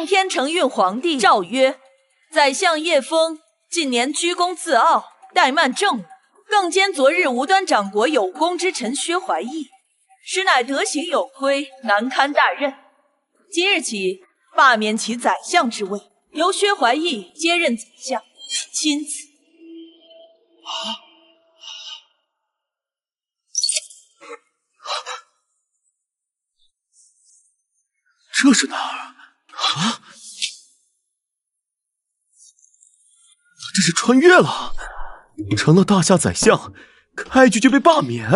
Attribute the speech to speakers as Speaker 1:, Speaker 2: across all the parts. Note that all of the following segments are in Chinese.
Speaker 1: 奉天承运皇帝诏曰：宰相叶枫近年居功自傲，怠慢政务，更兼昨日无端掌国有功之臣薛怀义，实乃德行有亏，难堪大任。即日起罢免其宰相之位，由薛怀义接任宰相，钦此。
Speaker 2: 这是哪儿啊？这是穿越了，成了大夏宰相，开局就被罢免。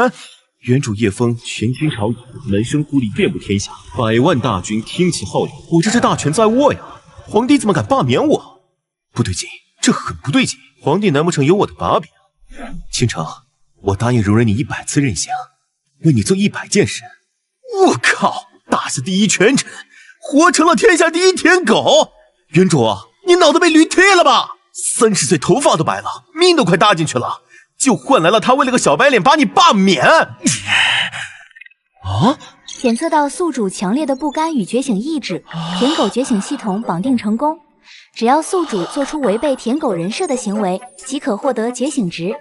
Speaker 2: 原主叶枫权倾朝野，门生故吏遍布天下，百万大军听其号令，我这是大权在握呀！皇帝怎么敢罢免我？不对劲，这很不对劲！皇帝难不成有我的把柄？倾城，我答应容忍你100次任性，为你做100件事。我靠，大夏第一权臣，活成了天下第一舔狗！原主，你脑子被驴踢了吧？30岁头发都白了，命都快搭进去了，就换来了他为了个小白脸把你罢免。啊！
Speaker 3: 检测到宿主强烈的不甘与觉醒意志，舔狗觉醒系统绑定成功。只要宿主做出违背舔狗人设的行为，即可获得觉醒值。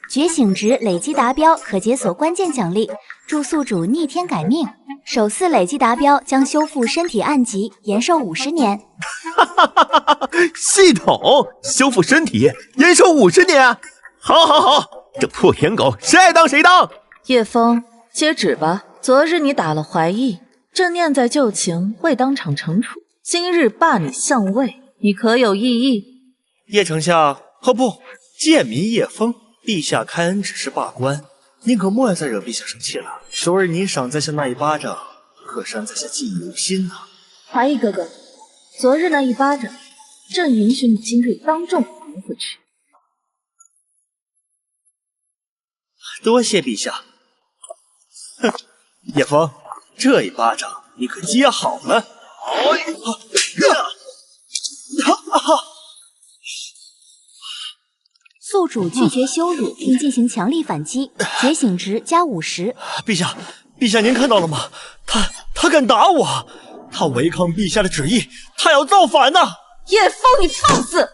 Speaker 3: 觉醒值累积达标，可解锁关键奖励，助宿主逆天改命。首次累积达标将修复身体暗疾，延寿50年。
Speaker 2: 系统修复身体，延寿50年。好，好，好，这破舔狗谁爱当谁当。
Speaker 1: 叶枫，接旨吧。昨日你打了怀义，朕念在旧情，未当场惩处。今日罢你相位，你可有异议？
Speaker 4: 叶丞相，哦不，贱民叶枫，陛下开恩只是罢官，您可莫要再惹陛下生气了。昨日您赏在下那一巴掌，可是让在下记忆犹新呐。
Speaker 1: 怀义哥哥，昨日那一巴掌，朕允许你今日当众还回去。
Speaker 4: 多谢陛下。哼，叶枫，这一巴掌你可接好了。
Speaker 3: 宿主拒绝羞辱并进行强力反击，觉醒值加50。
Speaker 4: 陛下，陛下您看到了吗？他敢打我，他违抗陛下的旨意，他要造反呐！
Speaker 1: 叶枫，你放肆！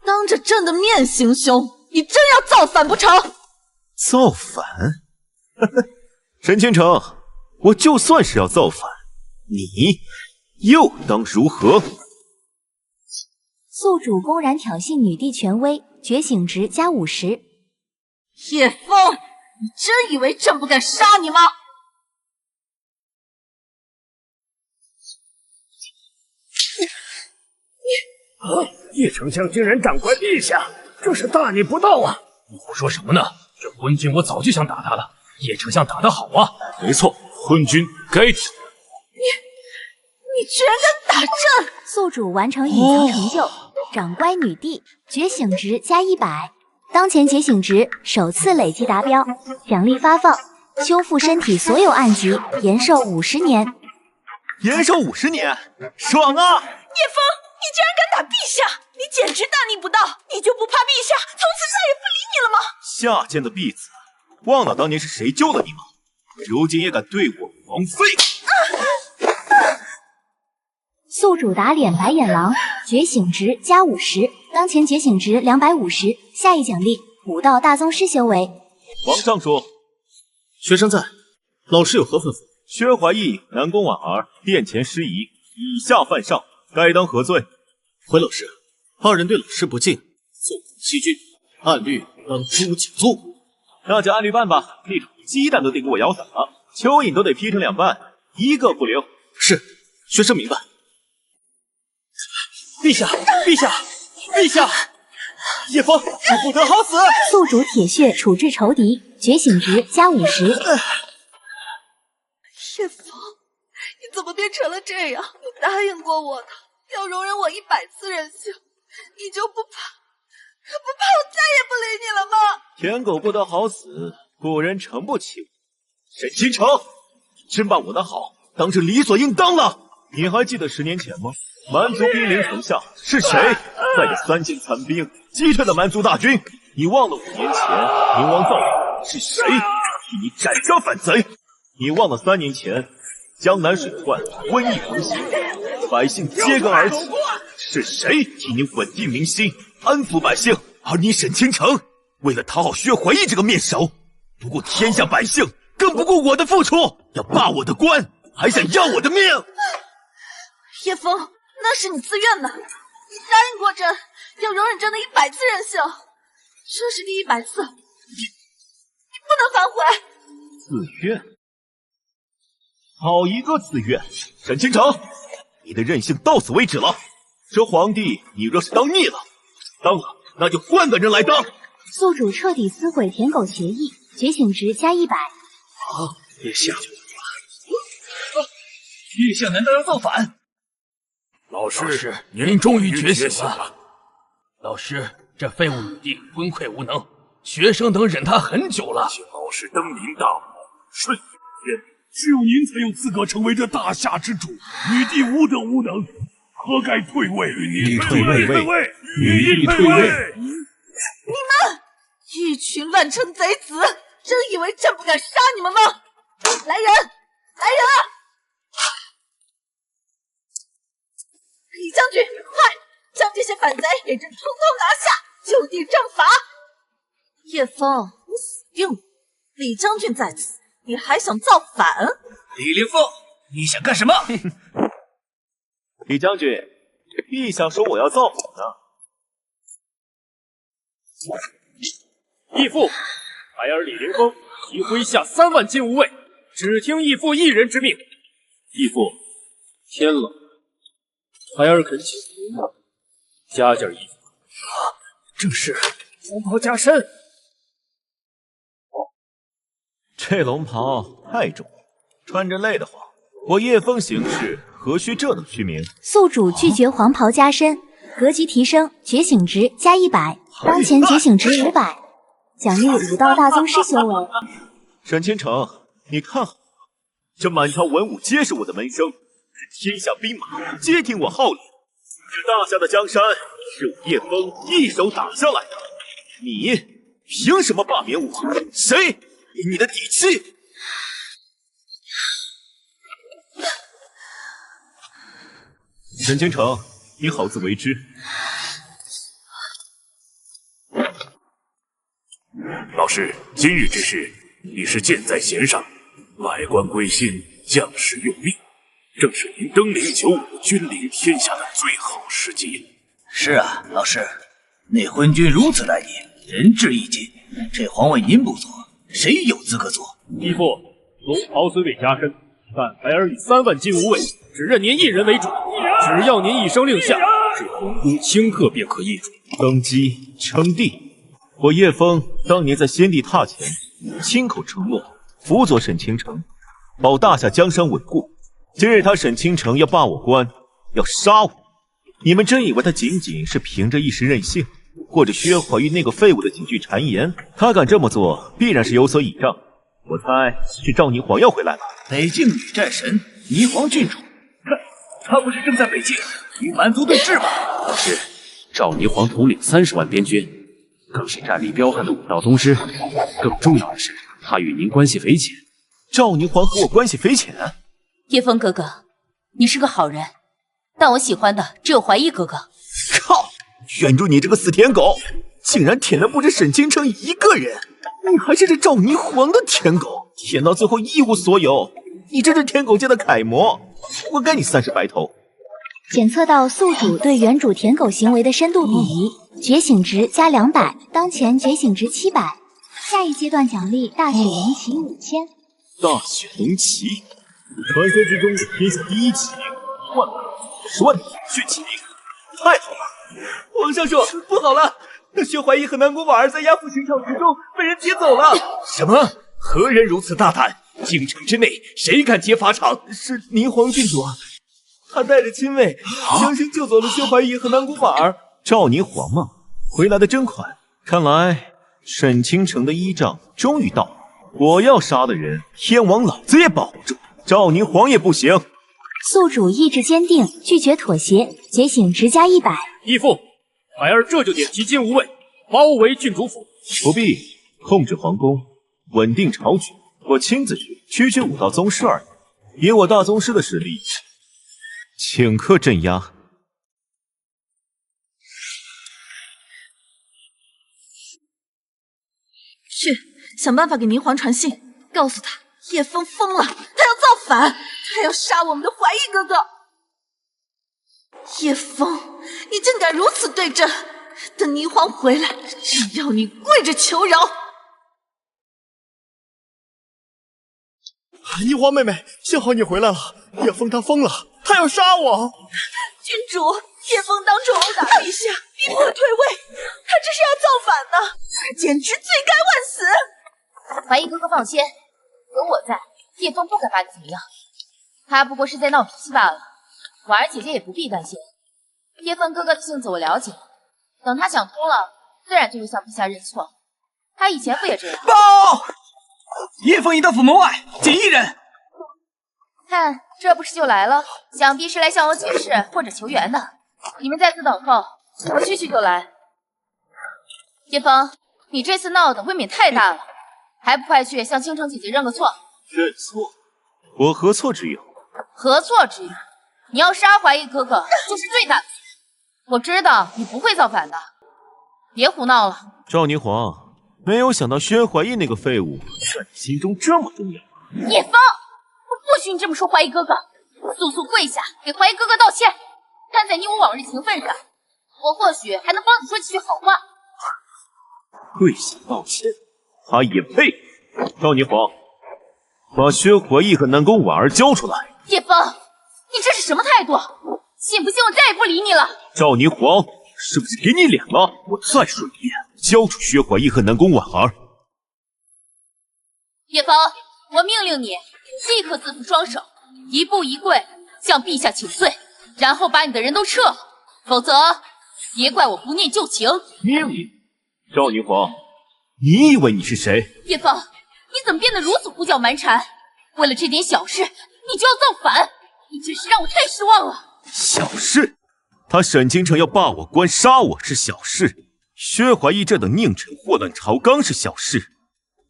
Speaker 1: 当着朕的面行凶，你真要造反不成？
Speaker 2: 造反？沈倾城，我就算是要造反，你又当如何？
Speaker 3: 宿主公然挑衅女帝权威，觉醒值加50。
Speaker 1: 叶枫，你真以为朕不敢杀你吗？
Speaker 5: 叶丞相竟然长怪陛下，这是大逆不道啊！你胡说什么呢？这昏君我早就想打他了，叶丞相打得好啊！
Speaker 6: 没错，昏君该打。
Speaker 1: 你居然敢打朕！
Speaker 3: 宿主完成隐藏成就，长乖女帝，觉醒值加100。当前觉醒值首次累积达标，奖励发放，修复身体所有暗疾，延寿50年。
Speaker 2: 延寿50年，爽啊！
Speaker 1: 叶枫，你竟然敢打陛下，你简直大逆不道！你就不怕陛下从此再也不理你了吗？
Speaker 2: 下贱的婢子，忘了当年是谁救了你吗？如今也敢对我王妃！
Speaker 3: 宿主打脸白眼狼，觉醒值加50，当前觉醒值250，下一奖励武道大宗师修为。
Speaker 2: 皇上说，
Speaker 4: 学生在，老师有何吩咐？
Speaker 2: 薛怀义南宫婉儿殿前失仪，以下犯上，该当何罪？
Speaker 4: 回老师，二人对老师不敬，纵横欺君，按律当诛九族。
Speaker 2: 那就按律办吧，立场鸡蛋都得给我咬散了，蚯蚓都得劈成2半，一个不留。
Speaker 4: 是，学生明白。陛下，陛下，陛下！叶枫，你不得好死！
Speaker 3: 宿主铁血处置仇敌，觉醒值加50。
Speaker 1: 叶枫，你怎么变成了这样？你答应过我的，要容忍我100次任性，你就不怕我再也不理你了吗？
Speaker 2: 舔狗不得好死，古人诚不欺我。沈倾城，你真把我的好当成理所应当了。你还记得10年前吗？蛮族兵临城下，是谁带着3千残兵击退了蛮族大军？你忘了5年前宁王造反是谁替你斩杀反贼？你忘了3年前江南水患，瘟疫横行，百姓揭竿而起。是谁替你稳定民心，安抚百姓？而你沈清城，为了讨好薛怀义这个面首，不顾天下百姓，更不顾我的付出，要罢我的官，还想要我的命！
Speaker 1: 叶枫，那是你自愿的，你答应过朕要容忍朕的100次任性，这是第100次，你不能反悔。
Speaker 2: 自愿？好一个自愿！沈清城，你的任性到此为止了。这皇帝你若是当腻了，当了那就换个人来当。
Speaker 3: 宿主彻底撕毁舔狗协议，觉醒值加100。
Speaker 5: 殿下，陛下难道要造反？老师，您终于觉醒了。老师，这废物女帝昏聩无能，学生等忍她很久了。
Speaker 6: 请老师登临大王，顺天命，只有您才有资格成为这大夏之主。女帝无德无能，何该退位？女帝退位！女帝退位！
Speaker 1: 你们一群乱臣贼子，真以为朕不敢杀你们吗？来人，来人啊！李将军，快将这些反贼给朕统统拿下，就地正法！叶枫，你死定了！李将军在此，你还想造反？
Speaker 5: 李凌凤，你想干什么？
Speaker 2: 李将军，陛下说我要造反呢。
Speaker 5: 义父，孩儿李凌风即麾下3万禁无畏，只听义父一人之命。义父，天冷，孩儿恳请您加件衣服。正是黄袍加身。
Speaker 2: 这龙袍太重了，穿着累得慌。我叶枫行事何须这等虚名？
Speaker 3: 宿主拒绝黄袍加身，格局提升，觉醒值加100，当前觉醒值500，奖励5道大宗师修为。
Speaker 2: 沈清城，你看好了，这满朝文武皆是我的门生，这天下兵马皆听我号令。这大夏的江山是我叶枫一手打下来的，你凭什么罢免我？谁给你的底气？沈清城，你好自为之。
Speaker 6: 老师，今日之事，已是箭在弦上，外官归心，将士用命，正是您登临九五，君临天下的最好时机。
Speaker 7: 是啊，老师，那昏君如此待你，仁至义尽，这皇位您不做，谁有资格做？
Speaker 5: 义父，龙袍虽未加身，但孩儿以3万禁无畏，只认您一人为主。只要您一声令下，这皇宫顷刻便可易主。
Speaker 2: 登基称帝，我叶枫当年在先帝榻前亲口承诺，辅佐沈清城，保大夏江山稳固。今日他沈清城要罢我官，要杀我，你们真以为他仅仅是凭着一时任性，或者薛怀玉那个废物的几句谗言？他敢这么做，必然是有所倚仗。我猜是赵宁皇要回来了。
Speaker 7: 北境女战神霓凰郡主，他不是正在北境与蛮族对峙吗？
Speaker 5: 老师，赵霓凰统领30万边军，更是战力彪悍的武道宗师。更重要的是，他与您关系匪浅。
Speaker 2: 赵霓凰和我关系匪浅？
Speaker 1: 叶枫哥哥，你是个好人，但我喜欢的只有怀义哥哥。
Speaker 2: 靠！卷住你这个死舔狗，竟然舔了不止沈清城一个人，你还是这赵霓凰的舔狗，舔到最后一无所有。你真是舔狗界的楷模，活该你30白头。
Speaker 3: 检测到宿主对原主舔狗行为的深度鄙夷，觉醒值加200，当前觉醒值700。下一阶段奖励大雪龙旗5000。
Speaker 2: 大雪龙旗，传说之中的天下第一旗，1万50万的血旗，太好了！皇上说不好了，薛怀义和南宫婉儿在押赴刑场之中被人劫走了。
Speaker 5: 什么？何人如此大胆？京城之内谁敢劫法场？
Speaker 2: 是霓凰郡主，他带着亲卫强行救走了薛怀义和南宫婉儿。赵霓凰吗？回来的真快，看来沈清城的依仗终于到了。我要杀的人，天王老子也保不住，赵霓凰也不行。
Speaker 3: 宿主意志坚定，拒绝妥协，觉醒值加100。
Speaker 5: 义父，孩儿这就点齐金无畏，包围郡主府。
Speaker 2: 不必，控制皇宫，稳定朝局，我亲自去区区5道宗师而已。以我大宗师的实力，顷刻镇压。
Speaker 1: 去想办法给宁皇传信，告诉他叶枫疯了，他要造反，他要杀我们的怀义哥哥。叶枫，你竟敢如此对朕！等霓凰回来，朕要你跪着求饶！
Speaker 4: 霓凰妹妹，幸好你回来了。叶枫他疯了，他要杀我！
Speaker 1: 君主，叶枫当众殴打陛下，逼迫退位，他这是要造反呢！他简直罪该万死！
Speaker 8: 怀义哥哥放心，有我在，叶枫不敢把你怎么样。他不过是在闹脾气罢了，婉儿姐姐也不必担心。叶枫哥哥的性子我了解，等他想通了，自然就会向陛下认错。他以前不也这样？
Speaker 7: 报！叶枫已到府门外，仅一人。
Speaker 8: 看，这不是就来了，想必是来向我解释或者求援的。你们在此等候，我去就来。叶枫，你这次闹的未免太大了，还不快去向倾城姐姐认个错？
Speaker 2: 认错？我何错之有？
Speaker 8: 何错之有？你要杀怀义哥哥，就是最大的罪。我知道你不会造反的，别胡闹了。
Speaker 2: 赵霓凰，没有想到薛怀义那个废物在你心中这么重要。
Speaker 8: 叶枫，我不许你这么说怀义哥哥，速速跪下给怀义哥哥道歉。看在你我往日情分上，我或许还能帮你说几句好话。
Speaker 2: 跪下道歉，他也配？赵霓凰，把薛怀义和南宫婉儿交出来。
Speaker 8: 叶枫，你这是什么态度？信不信我再也不理你了？
Speaker 2: 赵霓凰，是不是给你脸了？我再说一遍，交出薛怀义和南宫婉儿。
Speaker 8: 叶枫，我命令你立刻自负双手，一步一跪向陛下请罪，然后把你的人都撤了，否则别怪我不念旧情。
Speaker 2: 命令？赵霓凰，你以为你是谁？
Speaker 8: 叶枫，你怎么变得如此胡搅蛮缠？为了这点小事，你就要造反？你真是让我太失望了。
Speaker 2: 小事？他沈京城要罢我官杀我是小事，薛怀义这等佞臣祸乱朝纲是小事。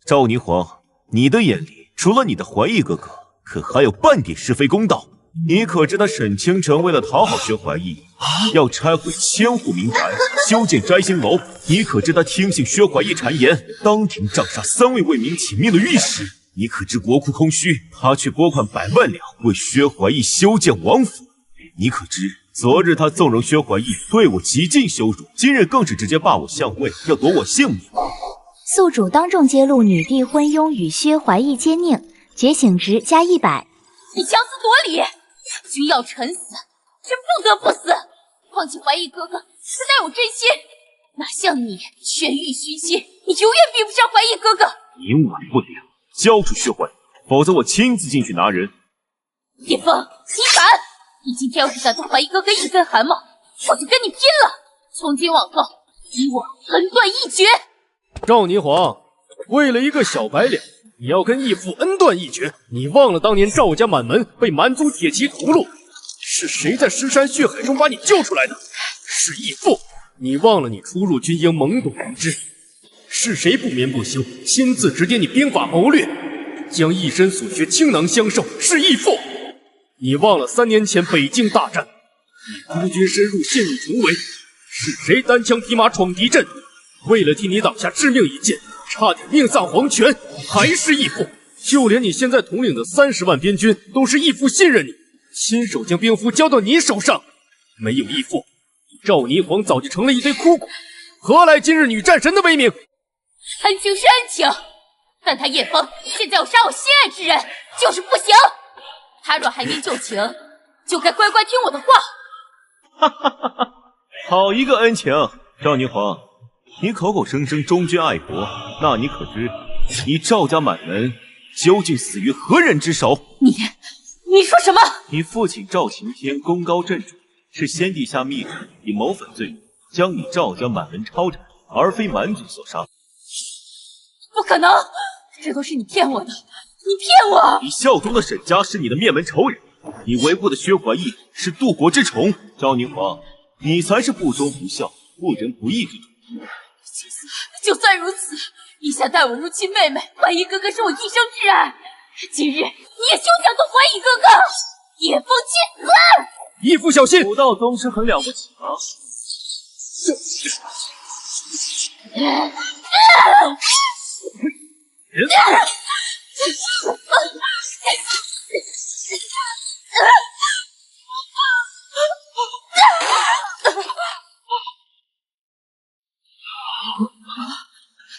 Speaker 2: 赵霓凰，你的眼里除了你的怀义哥哥，可还有半点是非公道？你可知他沈清城为了讨好薛怀义，要拆毁千户民宅，修建摘星楼？你可知他听信薛怀义谗言，当庭杖杀3位为民请命的御史？你可知国库空虚，他却拨款100万两为薛怀义修建王府？你可知昨日他纵容薛怀义对我极尽羞辱，今日更是直接罢我相位，要夺我性命。
Speaker 3: 宿主当众揭露女帝昏庸与薛怀义奸佞，觉醒值加100。
Speaker 8: 你强词夺理，君要臣死，臣不得不死。况且怀义哥哥是待我真心，哪像你权欲熏心，你永远比不上怀义哥哥。
Speaker 2: 宁晚不了，交出薛怀义，否则我亲自进去拿人。
Speaker 8: 叶枫，你敢！你今天要是敢动怀义哥哥一根汗毛，我就跟你拼了！从今往后，你我恩断义绝。
Speaker 5: 赵霓凰，为了一个小白脸，你要跟义父恩断义绝？你忘了当年赵家满门被蛮族铁骑屠戮，是谁在尸山血海中把你救出来的？是义父。你忘了你初入军营懵懂无知，是谁不眠不休，亲自指点你兵法谋略，将一身所学倾囊相授？是义父。你忘了3年前北境大战，你孤军深入陷入重围，是谁单枪匹马闯敌阵？为了替你挡下致命一剑，差点命丧黄泉，还是义父。就连你现在统领的30万边军，都是义父信任你，亲手将兵符交到你手上。没有义父，赵霓凰早就成了一堆枯骨，何来今日女战神的威名？
Speaker 8: 恩情是恩情，但他叶枫现在要杀我心爱之人，就是不行。他若还念旧情，就该乖乖听我的话。
Speaker 2: 哈哈哈哈！好一个恩情！赵霓凰，你口口声声忠君爱国，那你可知你赵家满门究竟死于何人之手？
Speaker 8: 你说什么？
Speaker 2: 你父亲赵晴天功高震主，是先帝下密旨以谋反罪名将你赵家满门抄斩，而非蛮族所杀。
Speaker 8: 不可能，这都是你骗我的。你骗我！
Speaker 2: 你效忠的沈家是你的灭门仇人，你维护的薛怀义是渡国之宠。赵霓凰，你才是不忠不孝、不仁不义之主。
Speaker 8: 就算如此，陛下待我如亲妹妹，怀义哥哥是我一生挚爱。今日你也休想动怀义哥哥！叶枫去死！
Speaker 5: 义父小心！
Speaker 2: 武道宗师很了不起吗？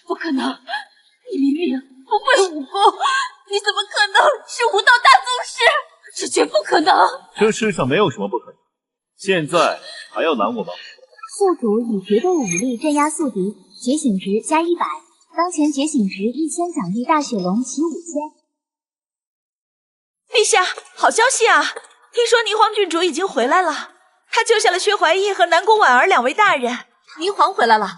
Speaker 8: 不可能！你明明不会武功，你怎么可能是武道大宗师？这绝不可能！
Speaker 2: 这世上没有什么不可能。现在还要拦我吗？
Speaker 3: 宿主以绝对武力镇压宿敌，觉醒值加100，当前觉醒值1000，奖励大雪龙骑5000。
Speaker 1: 陛下，好消息啊！听说霓凰郡主已经回来了，他救下了薛怀义和南宫婉儿2位大人。
Speaker 8: 霓凰回来了，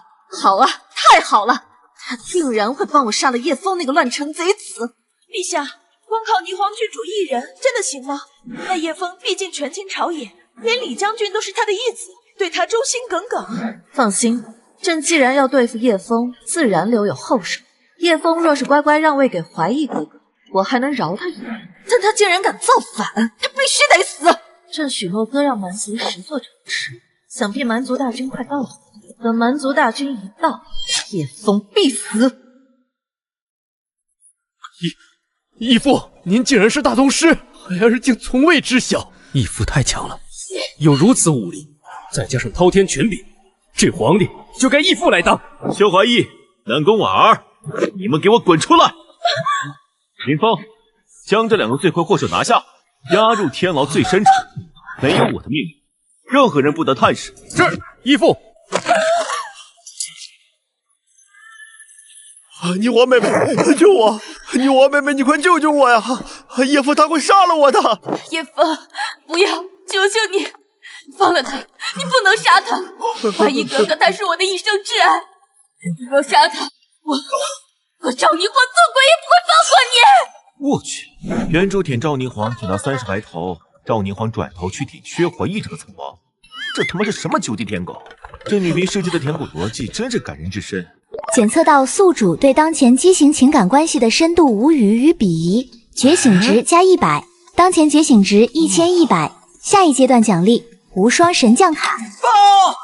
Speaker 8: 好啊，太好了！他竟然会帮我杀了叶枫那个乱臣贼子！
Speaker 1: 陛下，光靠霓凰郡主一人真的行吗？那叶枫毕竟权倾朝野，连李将军都是他的义子，对他忠心耿耿。
Speaker 8: 放心，朕既然要对付叶枫，自然留有后手。叶枫若是乖乖让位给怀义哥哥，我还能饶他一命。但他竟然敢造反，他必须得死！朕许诺割让蛮族10座城池，想必蛮族大军快到了。等蛮族大军一到，叶枫必死。
Speaker 5: 义父，您竟然是大宗师，孩儿竟从未知晓。义父太强了，有如此武力，再加上滔天权柄，这皇帝就该义父来当。
Speaker 2: 薛怀义、南宫婉儿，你们给我滚出来！林峰，将这2个罪魁祸首拿下，押入天牢最深处。没有我的命令，任何人不得探视。
Speaker 5: 是，义父。
Speaker 4: 霓凰妹妹，救我！霓凰妹妹，你快救救我呀！叶枫他会杀了我的！
Speaker 8: 叶枫，不要，求求你，放了他！你不能杀他！怀义哥哥，他是我的一生挚爱，你若杀他，我赵霓凰做鬼也不会放过你！
Speaker 2: 我去，原主舔赵霓凰舔到30白头，赵霓凰转头去舔薛怀义这个贼王，这他妈是什么9级舔狗？这女兵设计的舔狗逻辑真是感人至深。
Speaker 3: 检测到宿主对当前畸形情感关系的深度无语与鄙夷，觉醒值加100，当前觉醒值1100，下一阶段奖励无双神将卡。
Speaker 7: 报！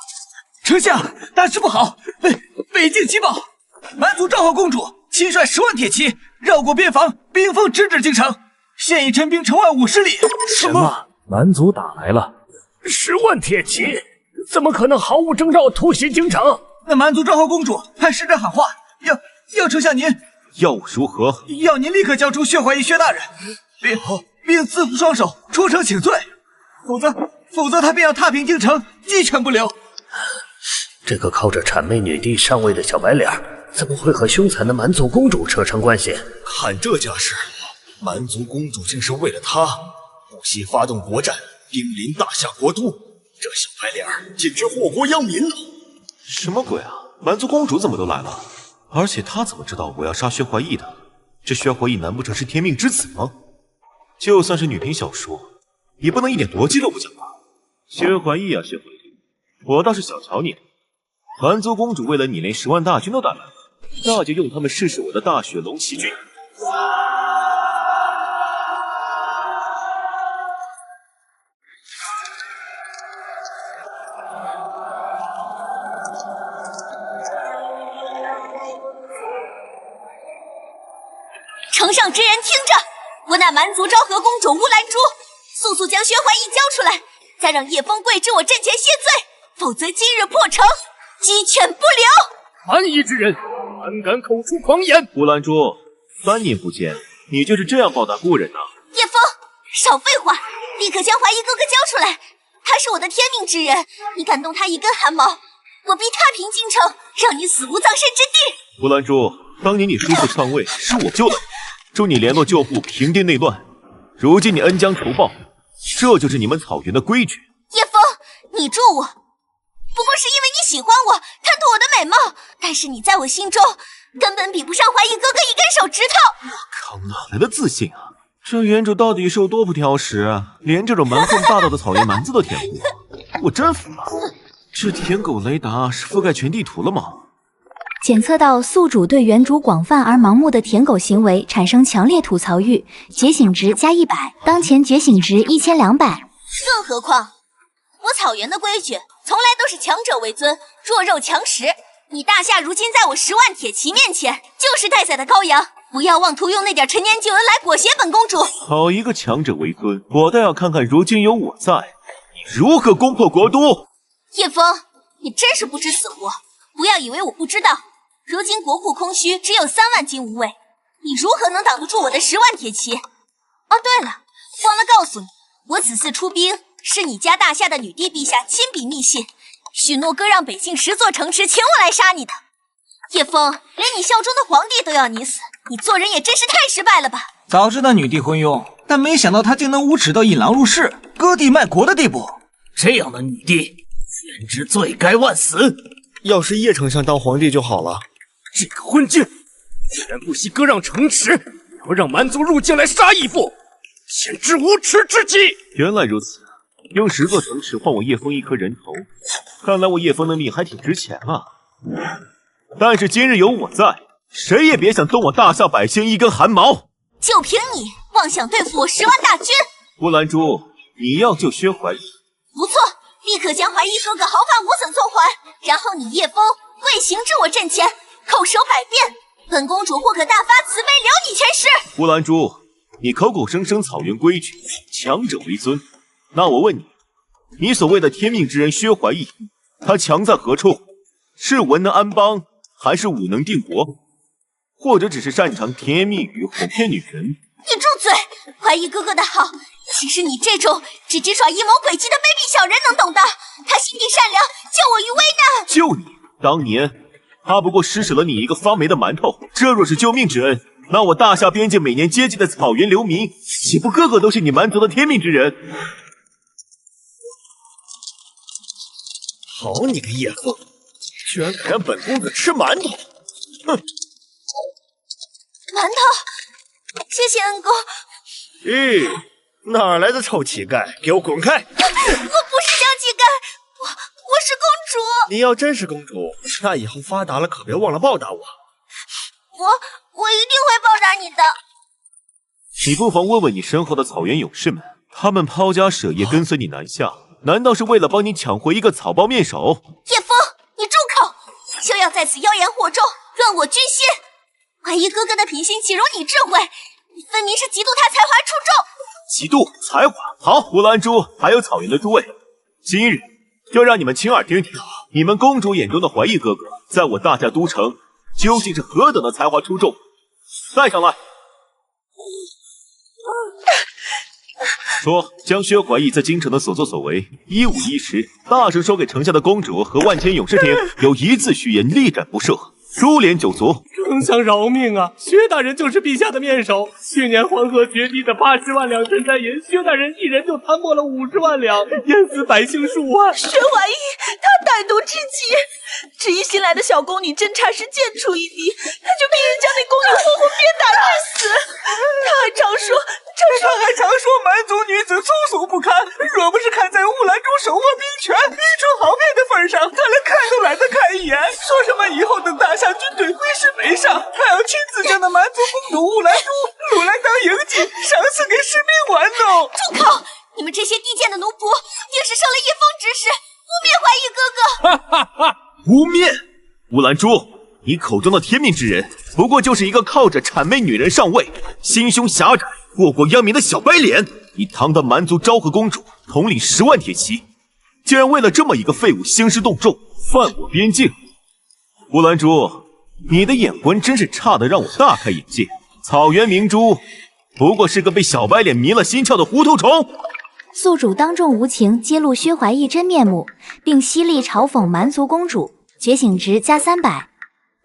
Speaker 7: 丞相，大事不好！北境急报，蛮族昭和公主亲率10万铁骑绕过边防，兵锋直指京城，现已陈兵城外50里。
Speaker 5: 什么？蛮族打来了？10万铁骑，怎么可能毫无征兆突袭京城？
Speaker 7: 那蛮族昭和公主派使者喊话，要丞相您，
Speaker 2: 要我如何？
Speaker 7: 要您立刻交出薛怀义薛大人，并自缚双手出城请罪，否则他便要踏平京城，鸡犬不留。
Speaker 9: 这个靠着谄媚女帝上位的小白脸，怎么会和凶残的蛮族公主扯上关系？
Speaker 4: 看这架势，蛮族公主竟是为了他不惜发动国战，兵临大夏国都。这小白脸简直祸国殃民了！
Speaker 2: 什么鬼啊！蛮族公主怎么都来了？而且她怎么知道我要杀薛怀义的？这薛怀义难不成是天命之子吗？就算是女频小说，也不能一点逻辑都不讲吧？薛怀义啊，薛怀义，我倒是小瞧你了。蛮族公主为了你连10万大军都打来了，那就用他们试试我的大雪龙骑军。
Speaker 10: 丞相之人听着，我那蛮族昭和公主乌兰珠，速速将薛怀义交出来，再让叶枫跪至我阵前谢罪，否则今日破城，鸡犬不留！
Speaker 5: 蛮夷之人，胆敢口出狂言！
Speaker 2: 乌兰珠，3年不见，你就是这样报答故人呐？
Speaker 10: 叶枫，少废话，立刻将怀义哥哥交出来，他是我的天命之人，你敢动他一根汗毛，我必踏平京城，让你死无葬身之地！
Speaker 2: 乌兰珠，当年你叔父篡位是我救的，助你联络旧部平定内乱，如今你恩将仇报，这就是你们草原的规矩。
Speaker 10: 叶枫，你助我，不过是因为你喜欢我，贪图我的美貌，但是你在我心中根本比不上怀义哥哥一根手指头。
Speaker 2: 我靠，哪来的自信啊？这原主到底是有多不挑食啊？连这种蛮横霸道的草原蛮子都舔过，我真服了。这舔狗雷达是覆盖全地图了吗？
Speaker 3: 检测到宿主对原主广泛而盲目的舔狗行为产生强烈吐槽欲，觉醒值加100，当前觉醒值1200。
Speaker 10: 更何况我草原的规矩从来都是强者为尊，弱肉强食。你大夏如今在我10万铁骑面前就是待宰的羔羊，不要妄图用那点陈年旧恩来裹挟本公主。
Speaker 2: 好一个强者为尊，我倒要看看如今有我在，你如何攻破国都。
Speaker 10: 叶枫，你真是不知死活，不要以为我不知道，如今国库空虚，只有3万金无畏，你如何能挡得住我的10万铁骑？哦，对了，忘了告诉你，我此次出兵是你家大夏的女帝陛下亲笔密信，许诺割让北境10座城池，请我来杀你的。叶枫，连你效忠的皇帝都要你死，你做人也真是太失败了吧！
Speaker 7: 早知道女帝昏庸，但没想到她竟能无耻到引狼入室、割地卖国的地步。
Speaker 9: 这样的女帝，简直罪该万死！
Speaker 4: 要是叶丞相当皇帝就好了。
Speaker 5: 这个昏君，居然不惜割让城池，要让蛮族入境来杀义父，简直无耻至极！
Speaker 2: 原来如此，用10座城池换我叶枫1颗人头，看来我叶枫的命还挺值钱啊。但是今日有我在，谁也别想动我大夏百姓一根汗毛。
Speaker 10: 就凭你妄想对付我10万大军！
Speaker 2: 乌兰珠，你要救薛怀义？
Speaker 10: 不错，立刻将怀义哥哥毫发无损送还，然后你叶枫跪行至我阵前，叩首百遍，本公主或可大发慈悲，留你前世。
Speaker 2: 乌兰珠，你口口声声草原规矩，强者为尊，那我问你，你所谓的天命之人薛怀义，他强在何处？是文能安邦，还是武能定国？或者只是擅长甜言蜜语哄骗女人？
Speaker 10: 你住嘴！怀义哥哥的好，岂是你这种只知耍阴谋诡计的卑鄙小人能懂的？他心地善良，救我于危难。
Speaker 2: 救你？当年他不过施舍了你一个发霉的馒头，这若是救命之恩，那我大夏边境每年接济的草原流民，岂不个个都是你蛮族的天命之人？
Speaker 4: 好你个叶枫，居然敢让本公子吃馒头！哼！
Speaker 10: 馒头，谢谢恩公。
Speaker 4: 咦，哪来的臭乞丐？给我滚开！
Speaker 10: 我不是小乞丐，我是公主。
Speaker 4: 你要真是公主，那以后发达了可别忘了报答我。
Speaker 10: 我一定会报答你的。
Speaker 2: 你不妨问问你身后的草原勇士们，他们抛家舍业跟随你南下，难道是为了帮你抢回一个草包面首？
Speaker 10: 叶枫，你住口！休要在此妖言惑众，乱我军心。怀义哥哥的品性岂容你智慧？你分明是嫉妒他才华出众。
Speaker 2: 嫉妒才华？好，乌兰珠还有草原的诸位，今日就让你们亲耳听听，你们公主眼中的怀义哥哥，在我大夏都城究竟是何等的才华出众。带上来。说将薛怀义在京城的所作所为一五一十大声说给城下的公主和万千勇士听，有一字虚言，立斩不赦，株连九族。
Speaker 5: 丞相饶命啊！薛大人就是陛下的面首。去年黄河决堤的80万两赈灾银，薛大人一人就摊没了50万两，淹死百姓数万。
Speaker 1: 薛怀义他歹毒至极，只因新来的小宫女侦查时溅出一滴，他就命人将那宫女活活鞭打致死。他还常说
Speaker 7: 蛮族女子粗俗不堪，若不是看在乌兰珠手握兵权、名存豪迈的份上，他连看都懒得看一眼。说什么以后等大夏军队挥师北上，他要亲自将那蛮族公主乌兰珠掳来当营妓，赏赐给士兵玩弄。
Speaker 10: 住口！你们这些低贱的奴仆，定是受了叶枫指使，污蔑怀义哥哥。
Speaker 2: 哈哈哈！污蔑！乌兰珠，你口中的天命之人，不过就是一个靠着谄媚女人上位、心胸狭窄、祸国殃民的小白脸。你堂堂蛮族昭和公主，统领10万铁骑，竟然为了这么一个废物兴师动众，犯我边境。乌兰珠，你的眼光真是差得让我大开眼界。草原明珠，不过是个被小白脸迷了心窍的糊涂虫。
Speaker 3: 宿主当众无情揭露薛怀义真面目，并犀利嘲讽蛮族公主，觉醒值加300。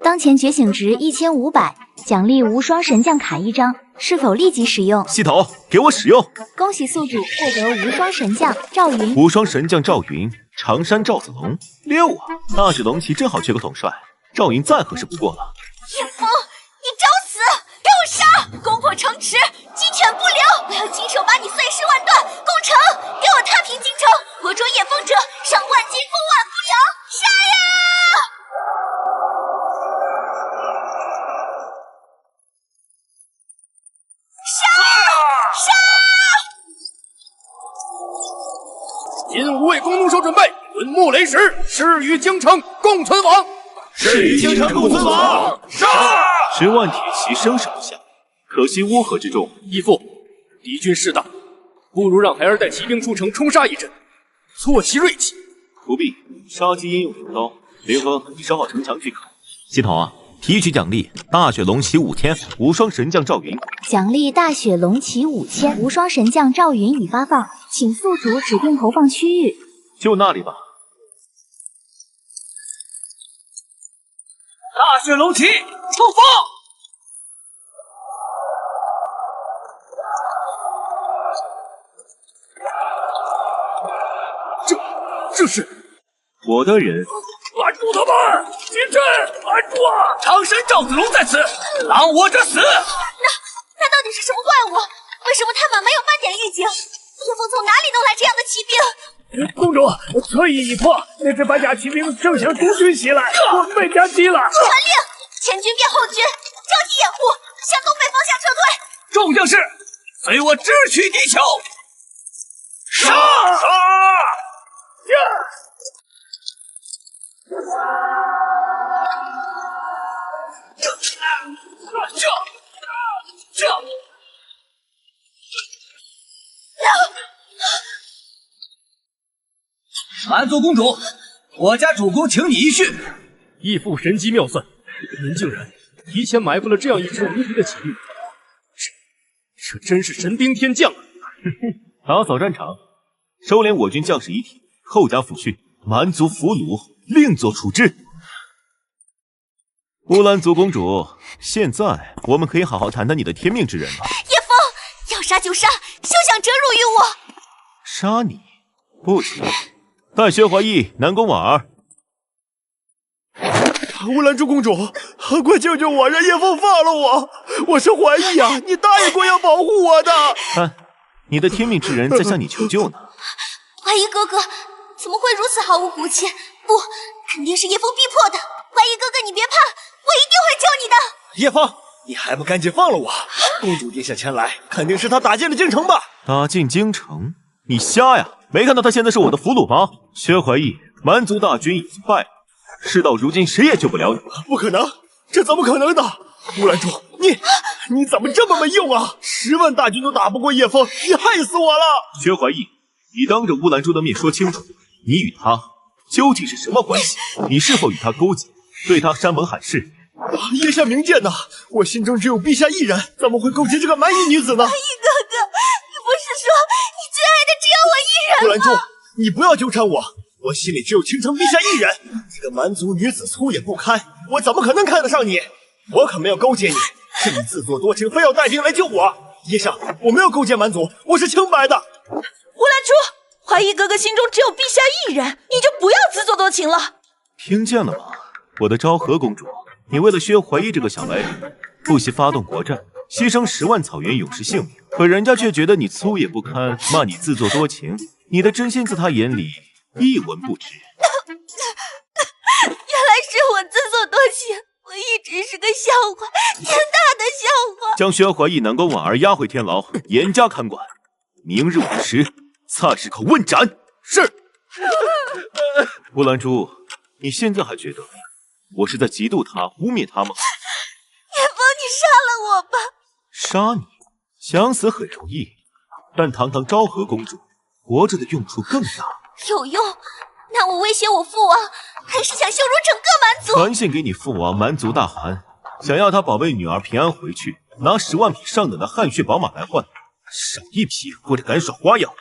Speaker 3: 当前觉醒值1500，奖励无双神将卡1张，是否立即使用？
Speaker 2: 系统，给我使用！
Speaker 3: 恭喜宿主获得无双神将赵云。
Speaker 2: 无双神将赵云，常山赵子龙，6啊！大指龙旗正好缺个统帅，赵云再合适不过了。
Speaker 10: 叶枫，你找死！给我杀！攻破城池，鸡犬不留！我要亲手把你碎尸万段！攻城！给我踏平京城！活捉叶枫者，赏万金，封万夫阳！杀呀！杀！
Speaker 5: 今五位弓弩手准备，滚木雷石，誓与京城共存亡。
Speaker 6: 誓与京城共存亡。杀
Speaker 2: ！10万铁骑声势不下，可惜乌合之众。
Speaker 5: 义父，敌军势大，不如让孩儿带骑兵出城冲杀一阵，挫其锐气。
Speaker 2: 不必，杀鸡焉用牛刀。凌风，你守好城墙即可。系统啊，提取奖励：大雪龙骑5000，无双神将赵云。
Speaker 3: 奖励大雪龙骑5000，无双神将赵云已发放，请宿主指定投放区域。
Speaker 2: 就那里吧。
Speaker 7: 大雪龙骑出发！
Speaker 5: 这是
Speaker 2: 我的人。
Speaker 6: 拦住他们！金阵，拦住啊！
Speaker 7: 长生赵子龙在此，挡我者死！
Speaker 10: 那到底是什么怪物？为什么他们没有半点预警？叶枫从哪里弄来这样的骑兵？
Speaker 6: 公主，策翼已破，那支白甲骑兵正向中军袭来，我们被夹击了。
Speaker 10: 传令，前军变后军，交替掩护，向东北方向撤退。
Speaker 7: 众将士，随我直取敌酋！杀！蛮族公主，我家主公请你一叙。
Speaker 5: 义父神机妙算，您竟然提前埋伏了这样一支无敌的骑兵，这真是神兵天降啊！
Speaker 2: 打扫战场，收敛我军将士遗体，后加抚训，蛮族俘虏另作处置。乌兰族公主，现在我们可以好好谈谈你的天命之人了。
Speaker 10: 叶枫，要杀就杀，休想折辱于我！
Speaker 2: 杀你？不行，带薛怀义、南宫婉儿。
Speaker 4: 乌兰珠公主，快救救我，让叶枫放了我！我是怀义啊，你答应过要保护我的。
Speaker 2: 看，你的天命之人在向你求救呢。
Speaker 10: 怀义哥哥，怎么会如此毫无骨气？不，肯定是叶枫逼迫的。怀义哥哥，你别怕，我一定会救你的。
Speaker 4: 叶枫，你还不赶紧放了我！公主殿下前来，肯定是她打进了京城吧？
Speaker 2: 打进京城？你瞎呀？没看到他现在是我的俘虏吗？薛怀义，蛮族大军已经败了，事到如今谁也救不了你。
Speaker 4: 不可能，这怎么可能的？乌兰珠，你怎么这么没用啊？10万大军都打不过叶枫，你害死我了！
Speaker 2: 薛怀义，你当着乌兰珠的面说清楚，你与他究竟是什么关系？你是否与他勾结，对他山盟海誓？
Speaker 4: 叶下明鉴呐，我心中只有陛下一人，怎么会勾结这个蛮夷女子呢？
Speaker 10: 怀义哥哥，你不是说你最爱的只有我一人吗？
Speaker 4: 乌兰珠，你不要纠缠我，我心里只有倾城陛下一人。这个蛮族女子粗野不堪，我怎么可能看得上你？我可没有勾结你，是你自作多情，非要带兵来救我。叶下，我没有勾结蛮族，我是清白的。
Speaker 1: 乌兰珠，怀义哥哥心中只有陛下一人，你就不要自作多情了。
Speaker 2: 听见了吗，我的昭和公主？你为了薛怀义这个小白脸，不惜发动国战，牺牲10万草原勇士性命，可人家却觉得你粗野不堪，骂你自作多情，你的真心在他眼里一文不值。
Speaker 10: 原来是我自作多情，我一直是个笑话，天大的笑话。
Speaker 2: 将薛怀义、南宫婉儿押回天牢，严加看管。明日午时，菜市口问斩。是。乌兰珠，你现在还觉得我是在嫉妒他、污蔑他吗？
Speaker 10: 叶枫，你杀了我吧！
Speaker 2: 杀你？想死很容易，但堂堂昭和公主，活着的用处更大。
Speaker 10: 有用？那我威胁我父王，还是想羞辱整个蛮族？
Speaker 2: 传信给你父王蛮族大汗，想要他保卫女儿平安回去，拿10万匹上等的汗血宝马来换，少一匹或者敢耍花样，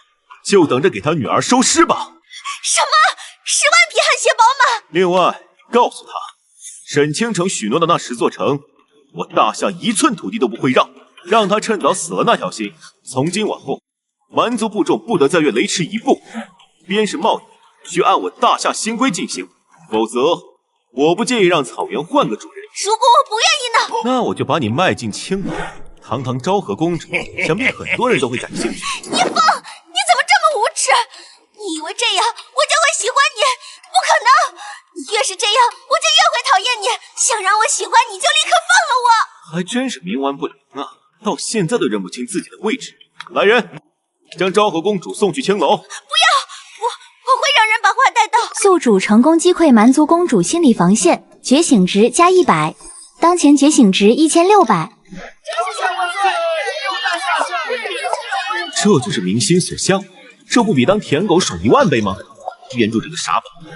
Speaker 2: 就等着给他女儿收尸吧。
Speaker 10: 什么？10万匹汗血宝马？
Speaker 2: 另外，告诉他，沈倾城许诺的那10座城，我大夏1寸土地都不会让他趁早死了那条心。从今往后，蛮族部众不得再越雷池一步，边是贸易需按我大夏新规进行，否则我不介意让草原换个主人。
Speaker 10: 如果我不愿意呢？
Speaker 2: 那我就把你卖进青楼。堂堂昭和公主，想必很多人都会感兴趣。
Speaker 10: 叶枫，你怎么这么无耻？你以为这样我就会喜欢你？不可能！你越是这样，我就越会讨厌你。想让我喜欢你，就立刻放了我！
Speaker 2: 还真是冥顽不灵啊，到现在都认不清自己的位置。来人，将昭和公主送去青楼。
Speaker 10: 不要！
Speaker 3: 宿主成功击溃蛮族公主心理防线，觉醒值加100，当前觉醒值1600。
Speaker 2: 这就是民心所向，这不比当舔狗爽10000倍吗？原主这个傻
Speaker 5: 本。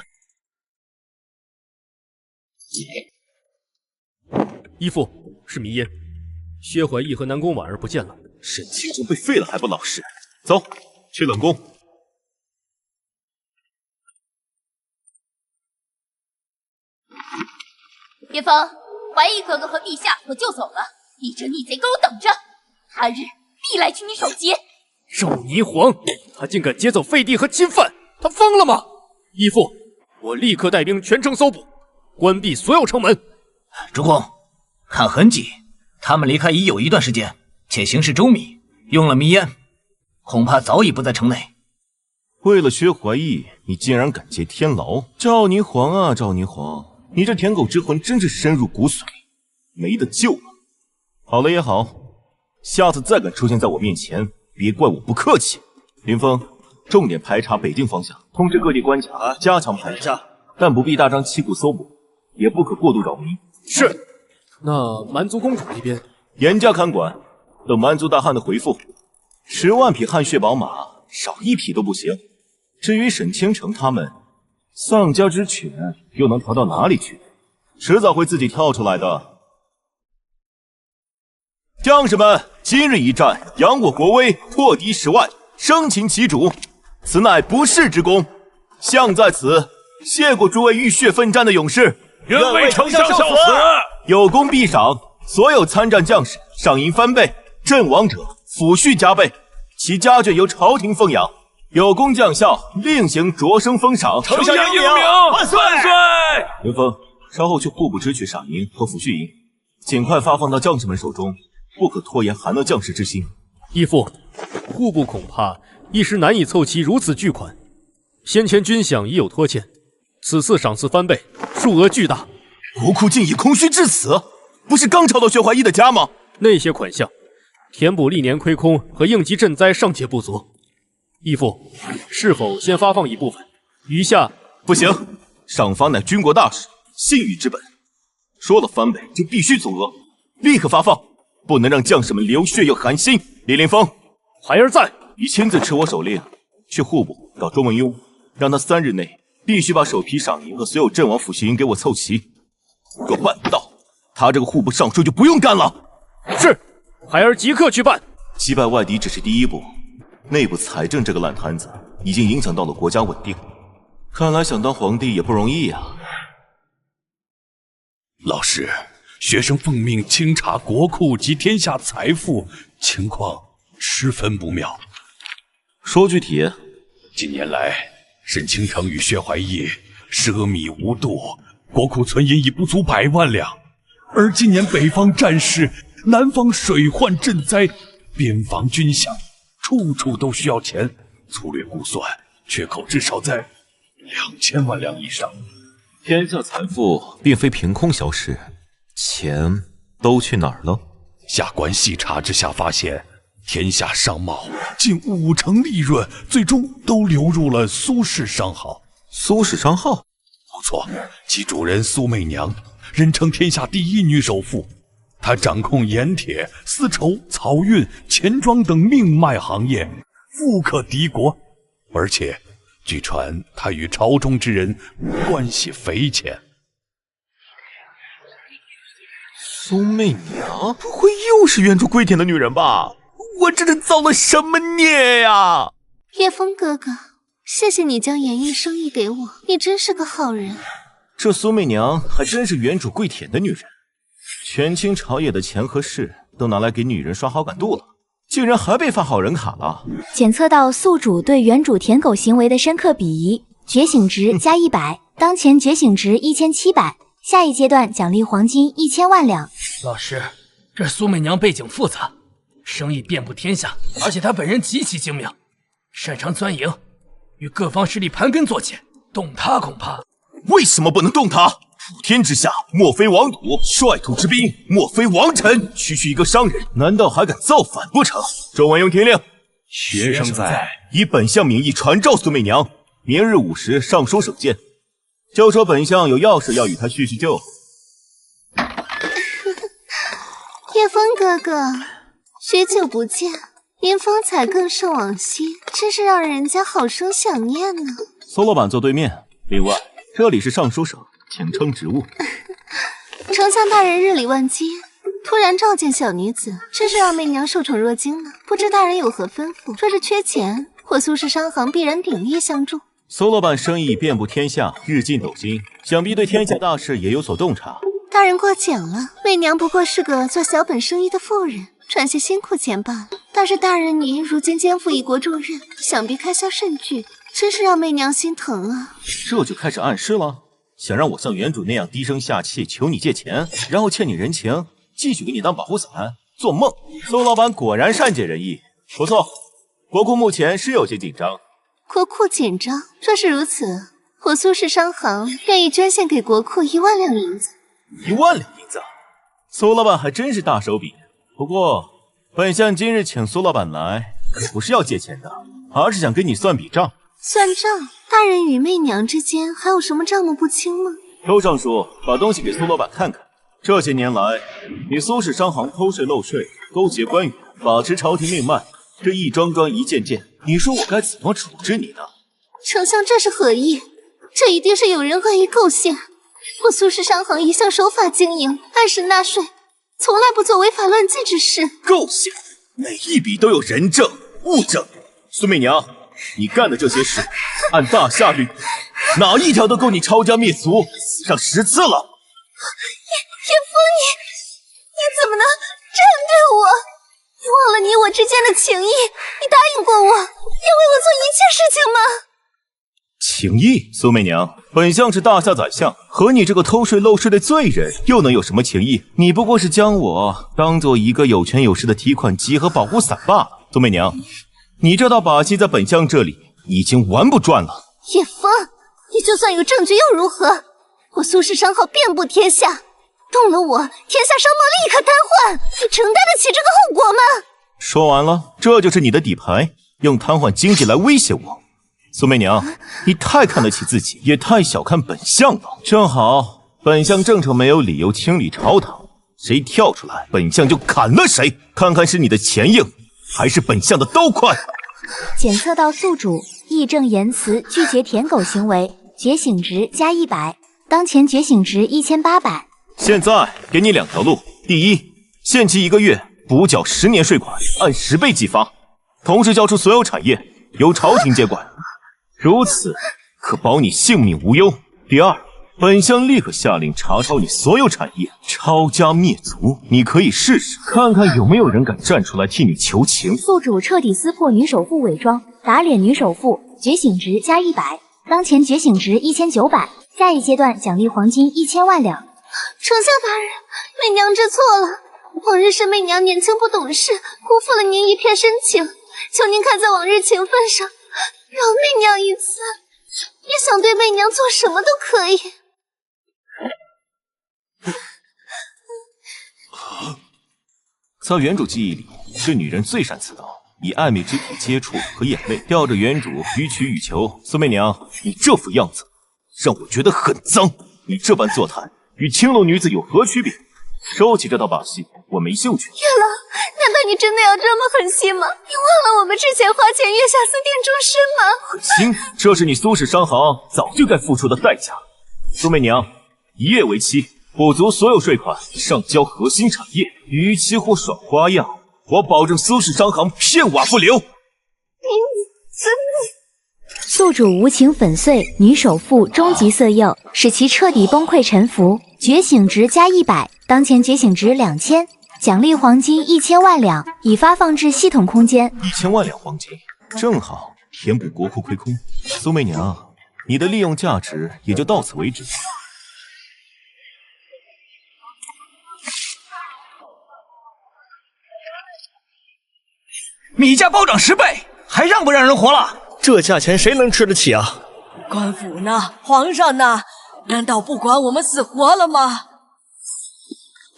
Speaker 5: 依父，是迷烟，薛怀义和南宫婉儿不见了。
Speaker 2: 沈清城被废了还不老实，走去冷宫。
Speaker 8: 叶枫，怀义哥哥和陛下我就走了，你这逆贼给我等着，他日必来取你首级。
Speaker 5: 纣霓凰，他竟敢劫走废帝和侵犯，他疯了吗？依父，我立刻带兵全城搜捕，关闭所有城门。
Speaker 11: 主公，看痕迹，他们离开已有一段时间，且行事周密，用了迷烟，恐怕早已不在城内。
Speaker 2: 为了薛怀义，你竟然敢劫天牢！赵霓凰啊，赵霓凰，你这舔狗之魂真是深入骨髓，没得救了。好了也好，下次再敢出现在我面前，别怪我不客气。林峰，重点排查北境方向，通知各地关卡加强排查，但不必大张旗鼓搜捕，也不可过度扰民。
Speaker 5: 是。那蛮族公主那边，
Speaker 2: 严加看管，等蛮族大汉的回复。10万匹汗血宝马，少1匹都不行。至于沈清城他们，丧家之犬又能逃到哪里去？迟早会自己跳出来的。将士们，今日一战，扬我国威，破敌10万，生擒其主，此乃不世之功。相在此，谢过诸位浴血奋战的勇士，
Speaker 6: 愿为丞相效死。
Speaker 2: 有功必赏，所有参战将士赏银翻倍，阵亡者抚恤加倍，其家眷由朝廷奉养。有功将校，另行擢升封赏。
Speaker 6: 丞相英明，万岁！万岁！
Speaker 2: 云峰，稍后去户部支取赏银和抚恤银，尽快发放到将士们手中，不可拖延寒了将士之心。
Speaker 5: 义父，户部恐怕一时难以凑齐如此巨款，先前军饷已有拖欠，此次赏赐翻倍，数额巨大。
Speaker 2: 国库竟已空虚至此，不是刚抄到薛怀义的家吗？
Speaker 5: 那些款项，填补历年亏空和应急赈灾尚且不足。义父，是否先发放一部分，余下
Speaker 2: 不行。赏罚乃军国大事，信誉之本。说了翻倍就必须足额，立刻发放，不能让将士们流血又寒心。李凌风，
Speaker 5: 孩儿在。
Speaker 2: 你亲自持我手令，去户部找周文庸，让他3日内必须把首批赏银和所有阵亡抚恤银给我凑齐。若办不到，他这个户部尚书就不用干了。
Speaker 5: 是，孩儿即刻去办。
Speaker 2: 击败外敌只是第一步，内部财政这个烂摊子已经影响到了国家稳定，看来想当皇帝也不容易呀。
Speaker 6: 老师，学生奉命清查国库及天下财富，情况十分不妙。
Speaker 2: 说具体。
Speaker 6: 近年来，沈清城与薛怀义奢靡无度，国库存银已不足100万两。而今年北方战事，南方水患赈灾，边防军饷，处处都需要钱。粗略估算，缺口至少在2000万两以上。
Speaker 2: 天下财富并非凭空消失，钱都去哪儿了？
Speaker 6: 下官细查之下发现，天下商贸近50%利润，最终都流入了苏氏商号。
Speaker 2: 苏氏商号？
Speaker 6: 不错，其主人苏媚娘，人称天下第一女首富。她掌控盐铁、丝绸、草运、钱庄等命脉行业，富可敌国。而且，据传她与朝中之人关系匪浅。
Speaker 2: 苏媚娘不会又是原主跪舔的女人吧？我这是造了什么孽呀！
Speaker 10: 叶枫哥哥，谢谢你将盐业生意给我，你真是个好人。
Speaker 2: 这苏媚娘还真是原主跪舔的女人，权倾朝野的钱和势都拿来给女人刷好感度了，竟然还被发好人卡了。
Speaker 3: 检测到宿主对原主舔狗行为的深刻鄙夷，觉醒值加100，当前觉醒值1700，下一阶段奖励黄金1000万两。
Speaker 12: 老师，这苏媚娘背景复杂，生意遍布天下，而且她本人极其精明，擅长钻营，与各方势力盘根错节，动她恐怕……
Speaker 2: 为什么不能动她？普天之下，莫非王土；率土之滨，莫非王臣。区区一个商人，难道还敢造反不成？周文庸听令，
Speaker 6: 学生在，
Speaker 2: 以本相名义传召苏媚娘，明日5时上书省见，就说本相有要事要与他叙叙旧。
Speaker 13: 叶枫哥哥，许久不见，您风采更胜往昔，真是让人家好生想念呢。
Speaker 2: 苏老板坐对面，另外这里是尚书省，请称职务。
Speaker 13: 丞相大人日理万机，突然召见小女子，真是让媚娘受宠若惊呢。不知大人有何吩咐？若是缺钱，我苏氏商行必然鼎力相助。
Speaker 2: 苏老板生意遍布天下，日进斗金，想必对天下大事也有所洞察。
Speaker 13: 大人过奖了，媚娘不过是个做小本生意的妇人，赚些辛苦钱罢了。但是大人您如今肩负一国重任，想必开销甚巨，真是让媚娘心疼啊。
Speaker 2: 这就开始暗示了，想让我像原主那样低声下气求你借钱，然后欠你人情，继续给你当保护伞？做梦！苏老板果然善解人意，不错。国库目前是有些紧张。
Speaker 13: 国库紧张？若是如此，我苏氏商行愿意捐献给国库1万两银子。
Speaker 2: 1万两银子，苏老板还真是大手笔。不过，本相今日请苏老板来，可不是要借钱的，而是想跟你算笔账。
Speaker 13: 算账？大人与媚娘之间还有什么账目不清吗？
Speaker 2: 周尚书，把东西给苏老板看看。这些年来，你苏氏商行偷税漏税，勾结官员，把持朝廷命脉，这一桩桩一件件，你说我该怎么处置你呢？
Speaker 13: 丞相这是何意？这一定是有人恶意构陷。我苏氏商行一向守法经营，按时纳税，从来不做违法乱纪之事。
Speaker 2: 构陷？每一笔都有人证物证。苏媚娘，你干的这些事，按大夏律，哪一条都够你抄家灭族，死上10次了。
Speaker 13: 叶枫，你怎么能这样对我？你忘了你我之间的情谊？你答应过我，要为我做一切事情吗？
Speaker 2: 情谊？苏媚娘，本相是大夏宰相，和你这个偷税漏税的罪人又能有什么情谊？你不过是将我当做一个有权有势的提款机和保护伞罢了。苏媚娘，你这套把戏在本相这里已经玩不转了。
Speaker 13: 叶枫，你就算有证据又如何？我苏氏商号遍布天下，动了我，天下商贸立刻瘫痪，你承担得起这个后果吗？
Speaker 2: 说完了，这就是你的底牌，用瘫痪经济来威胁我。苏媚娘，你太看得起自己，也太小看本相了。正好，本相正愁没有理由清理朝堂，谁跳出来，本相就砍了谁，看看是你的钱硬，还是本相的刀快。
Speaker 3: 检测到宿主义正言辞拒绝舔狗行为，觉醒值加100，当前觉醒值1800。
Speaker 2: 现在给你2条路：第一，限期1个月，补缴10年税款，按10倍计发，同时交出所有产业，由朝廷接管。如此可保你性命无忧。第二，本相立刻下令查抄你所有产业，抄家灭族。你可以试试，看看有没有人敢站出来替你求情。
Speaker 3: 宿主彻底撕破女首富伪装，打脸女首富，觉醒值加100，当前觉醒值1900，下一阶段奖励黄金1000万两。
Speaker 13: 丞相大人，媚娘知错了，往日是媚娘年轻不懂事，辜负了您一片深情，求您看在往日情分上，饶媚娘一次。你想对媚娘做什么都可以。
Speaker 2: 在原主记忆里，这女人最善此道，以暧昧肢体接触和眼泪吊着原主予取予求。苏媚娘，你这副样子让我觉得很脏，你这般作态与青楼女子有何区别？收起这套把戏，我没兴趣。
Speaker 13: 月老，难道你真的要这么狠心吗？你忘了我们之前花前月下私定终身吗？
Speaker 2: 狠心？这是你苏氏商行早就该付出的代价。苏媚娘，1月为期，补足所有税款，上交核心产业。逾期或耍花样，我保证苏氏商行片瓦不留。
Speaker 13: 你真的？
Speaker 3: 宿主无情粉碎女首富终极色诱，使其彻底崩溃臣服。觉醒值加100，当前觉醒值2000，奖励黄金1000万两，已发放至系统空间。
Speaker 2: 1000万两黄金，正好填补国库亏空。苏媚娘，你的利用价值也就到此为止。
Speaker 11: 米价暴涨10倍，还让不让人活了？
Speaker 4: 这价钱谁能吃得起啊？
Speaker 1: 官府呢？皇上呢？难道不管我们死活了吗？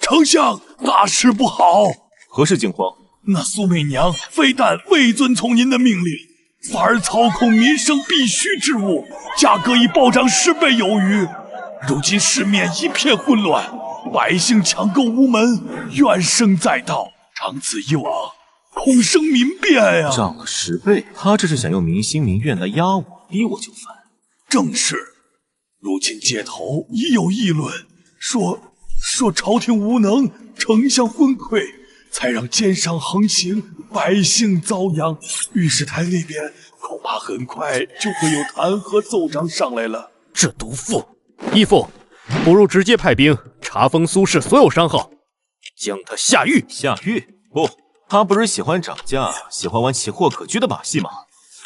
Speaker 6: 丞相，大事不好！
Speaker 2: 何事惊慌？
Speaker 6: 那苏媚娘非但未遵从您的命令，反而操控民生必需之物，价格已暴涨10倍有余。如今市面一片混乱，百姓抢购无门，怨声载道。长此以往，恐生民变呀！
Speaker 2: 涨了10倍，他这是想用民心民怨来压我，逼我就范。
Speaker 6: 正是，如今街头已有议论，说朝廷无能，丞相昏聩，才让奸商横行，百姓遭殃。御史台那边恐怕很快就会有弹劾奏章上来了。
Speaker 5: 这毒妇！义父，不如直接派兵查封苏氏所有商号，将他下狱。
Speaker 2: 下狱？不，他不是喜欢涨价，喜欢玩奇货可居的把戏吗？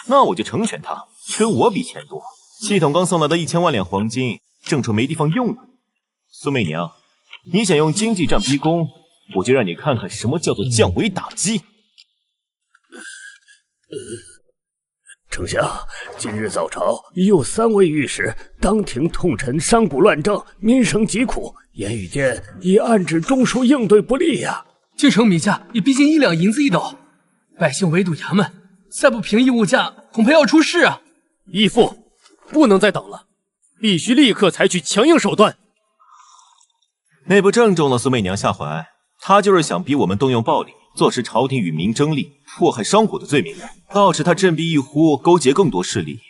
Speaker 2: 那我就成全他，跟我比钱多。系统刚送来的1000万两黄金，正愁没地方用呢。苏媚娘，你想用经济战逼宫，我就让你看看什么叫做降维打击。
Speaker 9: 丞相，今日早朝已有3位御史当庭痛陈商贾乱政，民生疾苦，言语间已暗指中书应对不力呀。
Speaker 12: 京城米价也逼近1两银子一斗，百姓围堵衙门，再不平抑物价，恐怕要出事啊！
Speaker 5: 义父，不能再等了，必须立刻采取强硬手段。
Speaker 2: 那不正中了苏媚娘下怀？她就是想逼我们动用暴力，坐实朝廷与民争利、迫害商贾的罪名，到时她振臂一呼，勾结更多势力，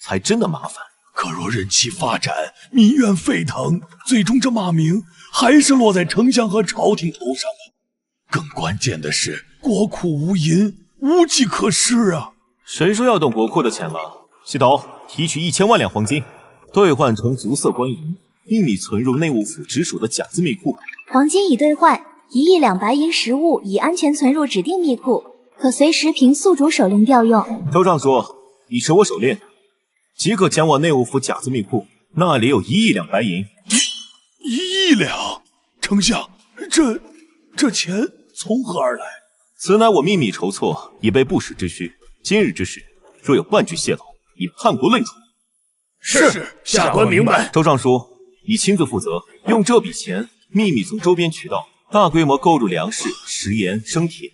Speaker 2: 才真的麻烦。
Speaker 6: 可若任其发展，民怨沸腾，最终这骂名还是落在丞相和朝廷头上啊！更关键的是，国库无银，无计可施啊！
Speaker 2: 谁说要动国库的钱了？系统提取1000万两黄金，兑换成足色官银，秘密存入内务府直属的假资密库。
Speaker 3: 黄金已兑换，1亿两白银实物已安全存入指定密库，可随时凭宿主手令调用。
Speaker 2: 周尚书，你持我手令，即可前往内务府假资密库，那里有1亿两白银。
Speaker 6: 1亿两？丞相，这钱从何而来？
Speaker 2: 此乃我秘密筹措，以备不时之需。今日之事，若有半句泄露，以叛国论处。
Speaker 6: 是，下官明白。
Speaker 2: 周尚书，你亲自负责，用这笔钱秘密从周边渠道大规模购入粮食、食盐、生铁。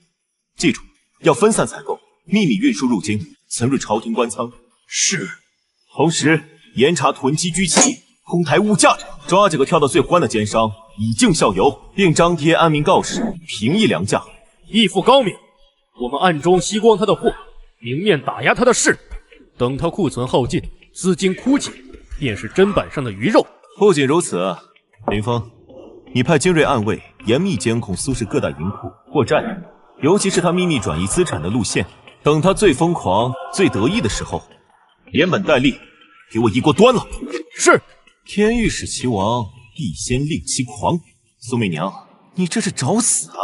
Speaker 2: 记住，要分散采购，秘密运输入京，存入朝廷官仓。
Speaker 6: 是。
Speaker 2: 同时严查囤积居奇、哄抬物价者，抓几个跳得最欢的奸商，以儆效尤，并张贴安民告示，平抑粮价。
Speaker 5: 义父高明，我们暗中吸光他的货，明面打压他的势，等他库存耗尽，资金枯竭，便是砧板上的鱼肉。
Speaker 2: 不仅如此，林峰，你派精锐暗卫严密监控苏氏各大银库或站，尤其是他秘密转移资产的路线。等他最疯狂、最得意的时候，连本带利给我一锅端了。
Speaker 5: 是。
Speaker 2: 天欲使其亡，必先令其狂。苏媚娘，你这是找死啊！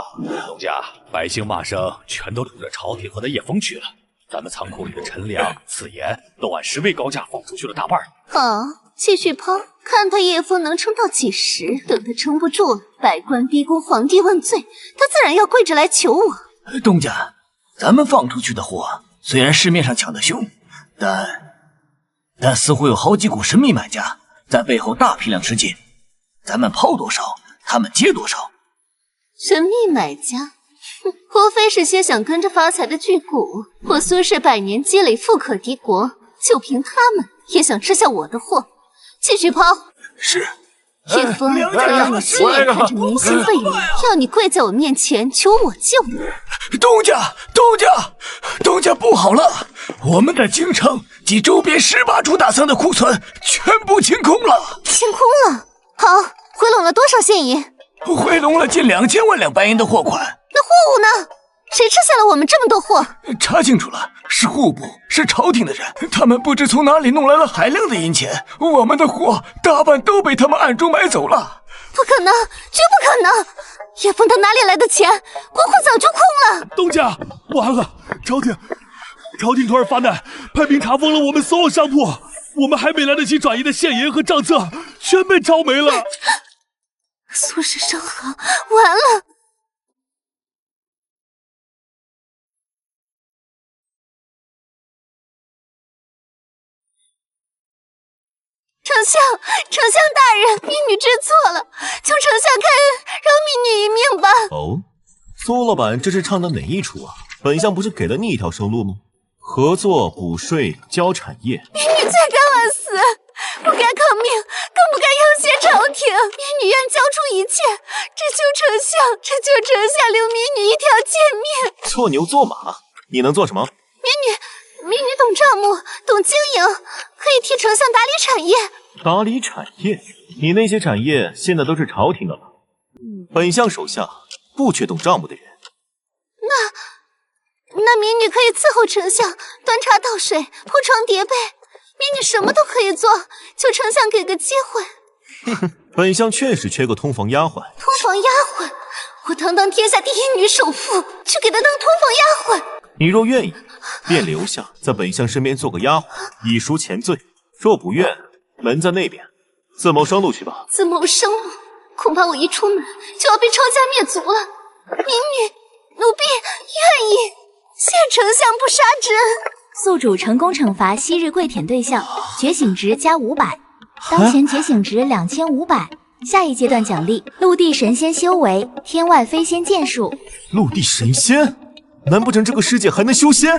Speaker 6: 东家，百姓骂声全都冲着朝廷和那叶枫去了。咱们仓库里的陈粮、此盐都按10倍高价放出去了大半。
Speaker 13: 好，继续抛，看他叶枫能撑到几时。等他撑不住了，百官逼宫，皇帝问罪，他自然要跪着来求我。
Speaker 11: 东家，咱们放出去的货虽然市面上抢得凶，但似乎有好几股神秘买家在背后大批量吃进，咱们抛多少，他们接多少。
Speaker 13: 神秘买家，无非是些想跟着发财的巨贾。我苏氏100年积累富可敌国，就凭他们也想吃下我的货。继续抛。
Speaker 11: 是。
Speaker 13: 叶枫，我要你亲眼看着民心沸腾，要你跪在我面前求我救你。
Speaker 11: 东家不好了！我们在京城及周边18处大仓的库存全部清空了。
Speaker 13: 清空了？好，回笼了多少现银？
Speaker 11: 回笼了近2000万两白银的货款。
Speaker 13: 那货物呢？谁吃下了我们这么多货？
Speaker 11: 查清楚了，是户部，是朝廷的人，他们不知从哪里弄来了海量的银钱，我们的货大半都被他们暗中买走了。
Speaker 13: 不可能，绝不可能！叶枫他哪里来的钱？国库早就空了。
Speaker 6: 东家，完了！朝廷突然发难，派兵查封了我们所有商铺，我们还没来得及转移的现银和账册全被抄没了。
Speaker 13: 苏氏商行完了！丞相大人，婢女知错了，求丞相开恩，饶婢女一命吧。
Speaker 2: 哦，苏老板这是唱的哪一出啊？本相不是给了你一条生路吗？合作补税交产业。
Speaker 13: 民女罪该万死，不该抗命，更不该要挟朝廷。民女愿交出一切，只求丞相留民女一条贱命。
Speaker 2: 做牛做马，你能做什么？
Speaker 13: 民女懂账目，懂经营，可以替丞相打理产业。
Speaker 2: 打理产业？你那些产业现在都是朝廷的了。本相手下不缺懂账目的人。
Speaker 13: 那民女可以伺候丞相，端茶倒水，铺床叠被，民女什么都可以做，求丞相给个机会。
Speaker 2: 本相确实缺个通房丫鬟。
Speaker 13: 通房丫鬟，我堂堂天下第一女首富，去给她当通房丫鬟。
Speaker 2: 你若愿意，便留下，在本相身边做个丫鬟，以赎前罪。若不愿，门在那边，自谋生路去吧。
Speaker 13: 自谋生路，恐怕我一出门就要被抄家灭族了。民女奴婢愿意，谢丞相不杀之恩。
Speaker 3: 宿主成功惩罚昔日跪舔对象，觉醒值加500，当前觉醒值2500。下一阶段奖励：陆地神仙修为，天外飞仙剑术。
Speaker 2: 陆地神仙？难不成这个世界还能修仙？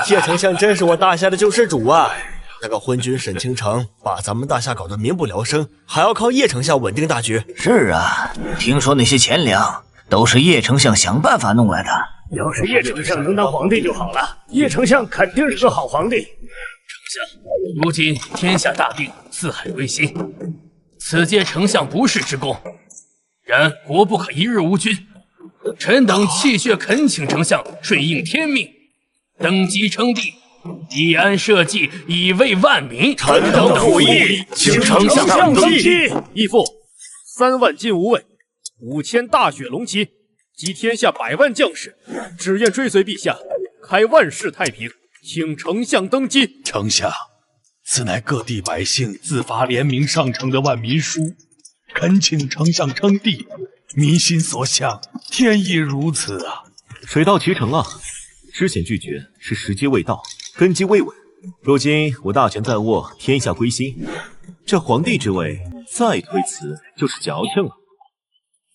Speaker 4: 谢丞相真是我大夏的救世主啊！那个昏君沈清城把咱们大夏搞得民不聊生，还要靠叶丞相稳定大局。
Speaker 11: 是啊，听说那些钱粮都是叶丞相想办法弄来的。
Speaker 9: 要是叶丞相能当皇帝就好了，叶丞相肯定是个好皇帝。
Speaker 12: 丞相，如今天下大定，四海归心，此届丞相不世之功，然国不可一日无君。臣等泣血恳请丞相顺应天命，登基称帝，以安社稷，以慰万民。
Speaker 6: 臣等附议，请丞相登基。
Speaker 5: 义父，3万禁无畏，5000大雪龙旗，集天下100万将士，只愿追随陛下，开万世太平。请丞相登基。
Speaker 6: 丞相，此乃各地百姓自发联名上呈的万民书，恳请丞相称帝，民心所向，天意如此啊！
Speaker 2: 水到渠成啊！之前拒绝是时机未到，根基未稳。如今我大权在握，天下归心，这皇帝之位再推辞就是矫情了。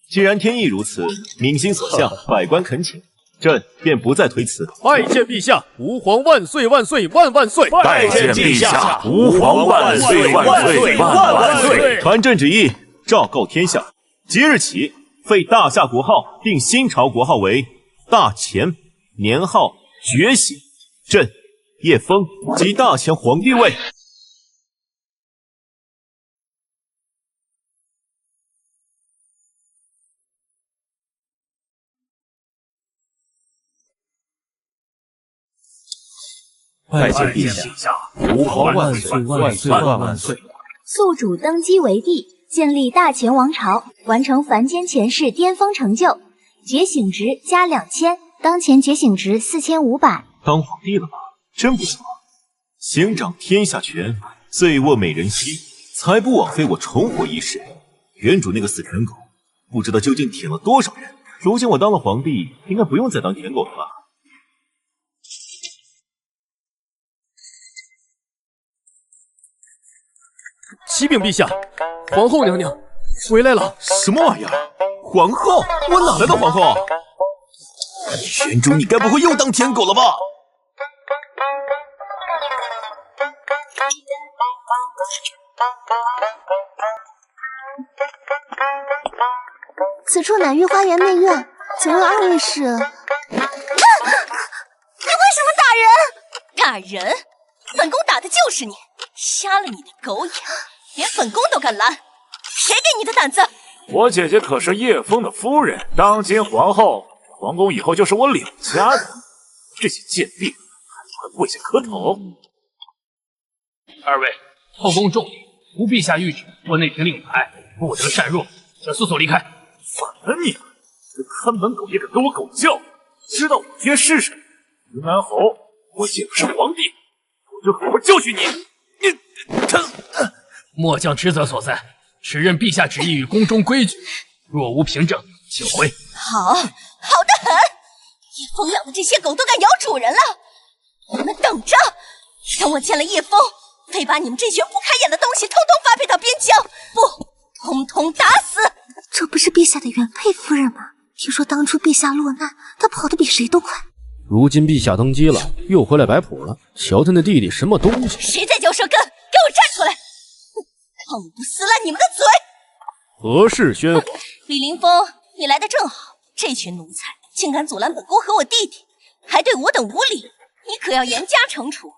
Speaker 2: 既然天意如此，民心所向，百官恳请，朕便不再推辞。
Speaker 5: 拜见陛下，吾皇万岁万岁万万岁！
Speaker 6: 拜见陛下，吾皇万岁万岁万万岁！
Speaker 2: 传朕旨意，昭告天下，即日起废大夏国号，定新朝国号为大乾，年号觉醒。朕叶枫即大乾皇帝位。
Speaker 6: 拜见陛下，吾皇万岁万岁万万岁！
Speaker 3: 宿主登基为帝，建立大乾王朝，完成凡间前世巅峰成就，觉醒值加2000，当前觉醒值4500。
Speaker 2: 当皇帝了吗？真不错，行掌天下权，醉卧美人膝，才不枉费我重活一世。原主那个死舔狗，不知道究竟舔了多少人。如今我当了皇帝，应该不用再当舔狗了吧？
Speaker 5: 启禀陛下，皇后娘娘回来了。
Speaker 2: 什么玩意儿？皇后？我哪来的皇后？玄珠，你该不会又当舔狗了吧？
Speaker 13: 此处乃御花园内院，请问二位是？你为什么打人？
Speaker 10: 打人？本宫打的就是你，瞎了你的狗眼，连本宫都敢拦，谁给你的胆子？
Speaker 14: 我姐姐可是叶枫的夫人，当今皇后，皇宫以后就是我柳家的。这些贱婢还不跪下磕头？
Speaker 12: 二位，后宫重礼，吾陛下谕旨，过内廷令牌，不得擅入，请速速离开。
Speaker 14: 反了你了！这看门狗也敢跟我狗叫！知道我爹是谁？云南侯，我姐不是皇帝，我就好好教训你！
Speaker 12: 末将职责所在，只任陛下旨意与宫中规矩，若无凭证，请回。
Speaker 10: 好，好得很！叶枫养的这些狗都敢咬主人了，你们等着！等我见了叶枫，非把你们这群不开眼的东西通通发配到边疆，不，通通打死！
Speaker 13: 这不是陛下的原配夫人吗？听说当初陛下落难，他跑得比谁都快。
Speaker 5: 如今陛下登基了，又回来摆谱了。瞧他那弟弟什么东西！
Speaker 10: 谁在嚼舌根？给我站出来！看我不撕烂你们的嘴！
Speaker 5: 何事喧哗？
Speaker 10: 李凌风，你来的正好。这群奴才竟敢阻拦本宫和我弟弟，还对我等无礼，你可要严加惩处。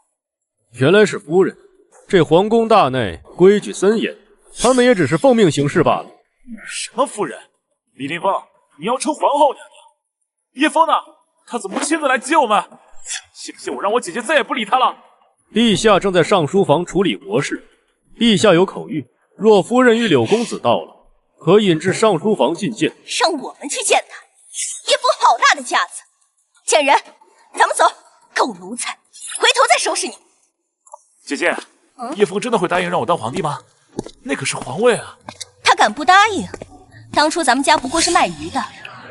Speaker 5: 原来是夫人，这皇宫大内规矩森严，他们也只是奉命行事罢了。
Speaker 14: 什么夫人？李凌风，你要称皇后娘娘？叶枫呢？他怎么不亲自来接我们？信不信我让我姐姐再也不理他了？
Speaker 5: 陛下正在上书房处理国事，陛下有口谕，若夫人与柳公子到了，可引至上书房觐见。
Speaker 10: 让我们去见他？叶枫好大的架子！贱人，咱们走！狗奴才，回头再收拾你！
Speaker 14: 姐姐，叶枫真的会答应让我当皇帝吗？那可是皇位啊！
Speaker 10: 他敢不答应？当初咱们家不过是卖鱼的，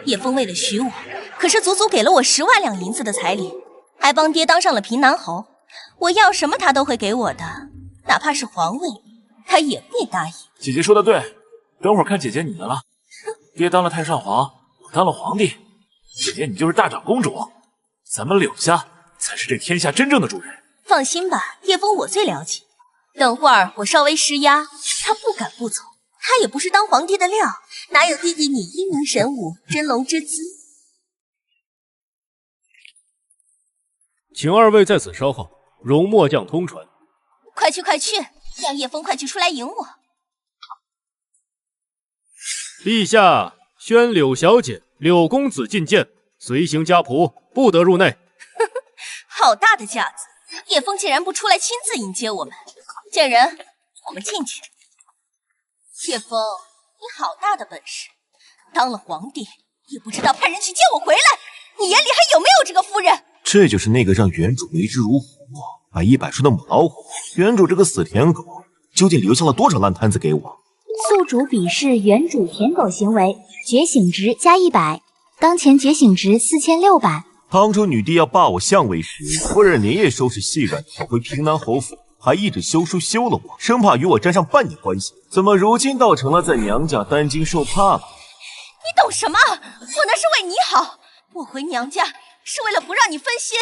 Speaker 10: 叶枫为了许我，可是足足给了我10万两银子的彩礼，还帮爹当上了平南侯。我要什么他都会给我的，哪怕是皇位，他也会答应。
Speaker 14: 姐姐说的对，等会儿看姐姐你的了。爹当了太上皇，我当了皇帝，姐姐你就是大长公主，咱们柳家才是这天下真正的主人。
Speaker 10: 放心吧，叶枫我最了解。等会儿我稍微施压，他不敢不从。他也不是当皇帝的料，哪有弟弟你英明神武、真龙之姿？
Speaker 5: 请二位在此稍候，容末将通传。
Speaker 10: 快去快去，让叶枫快去出来迎我。
Speaker 5: 陛下宣柳小姐、柳公子觐见，随行家仆不得入内。
Speaker 10: 好大的架子！叶枫竟然不出来亲自迎接我们。贱人，我们进去。叶枫，你好大的本事，当了皇帝也不知道派人去接我回来，你眼里还有没有这个夫人？
Speaker 2: 这就是那个让原主为之如虎、百依百顺的母老虎。原主这个死舔狗，究竟留下了多少烂摊子给我？
Speaker 3: 宿主鄙视原主舔狗行为，觉醒值加100，当前觉醒值4600。
Speaker 2: 当初女帝要罢我相位时，夫人连夜收拾细软逃回平南侯府，还一纸休书休了我，生怕与我沾上半点关系。怎么如今倒成了在娘家担惊受怕了？
Speaker 10: 你懂什么？我那是为你好，我回娘家是为了不让你分心，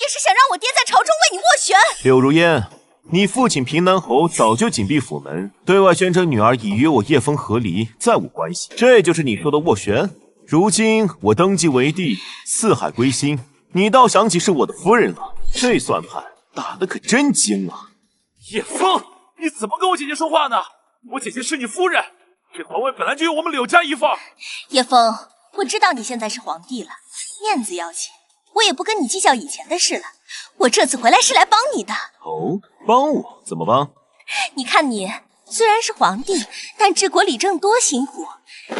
Speaker 10: 也是想让我爹在朝中为你斡旋。
Speaker 2: 柳如烟，你父亲平南侯早就紧闭府门，对外宣称女儿已与我叶枫和离，再无关系，这就是你说的斡旋？如今我登基为帝，四海归心，你倒想起是我的夫人了，这算盘打得可真精啊！
Speaker 14: 叶枫，你怎么跟我姐姐说话呢？我姐姐是你夫人，这皇位本来就有我们柳家一份。
Speaker 10: 叶枫，我知道你现在是皇帝了，面子要紧，我也不跟你计较以前的事了。我这次回来是来帮你的。
Speaker 2: 哦，帮我？怎么帮？
Speaker 10: 你看你虽然是皇帝，但治国理政多辛苦，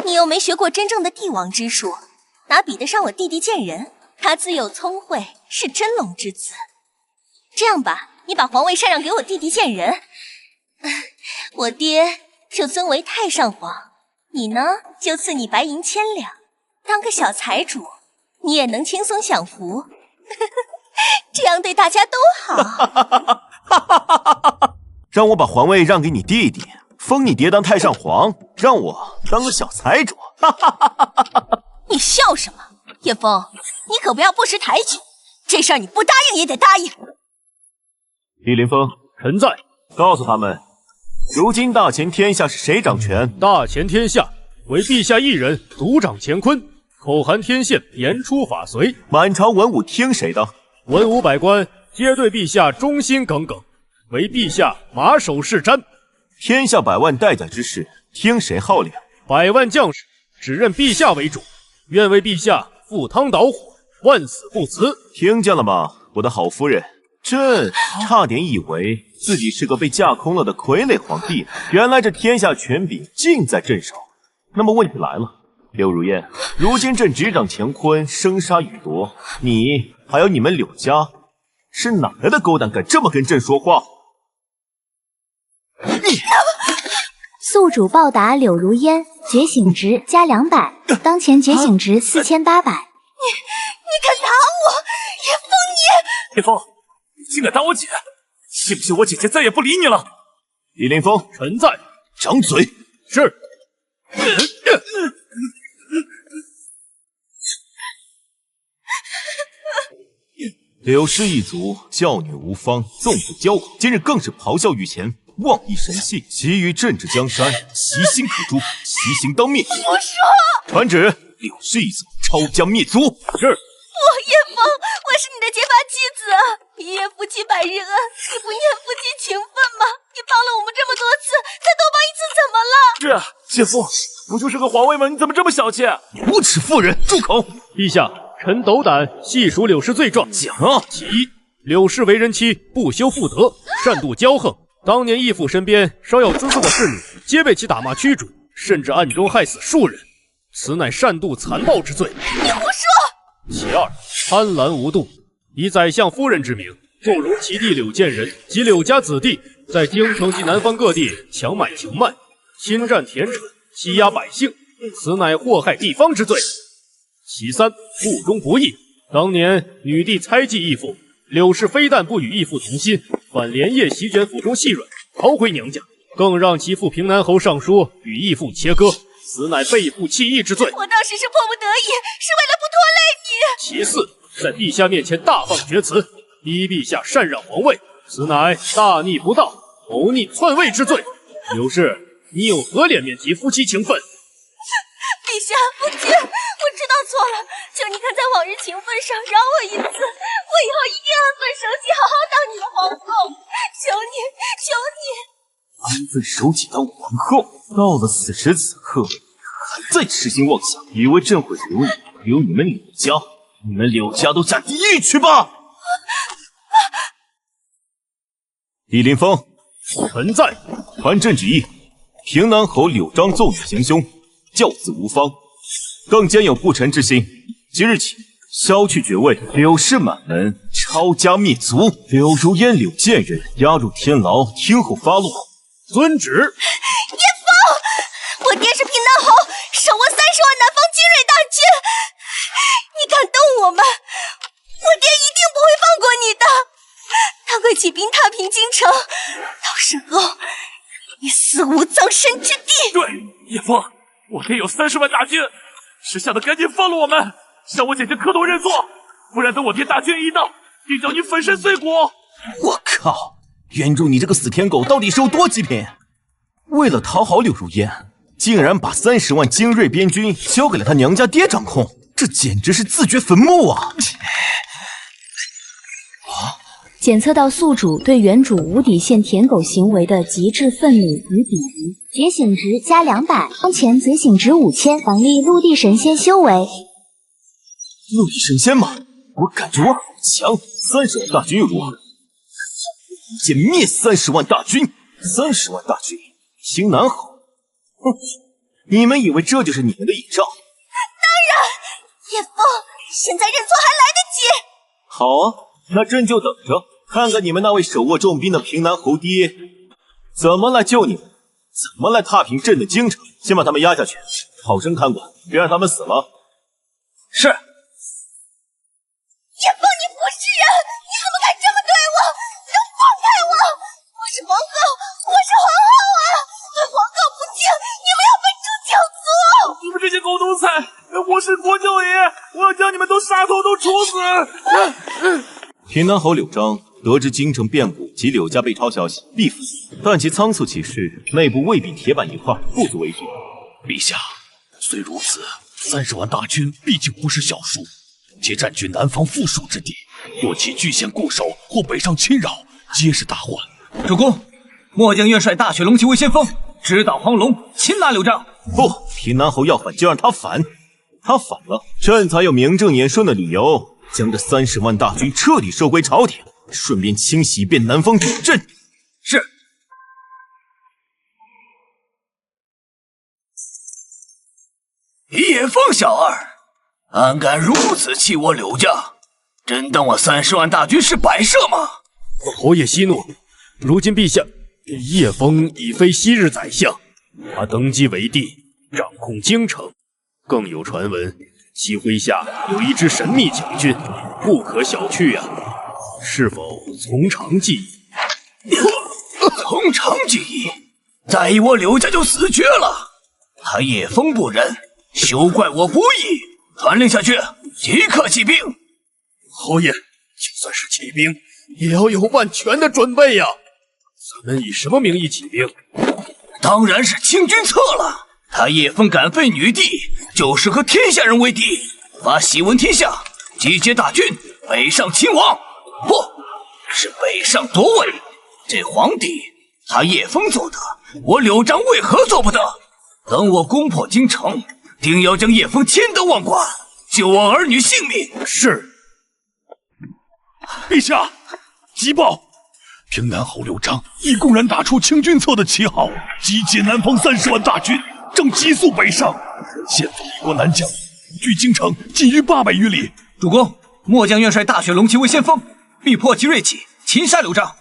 Speaker 10: 你又没学过真正的帝王之术，哪比得上我弟弟贱人？他自幼聪慧，是真龙之子。这样吧，你把皇位禅让给我弟弟贱人，我爹就尊为太上皇，你呢就赐你白银1000两，当个小财主，你也能轻松享福，这样对大家都好。
Speaker 2: 让我把皇位让给你弟弟，封你爹当太上皇，让我当个小财主。
Speaker 10: 你笑什么？叶枫，你可不要不识抬举，这事儿你不答应也得答应。
Speaker 2: 李林峰，
Speaker 5: 臣在。
Speaker 2: 告诉他们，如今大前天下是谁掌权？
Speaker 5: 大前天下唯陛下一人独掌乾坤，口含天宪，言出法随。
Speaker 2: 满朝文武听谁的？
Speaker 5: 文武百官皆对陛下忠心耿耿，唯陛下马首是瞻。
Speaker 2: 天下百万代驾之事，听谁号令
Speaker 5: ？100万将士只认陛下为主，愿为陛下赴汤蹈火，万死不辞。
Speaker 2: 听见了吗，我的好夫人？朕差点以为自己是个被架空了的傀儡皇帝，原来这天下权柄尽在朕手。那么问题来了，柳如烟，如今朕执掌乾坤，生杀予夺，你还有你们柳家，是哪来的狗胆敢这么跟朕说话？
Speaker 3: 宿主报答柳如烟，觉醒值加200，当前觉醒值4800。
Speaker 10: 你敢打我，叶枫你！
Speaker 14: 叶枫，你竟敢打我姐，信不信我姐姐再也不理你了？
Speaker 2: 李凌风，
Speaker 5: 臣在。
Speaker 2: 掌嘴。
Speaker 5: 是。
Speaker 2: 柳氏一族教女无方，纵不骄狂，今日更是咆哮御前，妄议神器，急于镇治江山，其心可诛，其行当灭。
Speaker 10: 胡说！
Speaker 2: 传旨，柳氏一族抄家灭族。
Speaker 5: 是。
Speaker 10: 叶枫，我是你的结发妻子，一夜夫妻百日恩，你不念夫妻情分吗？你帮了我们这么多次，再多帮一次怎么了？
Speaker 14: 是啊，姐夫，不就是个皇位吗？你怎么这么小气？
Speaker 2: 无耻妇人，住口！
Speaker 5: 陛下，臣斗胆细数柳氏罪状。
Speaker 2: 讲啊！
Speaker 5: 其一，柳氏为人妻，不修妇德，善妒骄横。当年义父身边稍有姿色的侍女，皆被其打骂驱逐，甚至暗中害死数人，此乃善妒残暴之罪。
Speaker 10: 你胡说！
Speaker 5: 其二，贪婪无度，以宰相夫人之名，纵容其弟柳建仁及柳家子弟，在京城及南方各地强买强卖，侵占田产，欺压百姓，此乃祸害地方之罪。其三，腹中不义，当年女帝猜忌义父，柳氏非但不与义父同心，反连夜席卷府中细软，逃回娘家，更让其父平南侯上书与义父切割，此乃背负弃义之罪。
Speaker 10: 我当时是迫不得已，是为了不拖累你。
Speaker 5: 其四，在陛下面前大放厥词，逼陛下禅让皇位，此乃大逆不道、谋逆篡位之罪。柳氏，你有何脸面提夫妻情分？
Speaker 10: 陛下，夫君，我知道错了，求你看在往日情分上饶我一次，我以后一定安分守己，好好当你的皇后，求你，求你。
Speaker 2: 安分守己当皇后，到了此时此刻，还在痴心妄想，以为朕会留你们柳家？你们柳家都下地狱去吧！李林峰，
Speaker 5: 臣在。
Speaker 2: 传朕旨意，平南侯柳章纵女行凶，教子无方，更兼有不臣之心。即日起，削去爵位，柳氏满门抄家灭族。柳如烟、柳建仁押入天牢，听候发落。
Speaker 5: 遵旨。
Speaker 10: 叶枫，我爹是平南侯，手握30万南方精锐大军，你敢动我们，我爹一定不会放过你的。他会起兵踏平京城，到时候你死无葬身之地。
Speaker 14: 对，叶枫，我爹有30万大军，识相的赶紧放了我们，向我姐姐磕头认错，不然等我爹大军一到，定叫你粉身碎骨。
Speaker 2: 我靠！袁柱，你这个死舔狗到底是有多极品？为了讨好柳如烟，竟然把30万精锐边军交给了他娘家爹掌控，这简直是自掘坟墓啊！
Speaker 3: 检测到宿主对原主无底线舔狗行为的极致愤怒与鄙夷，觉醒值加200，当前觉醒值5000，奖励陆地神仙修为。
Speaker 2: 陆地神仙吗？我感觉我好强，30万大军又如何？一剑灭30万大军，30万大军，兴南侯。哼，你们以为这就是你们的倚仗？
Speaker 10: 当然，叶枫，现在认错还来得及。
Speaker 2: 好啊。那朕就等着看看你们那位手握重兵的平南侯爹怎么来救你们，怎么来踏平朕的京城。先把他们押下去，好生看管，别让他们死了。
Speaker 11: 是。叶枫，
Speaker 10: 你不是人，你怎么敢这么对我？你放开我！我是皇后，我是皇后啊！对皇后不敬，你们要分诛九族！
Speaker 14: 你们这些狗奴才，我是国舅爷，我要将你们都杀头，都处死！
Speaker 2: 平南侯柳章得知京城变故及柳家被抄消息，必死，但其仓促起事，内部未比铁板一块，不足为惧。
Speaker 6: 陛下，虽如此，30万大军毕竟不是小数，且占据南方富庶之地，若其据险固守或北上侵扰，皆是大患。
Speaker 11: 主公，末将愿率大雪龙骑为先锋，直捣黄龙，擒拿柳章。
Speaker 2: 不，平南侯要反就让他反，他反了，朕才有名正言顺的理由将这30万大军彻底收归朝廷，顺便清洗一遍南方主阵。
Speaker 11: 是。叶枫小儿，安敢如此弃我柳家？真当我30万大军是摆设吗？
Speaker 5: 侯爷息怒，如今陛下，叶枫已非昔日宰相，他登基为帝，掌控京城，更有传闻其麾下有一支神秘强军，不可小觑啊！是否从长计议？
Speaker 11: 从长计议，在意我柳家就死绝了。他叶枫不仁，休怪我不义，传令下去，即刻起兵。
Speaker 5: 侯爷，
Speaker 9: 就算是起兵，也要有万全的准备呀。咱们以什么名义起兵？
Speaker 11: 当然是清君侧了。他叶枫敢废女帝，就是和天下人为敌，发檄文天下，集结大军，北上侵王。不是北上夺位。这皇帝他叶枫做的，我柳章为何做不得？等我攻破京城，定要将叶枫千刀万剐，救我儿女性命。
Speaker 9: 是。
Speaker 6: 陛下，急报！平南侯刘璋已公然打出清君侧的旗号，集结南方30万大军，正急速北上。先锋一国南将，距京城仅余800余里。
Speaker 11: 主公，末将愿率大雪龙骑为先锋，必破其锐气，擒杀刘璋。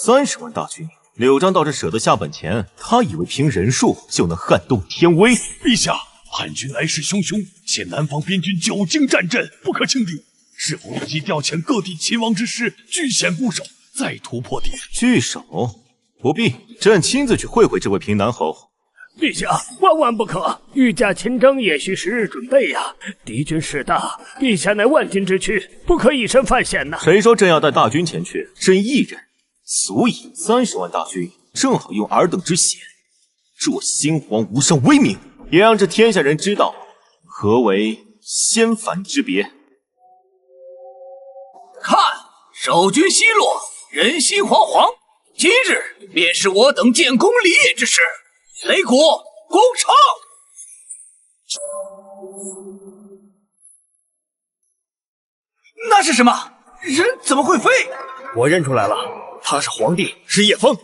Speaker 2: 30万大军，柳璋倒是舍得下本钱，他以为凭人数就能撼动天威。
Speaker 6: 陛下，叛军来势汹汹，现南方边军久经战阵，不可轻敌。是否立即调遣各地秦王之师，据险固守，再突破敌人？
Speaker 2: 据守？不必，朕亲自去会会这位平南侯。
Speaker 9: 陛下，万万不可！御驾亲征也需时日准备呀。敌军势大，陛下乃万金之躯，不可以身犯险呐。
Speaker 2: 谁说朕要带大军前去？朕一人足矣。30万大军，正好用尔等之血，助新皇无上威名，也让这天下人知道何为先凡之别。
Speaker 11: 看，守军西落，人心惶惶。今日便是我等建功立业之时。擂鼓攻城！那是什么？人怎么会飞？
Speaker 4: 我认出来了，他是皇帝，是叶枫。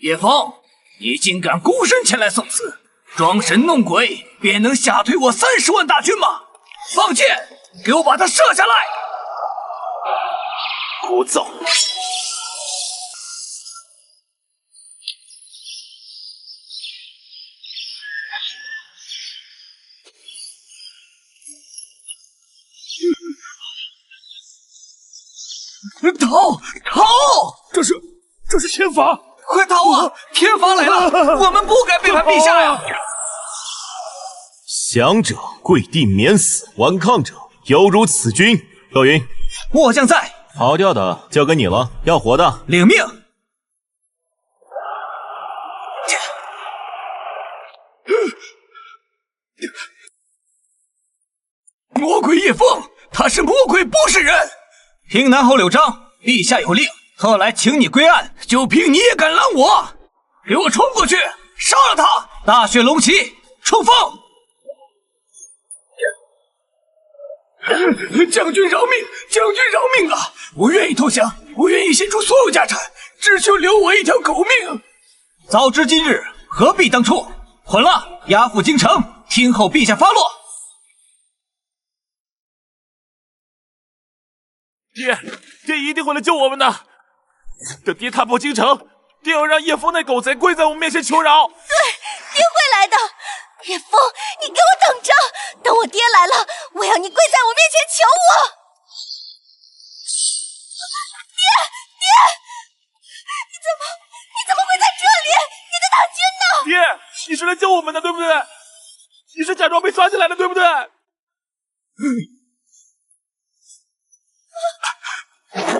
Speaker 11: 叶枫，你竟敢孤身前来送死，装神弄鬼，便能吓退我30万大军吗？放箭，给我把他射下来！
Speaker 2: 聒噪！
Speaker 11: 逃！
Speaker 6: 这是天罚！
Speaker 11: 快逃啊！天罚来了！我们不该背叛陛下呀！
Speaker 2: 降者跪地免死，顽抗者犹如此君。赵云，
Speaker 11: 末将在。
Speaker 2: 跑掉的交给你了，要活的
Speaker 11: 领命。魔鬼叶枫，他是魔鬼，不是人。平南侯柳璋，陛下有令，特来请你归案，就凭你也敢拦我？给我冲过去，杀了他！大雪龙旗，冲锋！将军饶命！将军饶命啊！我愿意投降，我愿意献出所有家产，只求留我一条狗命。早知今日，何必当初？混了，押赴京城，听候陛下发落。
Speaker 14: 爹一定会来救我们的。等爹踏破京城，爹要让叶枫那狗贼跪在我们面前求饶。
Speaker 10: 对，爹会来的。叶枫，你给我等着，等我爹来了，我要你跪在我面前求我。爹，你怎么会在这里？你的大军呢？
Speaker 14: 爹，你是来救我们的，对不对？你是假装被抓进来的，对不对？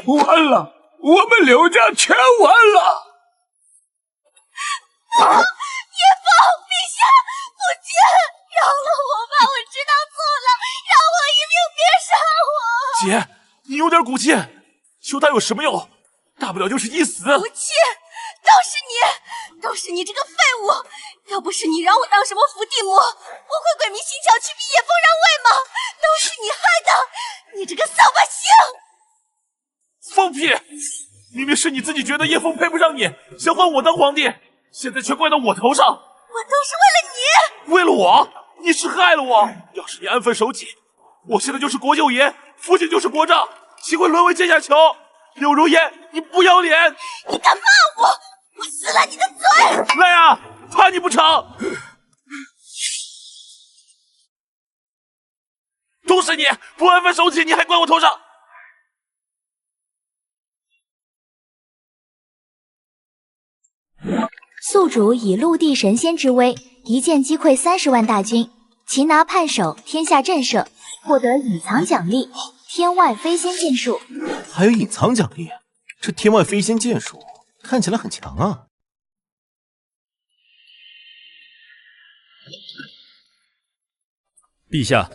Speaker 9: 完了，我们柳家全完了！
Speaker 10: 叶枫，陛下，父亲，饶了我吧，我知道错了，饶我一命，别杀我！
Speaker 14: 姐，你有点骨气，求他有什么用？大不了就是一死。
Speaker 10: 骨气，都是你这个废物！要不是你让我当什么伏地魔，我会鬼迷心窍去逼叶枫让位吗？都是你害的，你这个扫把星！
Speaker 14: 放屁！明明是你自己觉得叶枫配不上你，想换我当皇帝，现在却怪到我头上。
Speaker 10: 我都是为了你，
Speaker 14: 为了我？你是害了我！要是你安分守己，我现在就是国舅爷，父亲就是国丈，岂会沦为阶下囚？柳如烟，你不要脸！
Speaker 10: 你敢骂我，我撕了你的嘴！
Speaker 14: 来啊，怕你不成？都是你不安分守己，你还怪我头上？
Speaker 3: 宿主以陆地神仙之威，一剑击溃30万大军，擒拿叛首，天下震慑，获得隐藏奖励天外飞仙剑术。
Speaker 2: 还有隐藏奖励，这天外飞仙剑术看起来很强啊！
Speaker 5: 陛下，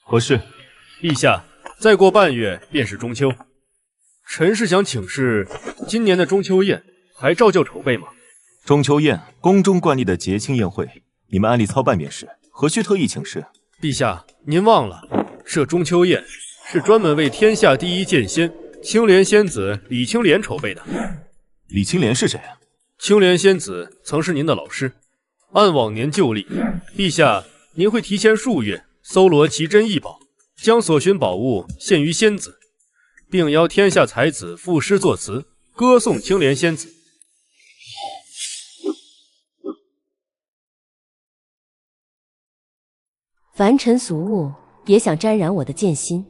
Speaker 2: 何事？
Speaker 5: 陛下，再过半月便是中秋，臣是想请示，今年的中秋宴还照旧筹备吗？
Speaker 2: 中秋宴，宫中惯例的节庆宴会，你们按例操办便是，何须特意请示？
Speaker 5: 陛下，您忘了，设中秋宴是专门为天下第一剑仙青莲仙子李青莲筹备的。
Speaker 2: 李青莲是谁啊？
Speaker 5: 青莲仙子曾是您的老师，按往年旧例，陛下您会提前数月搜罗奇珍异宝，将所寻宝物献于仙子，并邀天下才子赋诗作词，歌颂青莲仙子。
Speaker 15: 凡尘俗物，别想沾染我的剑心。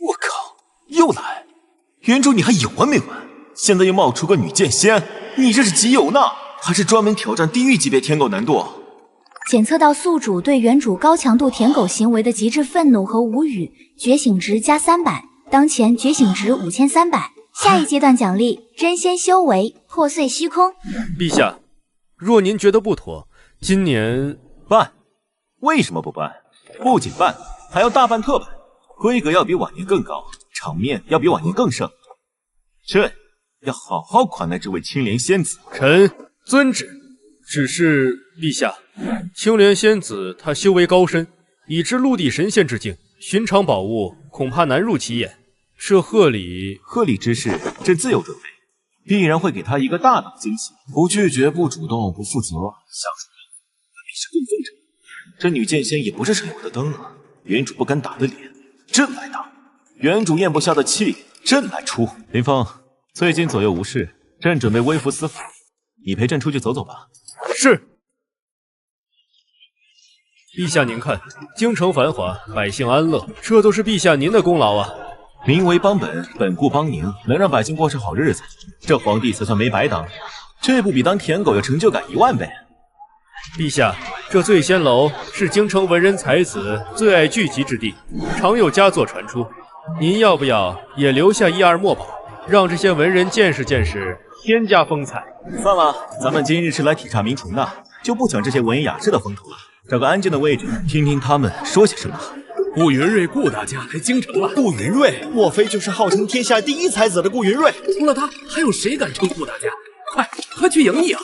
Speaker 2: 我靠，又来！原主你还有完没完？现在又冒出个女剑仙，你这是集邮呢，还是专门挑战地狱级别舔狗难度？
Speaker 3: 检测到宿主对原主高强度舔狗行为的极致愤怒和无语，觉醒值加300，当前觉醒值5300。下一阶段奖励真仙修为，破碎虚空。
Speaker 5: 陛下，若您觉得不妥，今年
Speaker 2: 办。为什么不办？不仅办，还要大办特办，规格要比往年更高，场面要比往年更盛。朕要好好款待这位青莲仙子。
Speaker 5: 臣遵旨。只是陛下，青莲仙子她修为高深，已至陆地神仙之境，寻常宝物恐怕难入其眼。这贺礼
Speaker 2: 之事，朕自有准备，必然会给他一个大大惊喜。不拒绝，不主动，不负责，想说必是供奉着。这女剑仙也不是省油的灯啊，原主不敢打的脸，朕来打；原主咽不下的气，朕来出。林峰，最近左右无事，朕准备微服私访，你陪朕出去走走吧。
Speaker 5: 是。陛下您看，京城繁华，百姓安乐，这都是陛下您的功劳啊。
Speaker 2: 民为邦本，本固邦宁，能让百姓过上好日子，这皇帝才算没白当。这不比当舔狗有成就感10000倍？
Speaker 5: 陛下，这醉仙楼是京城文人才子最爱聚集之地，常有佳作传出。您要不要也留下1、2墨宝，让这些文人见识见识天家风采？
Speaker 2: 算了，咱们今日是来体察民情的，就不讲这些文雅士的风头了。找个安静的位置，听听他们说些什么。
Speaker 6: 顾云瑞顾大家来京城了。
Speaker 4: 顾云瑞，莫非就是号称天下第一才子的顾云瑞？
Speaker 6: 除了他，还有谁敢称顾大家？快去迎议啊！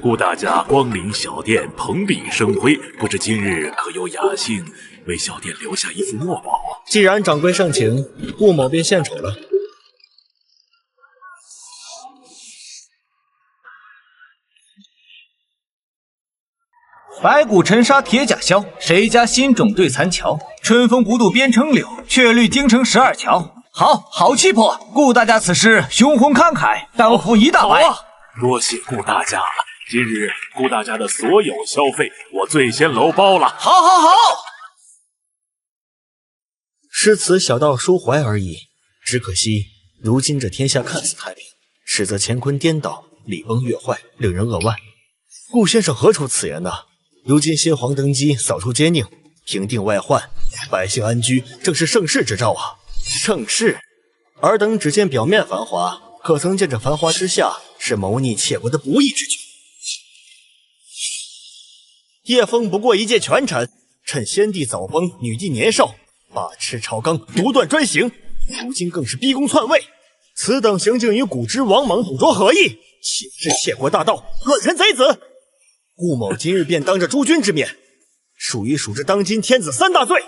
Speaker 6: 顾大家光临小店，蓬荜生辉，不知今日可有雅兴为小店留下一副墨宝？
Speaker 4: 既然掌柜盛情，顾某便献丑了。
Speaker 11: 白骨沉沙铁甲销，谁家新种对残桥？春风不度边城柳，却绿京城12桥。好气魄！顾大家此时雄浑慷慨，当付1大百。
Speaker 6: 多谢顾大家，今日顾大家的所有消费，我醉仙楼包了。
Speaker 11: 好，
Speaker 4: 诗词小道抒怀而已。只可惜，如今这天下看似太平，实则乾坤颠倒，礼崩乐坏，令人扼腕。顾先生何出此言呢？如今新皇登基，扫除奸佞，平定外患，百姓安居，正是盛世之兆啊！盛世，尔等只见表面繁华，可曾见这繁华之下是谋逆窃国的不义之举？叶枫不过一介权臣，趁先帝早崩，女帝年少，把持朝纲，独断专行，如今更是逼宫篡位，此等行径与古之王莽董卓何异？岂是窃国大盗，乱臣贼子？顾某今日便当着诸君之面，数一数这当今天子3大罪。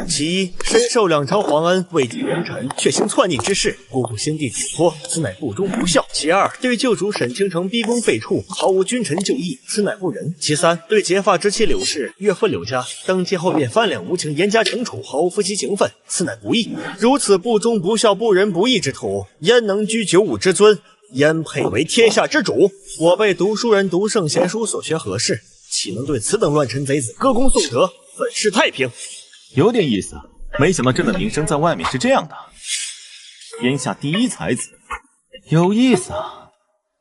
Speaker 4: 其一，身受2朝皇恩，位极人臣，却行篡逆之事，辜负先帝嘱托，此乃不忠不孝。其二，对旧主沈清城逼宫废黜，毫无君臣旧义，此乃不仁。其三，对结发之妻柳氏、岳父柳家登基后便翻脸无情，严加惩处，毫无夫妻情分，此乃不义。如此不忠不孝不仁不义之徒，焉能居95之尊？焉配为天下之主？我辈读书人读圣贤书所学何事？岂能对此等乱臣贼子歌功颂德，粉饰太平？
Speaker 2: 有点意思，没想到朕的名声在外面是这样的。天下第一才子，有意思啊！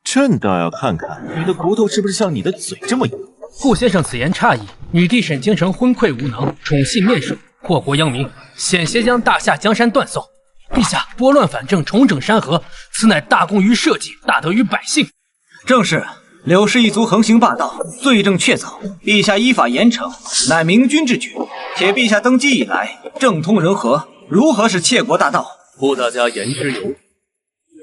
Speaker 2: 朕倒要看看你的骨头是不是像你的嘴这么硬。
Speaker 12: 顾先生此言差矣。女帝沈清城昏聩无能，宠信面首，祸国殃民，险些将大夏江山断送。陛下拨乱反正，重整山河，此乃大功于社稷，大德于百姓。
Speaker 11: 正是。柳氏一族横行霸道，罪证确凿，陛下依法严惩，乃明君之举。且陛下登基以来，政通人和，如何是窃国大盗？
Speaker 9: 顾大家言之有理，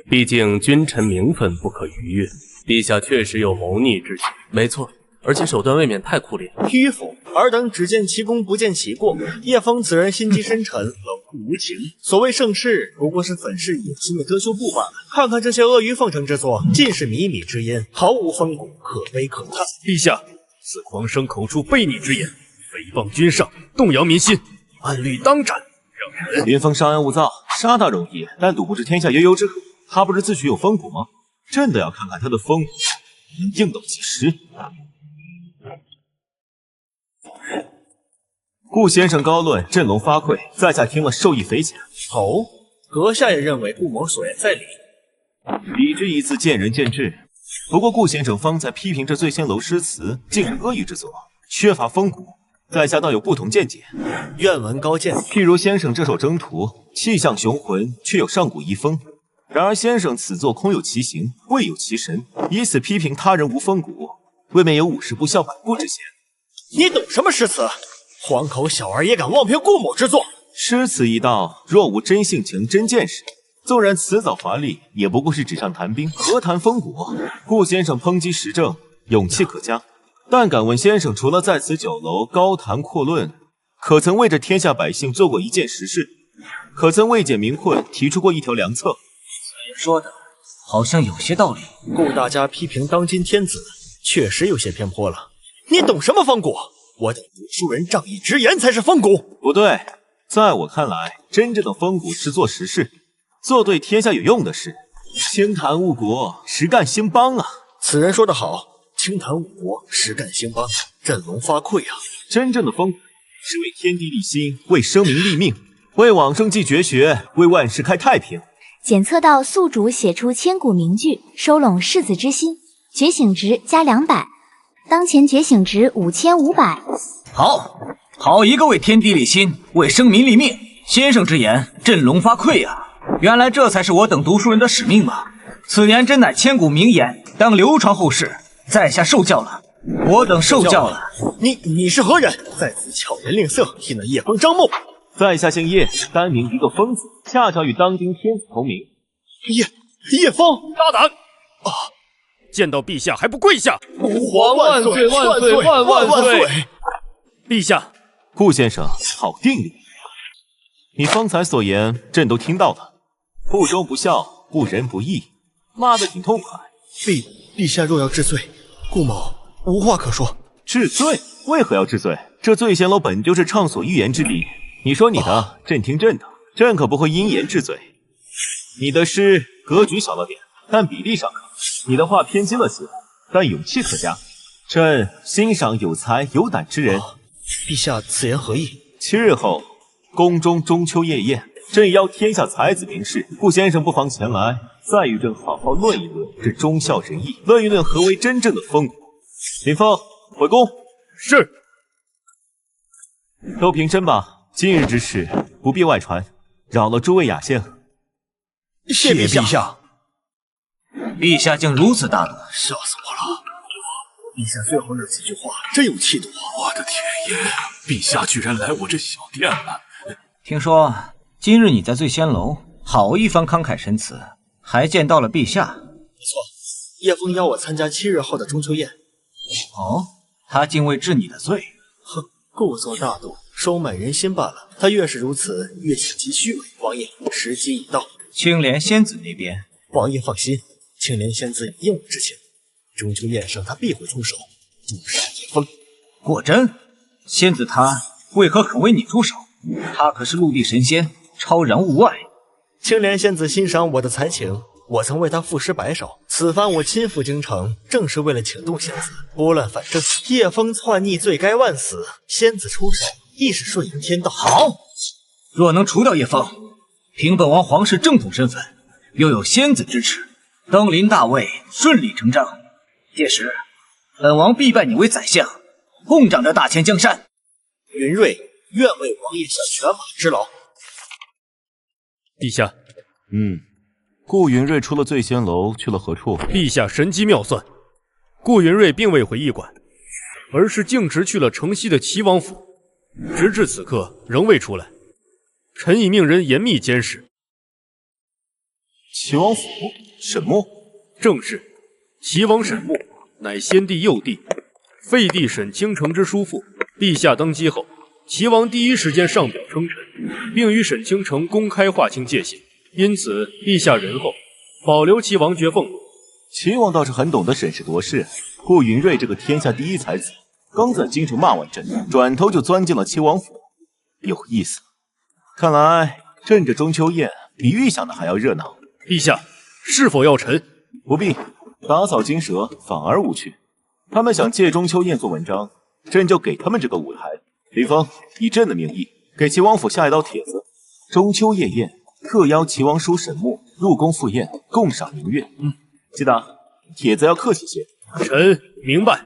Speaker 9: 毕竟君臣名分不可逾越。陛下确实有谋逆之举，
Speaker 14: 没错，而且手段未免太酷烈。
Speaker 4: 迂腐，尔等只见其功不见其过。叶枫此人心机深沉，冷酷无情。所谓盛世，不过是粉饰野心的遮羞布罢了。看看这些阿谀奉承之作，尽是靡靡之音，毫无风骨，可悲可叹。
Speaker 5: 陛下，此狂生口出悖逆之言，诽谤君上，动摇民心，按律当斩。让人
Speaker 2: 林峰稍安勿躁，杀他容易，但赌不知天下悠悠之苦。他不是自诩有风骨吗？朕的要看看他的风骨能硬到几时。顾先生高论，振聋发聩，在下听了受益匪浅。
Speaker 4: 哦，阁下也认为顾某所言在理？
Speaker 2: 理之一字，见仁见智。不过顾先生方才批评这醉仙楼诗词，竟是阿谀之作，缺乏风骨，在下倒有不同见解。
Speaker 4: 愿闻高见。
Speaker 2: 譬如先生这首征途，气象雄浑，却有上古遗风。然而先生此作空有其形，未有其神，以此批评他人无风骨，未免有50不孝百步之嫌。
Speaker 4: 你懂什么诗词？荒口小儿也敢妄评顾某之作？
Speaker 2: 诗词一道，若无真性情、真见识，纵然辞藻华丽，也不过是纸上谈兵，何谈风骨？顾先生抨击时政，勇气可嘉。但敢问先生，除了在此酒楼高谈阔论，可曾为这天下百姓做过一件实事？可曾为解民困提出过一条良策？
Speaker 11: 说的好像有些道理。
Speaker 4: 顾大家批评当今天子，确实有些偏颇了。你懂什么风骨？我等读书人仗义直言才是风骨。
Speaker 2: 不对，在我看来，真正的风骨是做实事，做对天下有用的事。清谈误国，实干兴邦啊！
Speaker 4: 此人说得好，清谈误国，实干兴邦，振聋发聩啊！
Speaker 2: 真正的风骨是为天地立心，为生民立命，为往圣继绝学，为万世开太平。
Speaker 3: 检测到宿主写出千古名句，收拢世子之心，觉醒值加200，当前觉醒值5500。
Speaker 11: 好一个为天地立心，为生民立命，先生之言，振聋发聩啊！原来这才是我等读书人的使命吗？此言真乃千古名言，当流传后世。在下受教了，我等受教了。
Speaker 4: 你是何人？在此巧言令色，替那叶枫张目。
Speaker 2: 在下姓叶，单名一个疯子，恰巧与当今天子同名。
Speaker 4: 叶枫，
Speaker 5: 大胆！见到陛下还不跪下！
Speaker 14: 吾皇万岁万岁万岁！
Speaker 5: 陛下，
Speaker 2: 顾先生，好定力。你方才所言，朕都听到了。不忠不孝，不仁不义，骂得挺痛快。
Speaker 4: 陛下若要治罪，顾某无话可说。
Speaker 2: 治罪？为何要治罪？这醉仙楼本就是畅所欲言之地。你说你的，朕听朕的，朕可不会因言治罪。你的诗格局小了点，但比例尚可；你的话偏激了些，但勇气可嘉。朕欣赏有才有胆之人。
Speaker 4: 陛下此言何意
Speaker 2: ？7日后，宫中中秋夜宴，朕邀天下才子名士，顾先生不妨前来，再与朕好好论一论这忠孝仁义，论一论何为真正的风骨。林峰，回宫。
Speaker 5: 是。
Speaker 2: 都平身吧。今日之事不必外传，扰了诸位雅兴。
Speaker 4: 谢陛下。
Speaker 11: 陛下竟如此大度，
Speaker 4: 笑死我了！陛下最后那几句话真有气度。
Speaker 6: 我的天爷，陛下居然来我这小店了！
Speaker 11: 听说今日你在醉仙楼好一番慷慨陈词，还见到了陛下。
Speaker 4: 不错，叶枫邀我参加7日后的中秋宴。
Speaker 11: 哦，他竟未治你的罪。
Speaker 4: 哼，故作大度，收买人心罢了。他越是如此，越显其虚伪。王爷，时机已到。
Speaker 11: 青莲仙子那边，
Speaker 4: 王爷放心，青莲仙子有应我之情，中秋宴上他必会出手诛杀叶枫。
Speaker 11: 果真？仙子她为何肯为你出手？她可是陆地神仙，超然物外。
Speaker 4: 青莲仙子欣赏我的才情，我曾为她赋诗百首。此番我亲赴京城，正是为了请动仙子，拨乱反正。叶枫篡逆，罪该万死。仙子出手，亦是顺应天道。
Speaker 11: 好，若能除掉叶枫，凭本王皇室正统身份，又有仙子支持，登临大位顺理成章。届时，本王必拜你为宰相，共掌着大千江山。
Speaker 4: 云睿愿为王爷下犬马之劳。
Speaker 5: 陛下，
Speaker 2: 顾云睿出了醉仙楼，去了何处？
Speaker 5: 陛下神机妙算，顾云睿并未回驿馆，而是径直去了城西的齐王府，直至此刻仍未出来。臣已命人严密监视。
Speaker 2: 齐王府？沈墨？
Speaker 5: 正是，齐王沈墨乃先帝幼弟，废帝沈倾城之叔父。陛下登基后，齐王第一时间上表称臣，并与沈倾城公开划清界限。因此，陛下仁厚，保留其王爵俸禄。
Speaker 2: 齐王倒是很懂得审时度势。顾云睿这个天下第一才子，刚在京城骂完阵，转头就钻进了齐王府，有意思。看来朕这中秋宴比预想的还要热闹。
Speaker 5: 陛下，是否要臣？
Speaker 2: 不必，打草惊蛇反而无趣。他们想借中秋宴做文章，朕就给他们这个舞台。林峰，以朕的名义给齐王府下一道帖子：中秋夜宴特邀齐王叔沈墨入宫赴宴，共赏明月。记得帖子要客气些。
Speaker 5: 臣明白，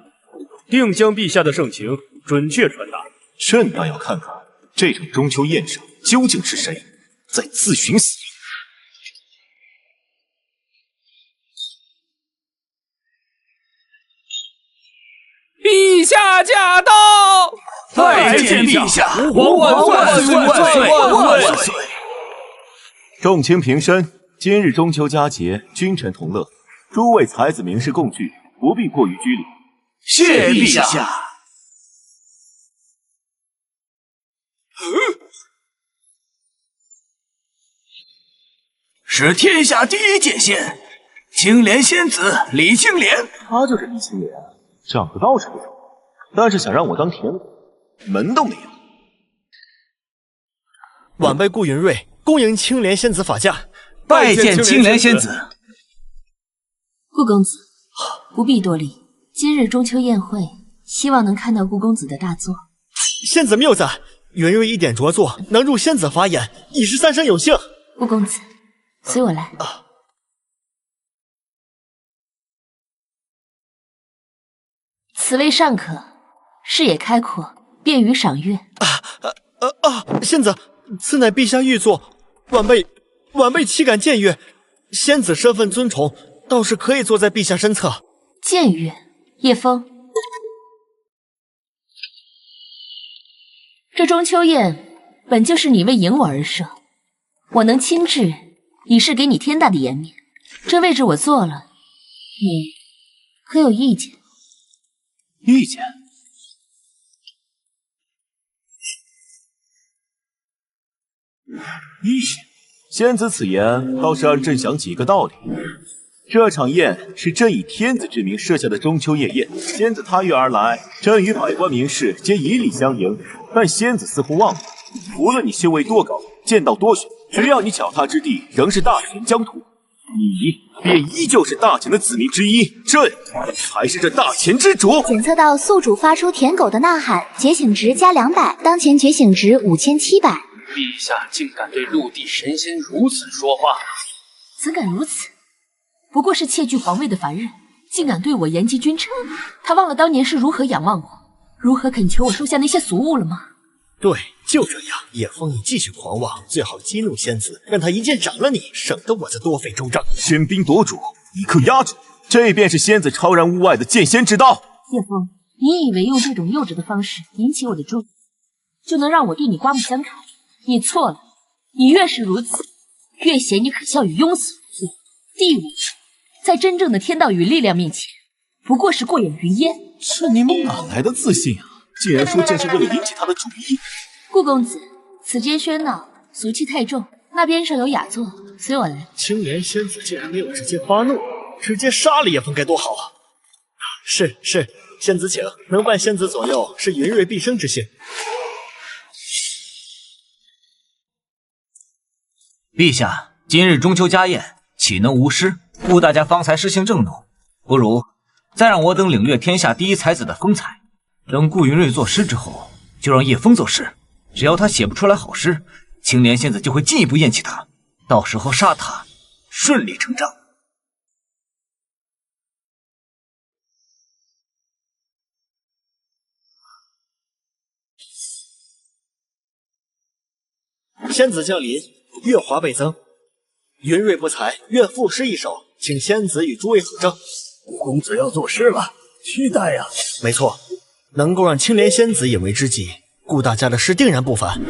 Speaker 5: 定将陛下的盛情准确传达。
Speaker 2: 朕倒要看看这场中秋宴上究竟是谁在自寻死地。
Speaker 7: 陛下驾到！
Speaker 11: 拜见陛下！
Speaker 7: 吾皇万岁万岁万岁！
Speaker 2: 众卿平身，今日中秋佳节，君臣同乐，诸位才子名士共聚，不必过于拘礼。
Speaker 11: 谢陛下。是天下第一剑仙，青莲仙子李青莲。
Speaker 2: 他就是李青莲，长得倒是不错，但是想让我当田狗，门都没有。
Speaker 4: 晚辈顾云睿恭迎青莲仙子法驾，
Speaker 11: 拜见青莲仙子。
Speaker 15: 顾公子，不必多礼。今日中秋宴会，希望能看到顾公子的大作。
Speaker 4: 仙子谬赞，云睿一点着作，能入仙子法眼，已是三生有幸。
Speaker 15: 顾公子，随我来。此位尚可，视野开阔，便于赏月。
Speaker 4: 仙子，此乃陛下御作，晚辈岂敢僭越？仙子身份尊崇，倒是可以坐在陛下身侧。
Speaker 15: 僭越，叶枫，这中秋宴本就是你为迎我而设，我能亲至，已是给你天大的颜面。这位置我坐了，你可有意见？
Speaker 2: 意见？意见？仙子此言倒是让朕想起一个道理。这场宴是朕以天子之名设下的中秋夜宴，仙子踏月而来，朕与百官名士皆以礼相迎。但仙子似乎忘了，无论你修为多高，剑道多玄，只要你脚踏之地仍是大秦疆土，你便依旧是大秦的子民之一，朕才是这大秦之主。
Speaker 3: 检测到宿主发出舔狗的呐喊，觉醒值加200，当前觉醒值5700。
Speaker 12: 陛下竟敢对陆地神仙如此说话！
Speaker 15: 怎敢如此？不过是窃据皇位的凡人，竟敢对我言及君臣。他忘了当年是如何仰望我，如何恳求我收下那些俗物了吗？
Speaker 4: 对，就这样。叶枫，你继续狂妄，最好激怒仙子，让他一剑斩了你，省得我再多费周章。
Speaker 2: 喧宾夺主，一刻压制，这便是仙子超然物外的剑仙之道。
Speaker 15: 叶枫，你以为用这种幼稚的方式引起我的注意，就能让我对你刮目相看？你错了，你越是如此，越显你可笑与庸俗。第五，在真正的天道与力量面前，不过是过眼云烟。
Speaker 2: 这柠檬哪来的自信啊？竟然说朕是为了引起他的注意。
Speaker 15: 顾公子，此间喧闹，俗气太重，那边上有雅座，随我来。
Speaker 4: 青莲仙子竟然没有直接发怒，直接杀了叶枫该多好啊！是，仙子请，能伴仙子左右，是云睿毕生之幸。
Speaker 11: 陛下，今日中秋家宴，岂能无失？顾大家方才失性正怒，不如再让我等领略天下第一才子的风采。等顾云睿作诗之后，就让叶枫作诗。只要他写不出来好诗，青莲仙子就会进一步厌弃他，到时候杀他顺理成章。
Speaker 4: 仙子降临，月华倍增。云瑞不才，愿赋诗一首，请仙子与诸位合证。
Speaker 9: 公子要作诗了，期待呀！
Speaker 4: 没错，能够让青莲仙子引为知己，顾大家的诗定然不凡。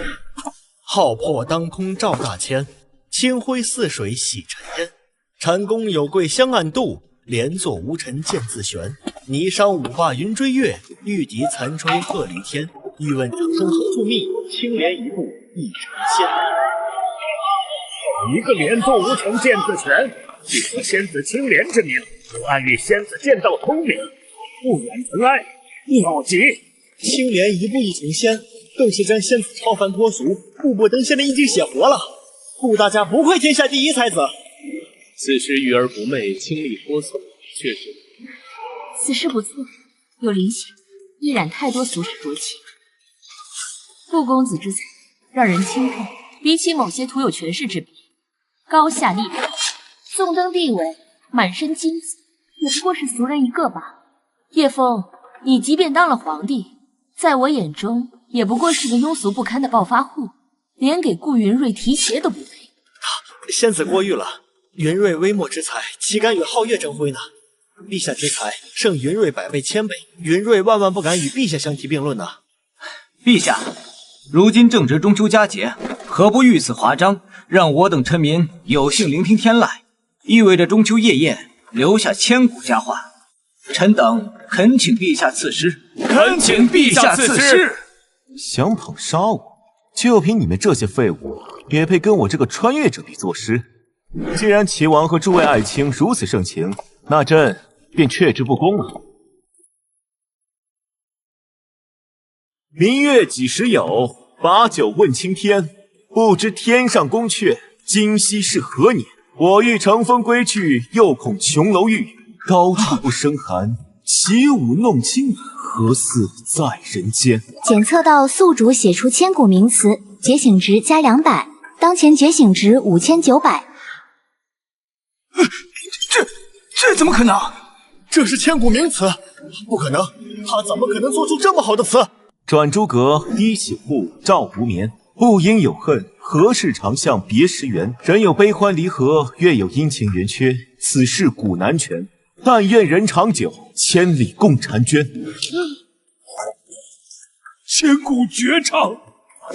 Speaker 4: 浩破当空照大千，清辉似水洗尘烟。蟾宫有桂香暗度，连坐无尘剑自悬。霓裳舞罢云追月，玉笛残吹鹤离天。欲问长生何处觅？青莲一步一成仙。
Speaker 9: 一个连坐无尘剑自悬，既得仙子青莲之名，又暗喻仙子剑道通明，不远尘埃，妙极。
Speaker 4: 青莲一步一成仙，更是将仙子超凡脱俗、步步登仙的意境写活了。顾大家不愧天下第一才子。
Speaker 5: 此诗育而不昧，清丽脱俗，确实。
Speaker 15: 此诗不错，有灵性，一染太多俗世浊气。顾公子之才，让人钦佩。比起某些徒有权势之笔，高下立判。纵登帝位，满身金子，也不过是俗人一个罢了。叶枫，你即便当了皇帝，在我眼中也不过是个庸俗不堪的暴发户，连给顾云瑞提携都不配。
Speaker 4: 仙子过誉了，云瑞微末之才，岂敢与皓月争辉呢？陛下之才胜云瑞百倍千倍，云瑞万万不敢与陛下相提并论呐。
Speaker 11: 陛下，如今正值中秋佳节，何不御赐华章，让我等臣民有幸聆听天籁，意味着中秋夜宴留下千古佳话。臣等恳请陛下赐诗，
Speaker 2: 恳请陛下赐诗。想捧杀我，就凭你们这些废物，也配跟我这个穿越者里作诗？既然齐王和诸位爱卿如此盛情，那朕便却之不恭了。明月几时有？把酒问青天。不知天上宫阙，今夕是何年？我欲乘风归去，又恐琼楼玉宇。高处不胜寒，起舞弄清何似在人间？
Speaker 3: 检测到宿主写出千古名词，觉醒值加200，当前觉醒值5900。
Speaker 4: 这怎么可能？这是千古名词，不可能！他怎么可能做出这么好的词？
Speaker 2: 转朱阁，低绮户，照无眠。不应有恨，何事长向别时圆？人有悲欢离合，月有阴晴圆缺，此事古难全。但愿人长久，千里共婵娟。
Speaker 6: 千古绝唱，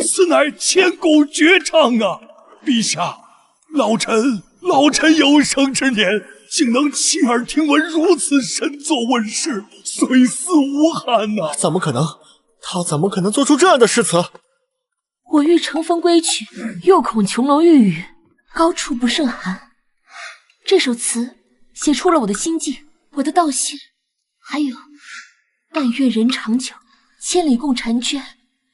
Speaker 6: 此乃千古绝唱啊！陛下，老臣有生之年，竟能亲耳听闻如此神作问世，虽死无憾呐！
Speaker 4: 怎么可能？他怎么可能做出这样的诗词？
Speaker 15: 我欲乘风归去，又恐琼楼玉宇，高处不胜寒。这首词写出了我的心境，我的道心，还有但愿人长久，千里共婵娟。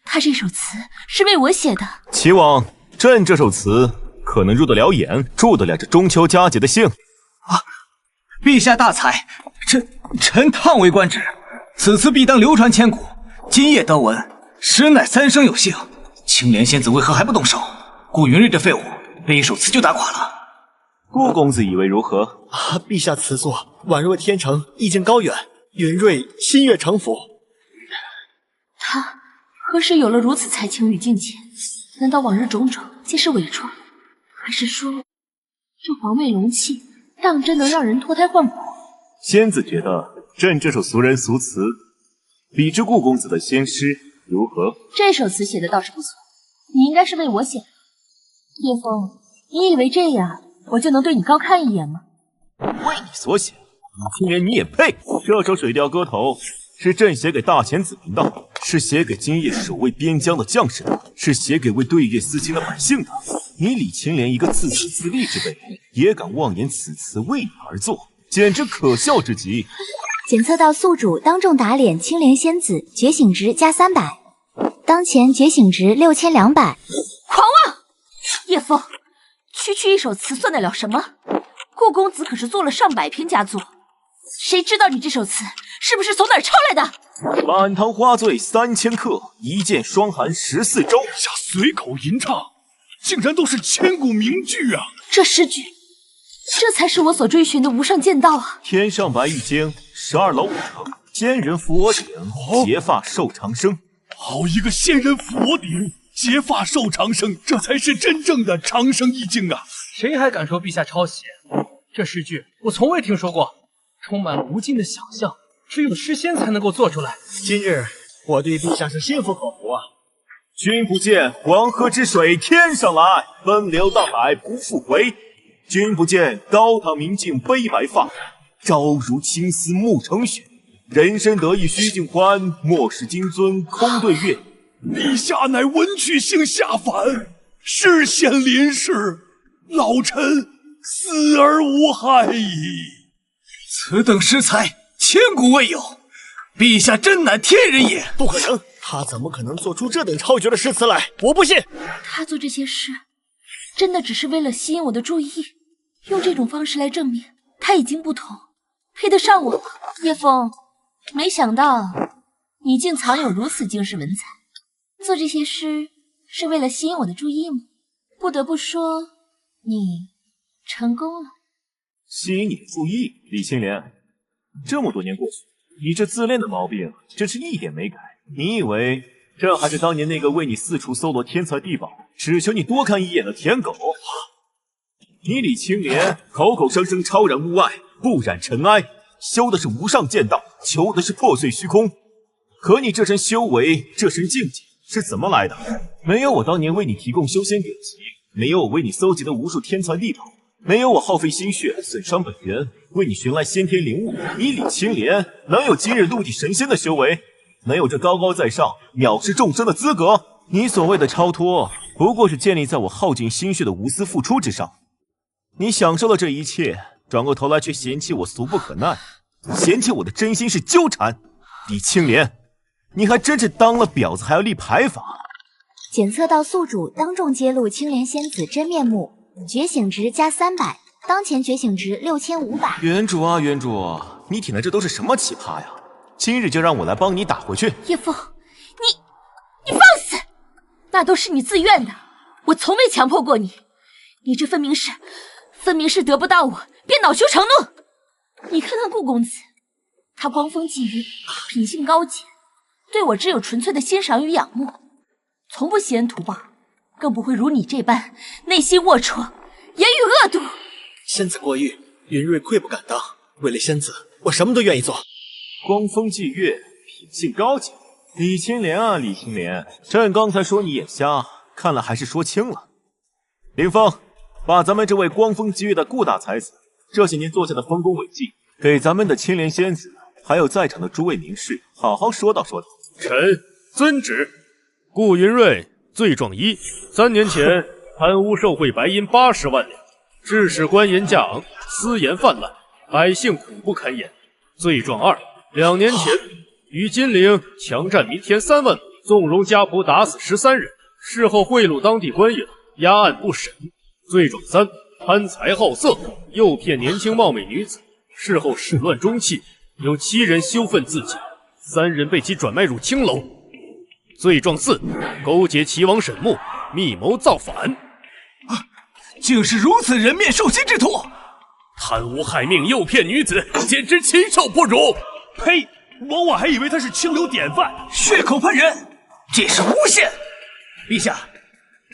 Speaker 15: 他这首词是为我写的。
Speaker 2: 齐王，朕这首词可能入得了眼，助得了这中秋佳节的兴。
Speaker 11: 陛下大才，臣叹为观止。此词必当流传千古。今夜得闻，实乃三生有幸。青莲仙子为何还不动手？顾云瑞这废物，被一首词就打垮了。
Speaker 2: 顾公子以为如何？
Speaker 4: 陛下词作宛若天成，意境高远，云瑞心悦诚服。
Speaker 15: 他何时有了如此才情与境界？难道往日种种皆是伪装？还是说这皇位龙气当真能让人脱胎换骨？
Speaker 2: 仙子觉得朕这首俗人俗词比之顾公子的仙诗如何？
Speaker 15: 这首词写的倒是不错，你应该是为我写的。叶枫，你以为这样我就能对你高看一眼吗？
Speaker 2: 为你所写，青莲你也配？这首《水调歌头》是朕写给大遣子民的，是写给今夜守卫边疆的将士的，是写给为对月思亲的百姓的。你李青莲一个自私自利之辈，也敢妄言此词为你而作，简直可笑至极。
Speaker 3: 检测到宿主当众打脸青莲仙子，觉醒值加300，当前觉醒值6200。
Speaker 15: 狂妄！叶枫，区一首词算得了什么？顾公子可是做了上百篇佳作，谁知道你这首词是不是从哪儿抄来的？
Speaker 2: 满堂花醉3000客，一剑霜寒14州。
Speaker 6: 下随口吟唱，竟然都是千古名句啊！
Speaker 15: 这诗句，这才是我所追寻的无上剑道啊！
Speaker 2: 天上白玉京，12楼5城，奸人扶我顶，结发寿长生。
Speaker 6: 好一个仙人扶我顶，结发受长生，这才是真正的长生意境啊！
Speaker 12: 谁还敢说陛下抄袭？这诗句我从未听说过，充满了无尽的想象，只有诗仙才能够做出来。
Speaker 4: 今日我对陛下是心服口服啊！
Speaker 2: 君不见黄河之水天上来，奔流到海不复回。君不见高堂明镜悲白发，朝如青丝暮成雪。人生得意须尽欢，莫使金樽空对月。
Speaker 6: 陛下乃文曲星下凡，世显临世，老臣死而无憾矣。
Speaker 11: 此等诗才，千古未有，陛下真乃天人也！
Speaker 4: 不可能，他怎么可能做出这等超绝的诗词来？我不信。
Speaker 15: 他做这些事，真的只是为了吸引我的注意，用这种方式来证明他已经不同，配得上我。叶枫，没想到你竟藏有如此惊世文采。做这些诗是为了吸引我的注意吗？不得不说，你成功了。
Speaker 2: 吸引你的注意，李青莲。这么多年过去，你这自恋的毛病真是一点没改。你以为这还是当年那个为你四处搜罗天才地宝，只求你多看一眼的舔狗？你李青莲口口声声超然物外，不染尘埃，修的是无上剑道，求的是破碎虚空。可你这身修为，这身境界是怎么来的？没有我当年为你提供修仙典籍，没有我为你搜集的无数天才地宝，没有我耗费心血损伤本源为你寻来先天灵物，你李青莲能有今日陆地神仙的修为，能有这高高在上藐视众生的资格？你所谓的超脱，不过是建立在我耗尽心血的无私付出之上。你享受了这一切，转过头来却嫌弃我俗不可耐，嫌弃我的真心是纠缠。李青莲，你还真是当了婊子还要立牌坊。
Speaker 3: 检测到宿主当众揭露青莲仙子真面目，觉醒值加300，当前觉醒值6500。
Speaker 2: 原主啊，原主，你舔的这都是什么奇葩呀？今日就让我来帮你打回去。
Speaker 15: 叶枫，你放肆！那都是你自愿的，我从未强迫过你。你这分明是得不到我便恼羞成怒。你看看顾公子，他光风霁月，品性高洁，对我只有纯粹的欣赏与仰慕，从不惜恩图报，更不会如你这般内心龌龊，言语恶毒。
Speaker 4: 仙子过誉，云睿愧不敢当。为了仙子，我什么都愿意做。
Speaker 2: 光风霁月，品性高洁。李青莲啊，李青莲，朕刚才说你眼瞎，看来还是说轻了。林峰，把咱们这位光风霁月的顾大才子这些年做下的丰功伟绩，给咱们的青莲仙子还有在场的诸位名士好好说道说道。
Speaker 5: 臣遵旨。顾云睿，罪状1：3年前贪污受贿白银80万两，致使官盐价昂，私盐泛滥，百姓苦不堪言。罪状2：2年前于金陵强占民田3万亩，纵容家仆打死13人，事后贿赂当地官员，压案不审。罪状3：贪财好色，诱骗年轻貌美女子，事后始乱终弃，有7人羞愤自尽，3人被其转卖入青楼。罪状4：勾结齐王沈穆，密谋造反。
Speaker 11: 竟是如此人面兽心之徒！
Speaker 5: 贪污害命，诱骗女子，简直禽兽不如！
Speaker 6: 呸！我还以为他是清流典范，
Speaker 11: 血口喷人，这是诬陷！陛下，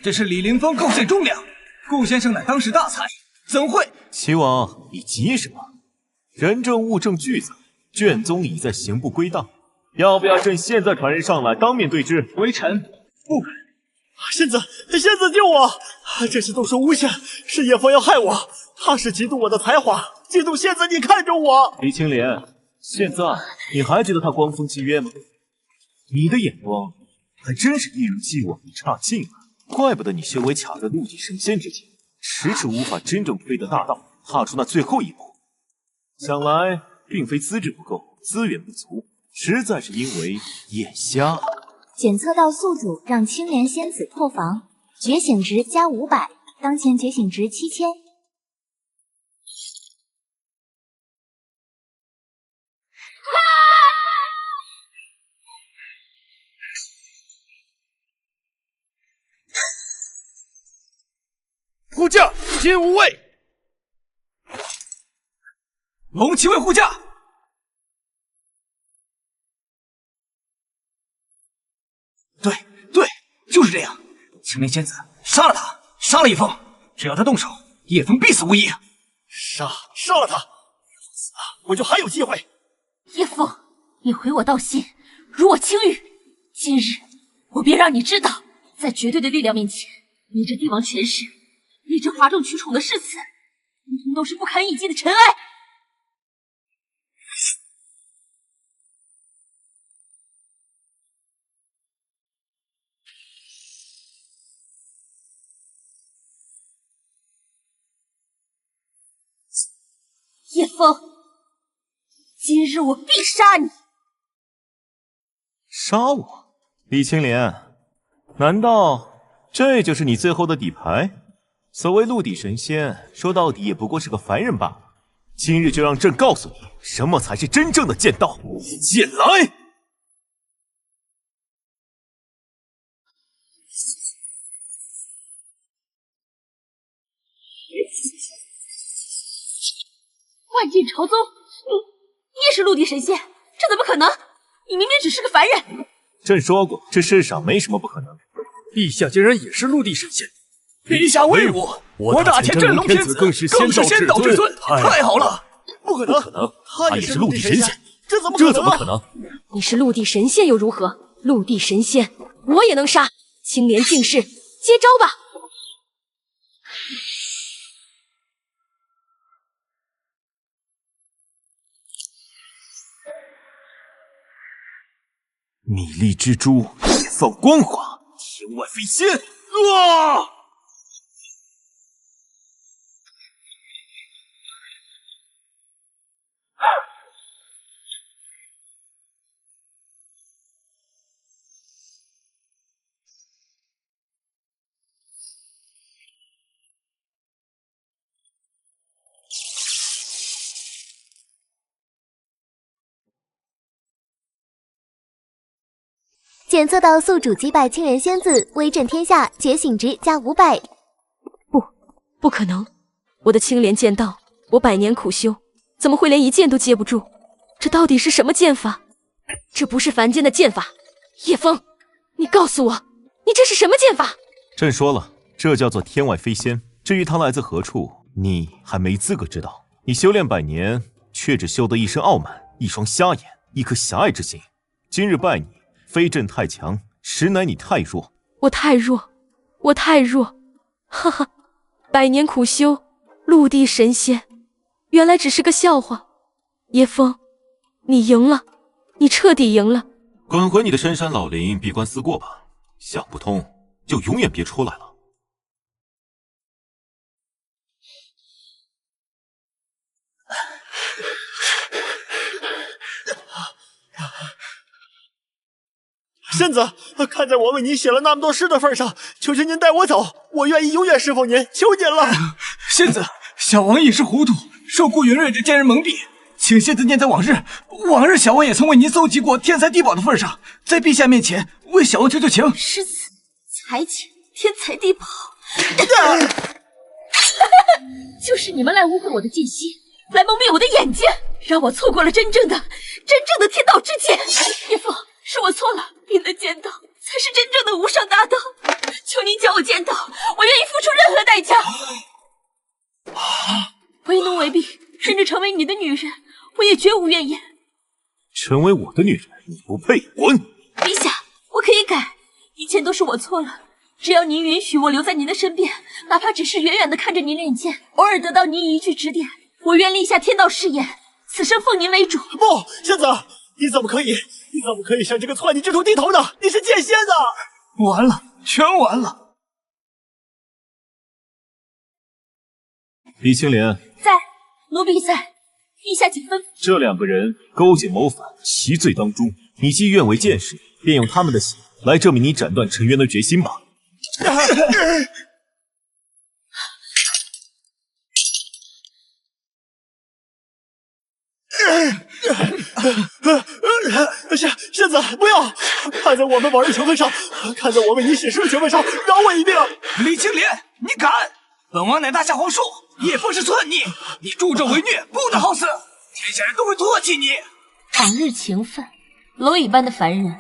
Speaker 11: 这是李凌风构陷忠良，顾先生乃当世大才，怎会？
Speaker 2: 齐王，你急什么？人证物证俱在，卷宗已在刑部归档，要不要朕现在传人上来当面对质？
Speaker 11: 微臣不敢。
Speaker 4: 仙子救我！这些都是诬陷，是叶枫要害我，他是嫉妒我的才华，嫉妒仙子你看着我。
Speaker 2: 李青莲，现在你还觉得他光风霁月吗？你的眼光还真是一如既往的差劲啊！怪不得你修为卡在陆地神仙之间，迟迟无法真正飞得大道，踏出那最后一步。想来并非资质不够，资源不足，实在是因为眼瞎。
Speaker 3: 检测到宿主让青莲仙子破防，觉醒值加500，当前觉醒值7000。
Speaker 5: 护驾，金无畏。
Speaker 11: 龙骑卫护驾。对，就是这样。青莲仙子，杀了他，杀了叶枫，只要他动手，叶枫必死无疑。
Speaker 4: 杀了他，死了我就还有机会。
Speaker 15: 叶枫，你回我道谢，如我青玉。今日我便让你知道，在绝对的力量面前，你这帝王权势，你这哗众取宠的誓词，统统都是不堪一击的尘埃。叶枫，今日我必杀你！
Speaker 2: 杀我？李青莲，难道这就是你最后的底牌？所谓陆地神仙，说到底也不过是个凡人罢了。今日就让朕告诉你，什么才是真正的剑道。剑来！
Speaker 15: 万剑朝宗，你也是陆地神仙？这怎么可能？你明明只是个凡人。
Speaker 2: 朕说过，这世上没什么不可能。
Speaker 5: 陛下竟然也是陆地神仙！
Speaker 11: 陛下威武！我大天真龙天子更是仙道至尊，太好了！
Speaker 4: 不可能，
Speaker 2: 他也是陆地神仙，
Speaker 4: 这怎么可能？
Speaker 16: 你是陆地神仙又如何？陆地神仙，我也能杀。青莲净室，接招吧！
Speaker 2: 米粒之珠释放光华，天外飞仙！啊！
Speaker 3: 检测到宿主击败青莲仙子，威震天下，觉醒值加500。
Speaker 16: 不可能！我的青莲剑道，我100年苦修，怎么会连一剑都接不住？这到底是什么剑法？这不是凡间的剑法。叶枫，你告诉我，你这是什么剑法？
Speaker 2: 朕说了，这叫做天外飞仙。至于它来自何处，你还没资格知道。你修炼100年，却只修得一身傲慢，一双瞎眼，一颗狭隘之心。今日拜你，非朕太强，实乃你太弱。
Speaker 16: 我太弱，哈哈！100年苦修，陆地神仙，原来只是个笑话。叶枫，你赢了，你彻底赢了。
Speaker 2: 滚回你的深山老林，闭关思过吧。想不通，就永远别出来了。
Speaker 4: 仙子，看在我为你写了那么多诗的份上，求求您带我走，我愿意永远侍奉您，求您了。
Speaker 11: 仙子，小王一时糊涂，受顾云睿这奸人蒙蔽，请仙子念在往日小王也曾为您搜集过天才地宝的份上，在陛下面前为小王求求情。
Speaker 15: 诗词、才情、天才地宝，就是你们来污秽我的剑心，来蒙蔽我的眼睛，让我错过了真正的天道之剑。叶枫，是我错了，您的剑道才是真正的无上大道，求您教我剑道，我愿意付出任何代价。为奴为婢，甚至成为你的女人，我也绝无怨言。
Speaker 2: 成为我的女人，你不配，滚！
Speaker 15: 陛下，我可以改，以前都是我错了，只要您允许我留在您的身边，哪怕只是远远的看着您练剑，偶尔得到您一句指点，我愿立下天道誓言，此生奉您为主。
Speaker 4: 不，仙子，你怎么可以向这个篡逆之徒低头呢？你是剑仙的！
Speaker 11: 完了，全完了。
Speaker 2: 李青莲
Speaker 15: 在，奴婢在，陛下请吩咐。
Speaker 2: 这2个人勾结谋反，其罪当诛。你既愿为剑士，便用他们的血来证明你斩断陈渊的决心吧。
Speaker 4: 仙子，不要！看在我们往日情分上，看在我为你写诗的情分上，饶我一命！
Speaker 11: 李青莲，你敢！本王乃大夏皇叔，叶枫是篡逆，你助纣为虐，不得好死！天下人都会唾弃你。
Speaker 15: 往日情分，蝼蚁般的凡人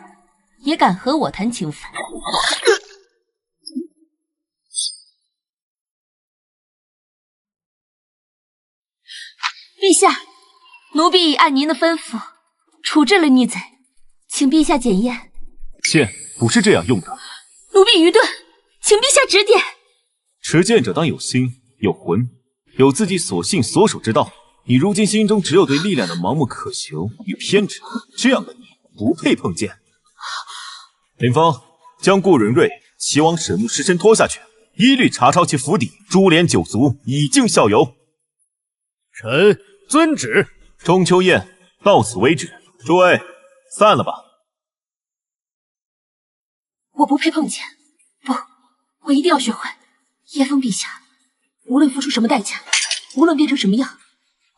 Speaker 15: 也敢和我谈情分？陛下，奴婢已按您的吩咐处置了逆贼，请陛下检验。
Speaker 14: 剑不是这样用的。
Speaker 15: 奴婢愚钝，请陛下指点。
Speaker 2: 持剑者当有心有魂，有自己所信所守之道。你如今心中只有对力量的盲目渴求与偏执，这样的你不配碰剑。林峰，将顾仁瑞、齐王沈牧尸身拖下去，一律查抄其府邸，株连九族，以儆效尤。
Speaker 9: 臣遵旨。
Speaker 2: 中秋宴到此为止，诸位散了吧。
Speaker 15: 我不配碰剑，不，我一定要学会。叶枫陛下，无论付出什么代价，无论变成什么样，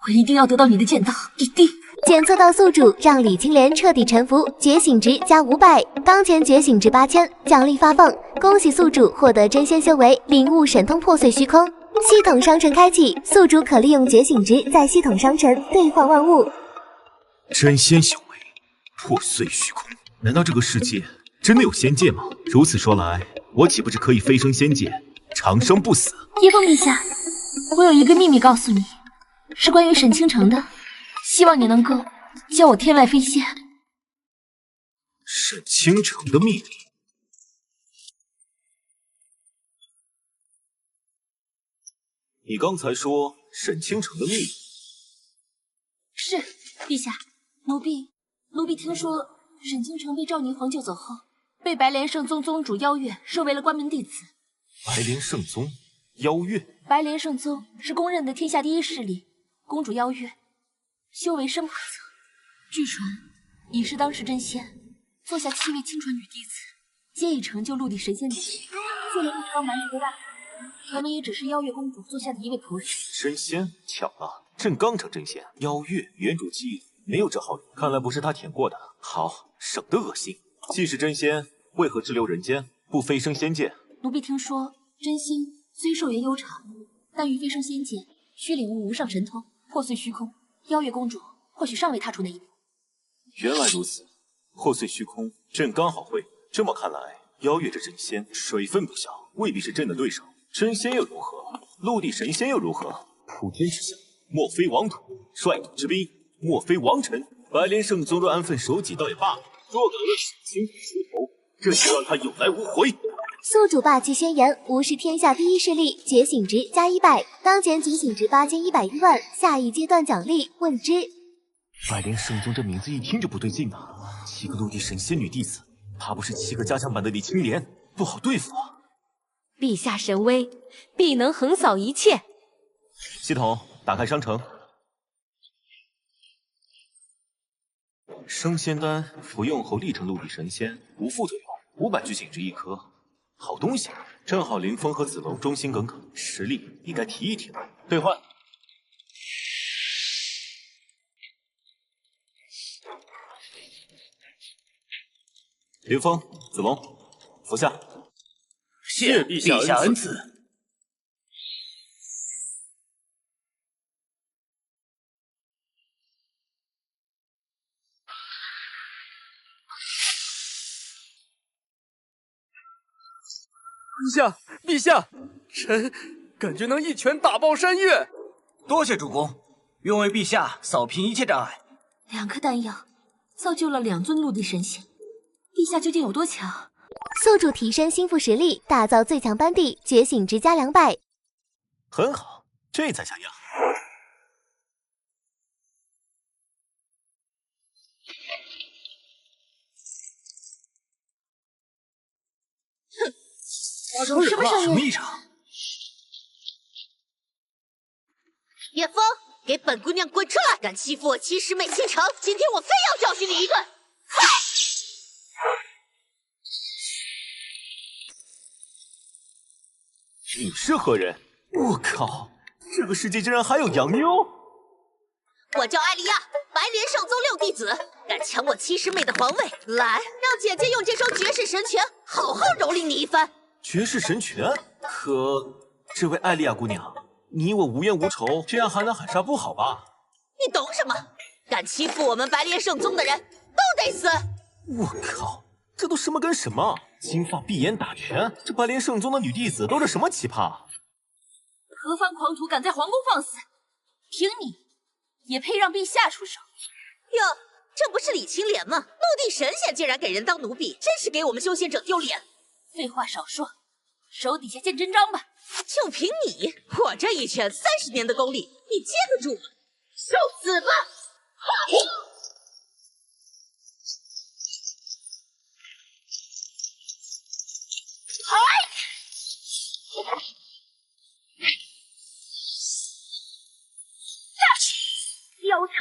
Speaker 15: 我一定要得到你的剑道，一定。
Speaker 3: 检测到宿主让李青莲彻底臣服，觉醒值加500，当前觉醒值8000，奖励发放，恭喜宿主获得真仙修为，领悟神通破碎虚空。系统商城开启，宿主可利用觉醒值在系统商城兑换万物。
Speaker 2: 真仙修为，破碎虚空，难道这个世界真的有仙界吗？如此说来，我岂不是可以飞升仙界，长生不死？
Speaker 15: 叶枫陛下，我有一个秘密告诉你，是关于沈倾城的，希望你能够教我天外飞仙。
Speaker 2: 沈倾城的秘密？你刚才说沈倾城的秘密？
Speaker 15: 是，陛下，奴婢听说沈倾城被赵宁皇救走后，被白莲圣宗宗主邀月收为了关门弟子。
Speaker 2: 白莲圣宗邀月？
Speaker 15: 白莲圣宗是公认的天下第一势力，公主邀月修为深不可测，据传已是当世真仙，坐下7位清纯女弟子，皆已成就陆地神仙级，就连一方蛮族的大他们也只是邀月公主座下的一位仆人。
Speaker 2: 真仙，巧了，朕刚成真仙。邀月原主记忆里没有这号人，看来不是他舔过的。好，省得恶心。既是真仙，为何滞留人间，不飞升仙界？
Speaker 15: 奴婢听说，真仙虽寿元悠长，但欲飞升仙界，需领悟无上神通，破碎虚空。邀月公主或许尚未踏出那一步。
Speaker 2: 原来如此，破碎虚空，朕刚好会。这么看来，邀月这真仙水分不小，未必是朕的对手。真仙又如何？陆地神仙又如何？普天之下，莫非王土；率土之滨，莫非王臣。白莲圣宗若安分守己倒也罢了，若敢为沈倾城出头，这就让他有来无回。
Speaker 3: 宿主霸气宣言：吾是天下第一势力，觉醒值加100，当前觉醒值8101万，下一阶段奖励问之。
Speaker 2: 白莲圣宗这名字一听就不对劲啊！7个陆地神仙女弟子，怕不是7个加强版的李青莲，不好对付啊！
Speaker 16: 陛下神威，必能横扫一切。
Speaker 2: 系统打开商城，升仙丹服用后立成陆地神仙，无副作用，500觉醒值1颗，好东西。正好林峰和子龙忠心耿耿，实力应该提一提了。兑换。林峰、子龙，服下。
Speaker 11: 谢陛下恩赐。
Speaker 7: 陛下，臣感觉能一拳打爆山岳。
Speaker 11: 多谢主公，愿为陛下扫平一切障碍。
Speaker 15: 2颗丹药造就了2尊陆地神仙，陛下究竟有多强？
Speaker 3: 宿主提升心腹实力，打造最强班底，觉醒值加200。
Speaker 2: 很好，这才像样。
Speaker 10: 哼，什么声音？
Speaker 11: 异常。
Speaker 10: 叶枫，给本姑娘滚出来！敢欺负我7师妹倾城，今天我非要教训你一顿！
Speaker 2: 你是何人？我靠，这个世界竟然还有洋妞！
Speaker 10: 我叫艾莉亚，白莲圣宗6弟子，敢抢我7师妹的皇位，来，让姐姐用这双绝世神拳好好蹂躏你一番。
Speaker 2: 绝世神拳？可这位艾莉亚姑娘，你我无冤无仇，这样喊打喊杀不好吧？
Speaker 10: 你懂什么？敢欺负我们白莲圣宗的人都得死！
Speaker 2: 我靠，这都什么跟什么？金发碧眼打拳，这白莲圣宗的女弟子都是什么奇葩？
Speaker 15: 何番狂徒敢在皇宫放肆？凭你，也配让陛下出手？
Speaker 10: 哟，这不是李青莲吗？陆地神仙竟然给人当奴婢，真是给我们修仙者丢脸！
Speaker 15: 废话少说，手底下见真章吧。
Speaker 10: 就凭你，我这一拳30年的功力，你接得住吗？受死吧！雕虫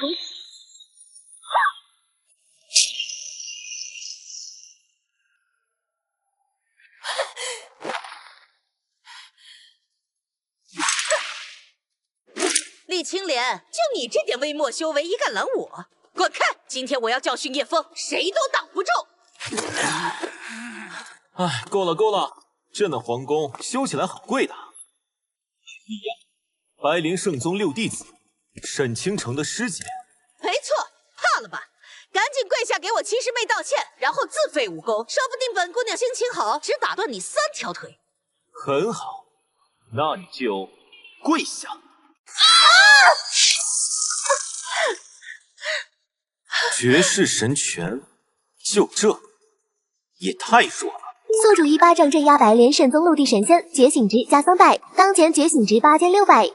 Speaker 10: 厉青莲，就你这点微末修为，也敢拦我？滚开！今天我要教训叶枫，谁都挡不住。
Speaker 2: 哎，够了够了，这呢皇宫修起来好贵的。你呀，白莲圣宗6弟子，沈倾城的师姐。
Speaker 10: 没错，怕了吧？赶紧跪下给我齐师妹道歉，然后自废武功，说不定本姑娘心情好，只打断你3条腿。
Speaker 2: 很好，那你就跪下。绝世神拳，就这也太弱了。
Speaker 3: 宿主一巴掌镇压白莲圣宗陆地神仙，觉醒值加300，当前觉醒值8600。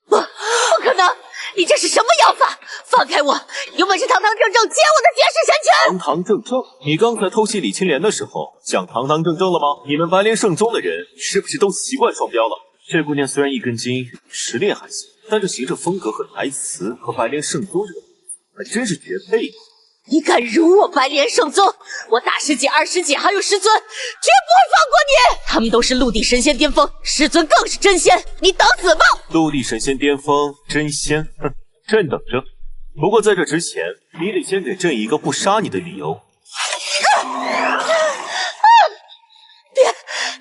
Speaker 10: 不可能！你这是什么妖法？放开我！有本事堂堂正正接我的绝世神拳！
Speaker 2: 堂堂正正？你刚才偷袭李青莲的时候，讲堂堂正正了吗？你们白莲圣宗的人是不是都习惯双标了？这姑娘虽然一根筋，实力还行，但这行事风格和台词和白莲圣宗这个还真是绝配呢。
Speaker 10: 你敢辱我白莲圣宗，我大师姐、二师姐还有师尊，绝不会放过你！他们都是陆地神仙巅峰，师尊更是真仙，你等死吧！
Speaker 2: 陆地神仙巅峰，真仙，哼，朕等着。不过在这之前，你得先给朕一个不杀你的理由。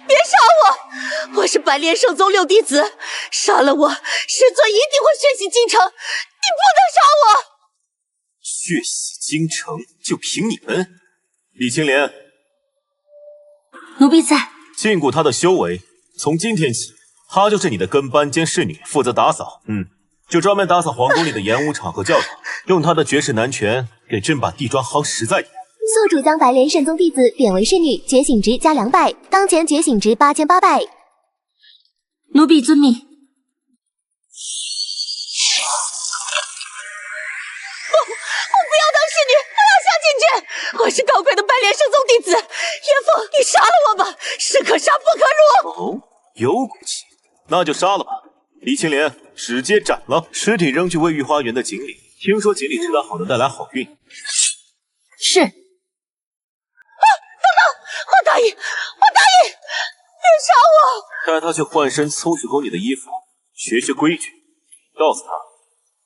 Speaker 10: 别杀我！我是白莲圣宗6弟子，杀了我，师尊一定会血洗京城，你不能杀我！
Speaker 2: 血洗京城，就凭你们？李青莲，
Speaker 15: 奴婢在。
Speaker 2: 禁锢她的修为，从今天起，她就是你的跟班兼侍女，负责打扫。就专门打扫皇宫里的演武场和教场，用她的绝世男拳给朕把地砖夯实在点。
Speaker 3: 宿主将白莲圣宗弟子贬为侍女，觉醒值加200，当前觉醒值8800。
Speaker 15: 奴婢遵命。
Speaker 10: 我不要当侍女，不要下进去！我是高贵的白莲圣宗弟子，叶枫，你杀了我吧，士可杀不可辱。
Speaker 2: 哦，有骨气，那就杀了吧。李青莲，直接斩了，尸体扔去卫浴花园的井里。听说井里吃得好能带来好运。
Speaker 15: 是。
Speaker 10: 等等，我答应，别杀我！
Speaker 2: 带他去换身搜水宫里的衣服，学学规矩。告诉他，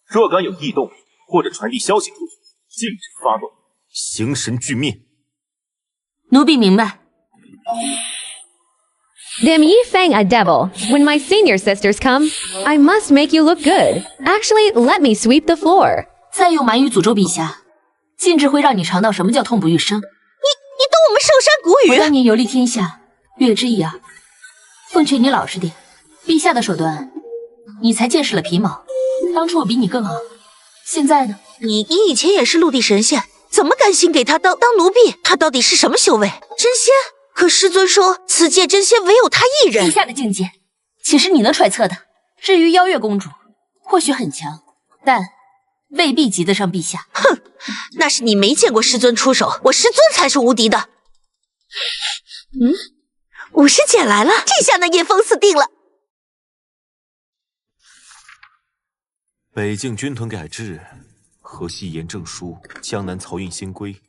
Speaker 2: 若敢有异动或者传递消息出去，禁止发动，形神俱灭。
Speaker 15: 奴婢明白。
Speaker 17: Damn you, Fang a devil. When my senior sisters come, I must make you look good. Actually, let me sweep the floor.
Speaker 15: 再用蛮语诅咒陛下，禁制会让你尝到什么叫痛不欲生。
Speaker 10: 你懂我们寿山古语？
Speaker 15: 我当年游历天下，略知一二。奉劝你老实点，陛下的手段，你才见识了皮毛。当初我比你更好，现在呢？
Speaker 10: 你以前也是陆地神仙，怎么甘心给他当奴婢？他到底是什么修为？真仙？可师尊说此界真仙唯有他一人。
Speaker 15: 陛下的境界，岂是你能揣测的？至于邀月公主，或许很强，但未必及得上陛下。
Speaker 10: 哼，那是你没见过师尊出手，我师尊才是无敌的。武师姐来了，这下那叶枫死定了。
Speaker 2: 北境军屯改制，河西严正书，江南漕运新规，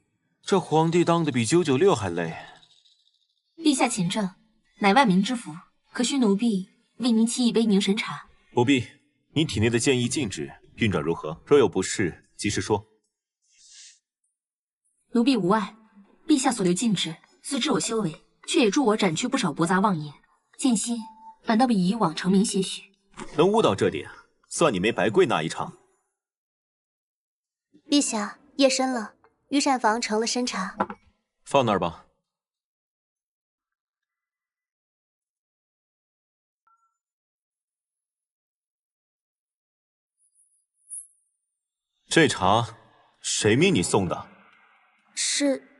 Speaker 2: 这皇帝当的比996还累。
Speaker 15: 陛下勤政，乃万民之福，可需奴婢为您沏一杯凝神茶？
Speaker 2: 不必，你体内的剑意静止，运转如何？若有不适，及时说。
Speaker 15: 奴婢无碍，陛下所留禁止，虽知我修为，却也助我斩去不少驳杂妄言，剑心反倒比以往成名些许。
Speaker 2: 能悟到这点，算你没白跪那一场。
Speaker 3: 陛下，夜深了，御膳房盛了参茶，
Speaker 2: 放那儿吧。这茶谁命你送的？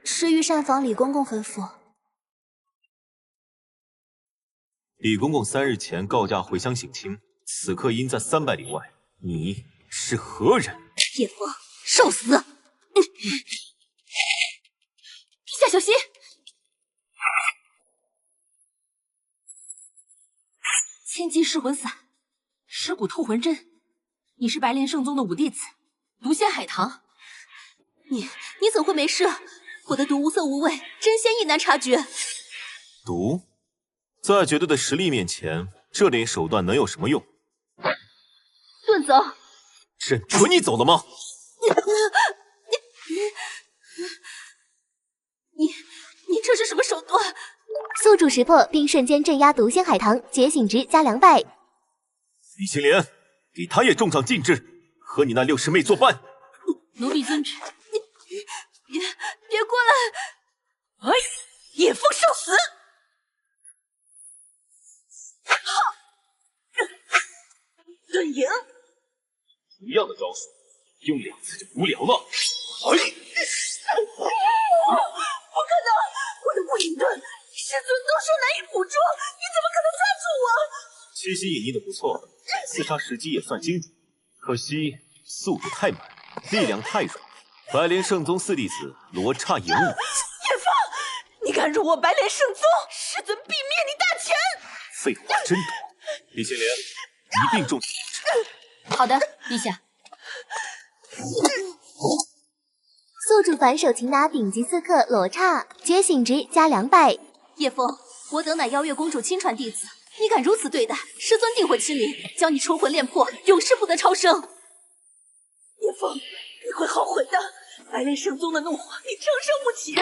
Speaker 3: 是御膳房李公公吩咐。
Speaker 2: 李公公3日前告假回乡省亲，此刻因在300里外，你是何人？
Speaker 10: 叶枫，受死！陛下小心！
Speaker 15: 千机噬魂散，尸骨透魂针。你是白莲圣宗的五弟子，毒仙海棠。
Speaker 10: 你怎会没事？我的毒无色无味，真仙亦难察觉。
Speaker 2: 毒，在绝对的实力面前，这点手段能有什么用？
Speaker 10: 遁走！
Speaker 2: 朕准你走了吗？
Speaker 10: 你这是什么手段？
Speaker 3: 宿主识破并瞬间镇压毒仙海棠，觉醒值加200。
Speaker 2: 李青莲，给他也重赏禁制，和你那6师妹作伴。
Speaker 15: 奴婢遵旨。
Speaker 10: 别过来！哎，叶枫受死！遁营，
Speaker 2: 一样的招数，用2次就无聊了。哎，
Speaker 10: 不可能！我的不隐遁，师尊宗术难以捕捉，你怎么可能抓住我？
Speaker 2: 七夕隐匿的不错，刺杀时机也算精准，可惜速度太慢，力量太弱。白莲圣宗4弟子罗刹也误。
Speaker 10: 叶枫，你敢辱我白莲圣宗，师尊必灭你大权！
Speaker 2: 废话真多，李青莲，一并重。
Speaker 15: 好的，陛下。
Speaker 3: 宿主反手擒拿顶级刺客罗刹，觉醒值加200。
Speaker 10: 叶枫，我等乃邀月公主亲传弟子，你敢如此对待，师尊定会亲临，将你抽魂炼魄，永世不得超生。叶枫，你会后悔的。白莲圣宗的怒火，你承受不起。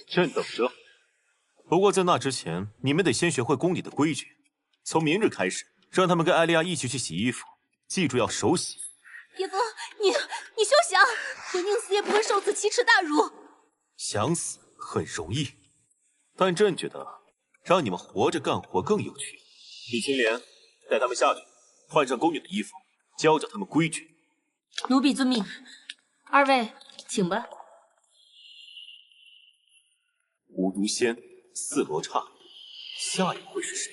Speaker 2: 朕等着。不过在那之前，你们得先学会宫里的规矩。从明日开始，让他们跟艾莉亚一起去洗衣服，记住要手洗。
Speaker 10: 叶枫，你休想！我宁死也不会受此奇耻大辱。
Speaker 2: 想死很容易，但朕觉得让你们活着干活更有趣。李青莲，带他们下去，换上宫女的衣服，教教他们规矩。
Speaker 15: 奴婢遵命。二位，请吧。
Speaker 2: 无毒仙，4罗刹，下一个会是谁？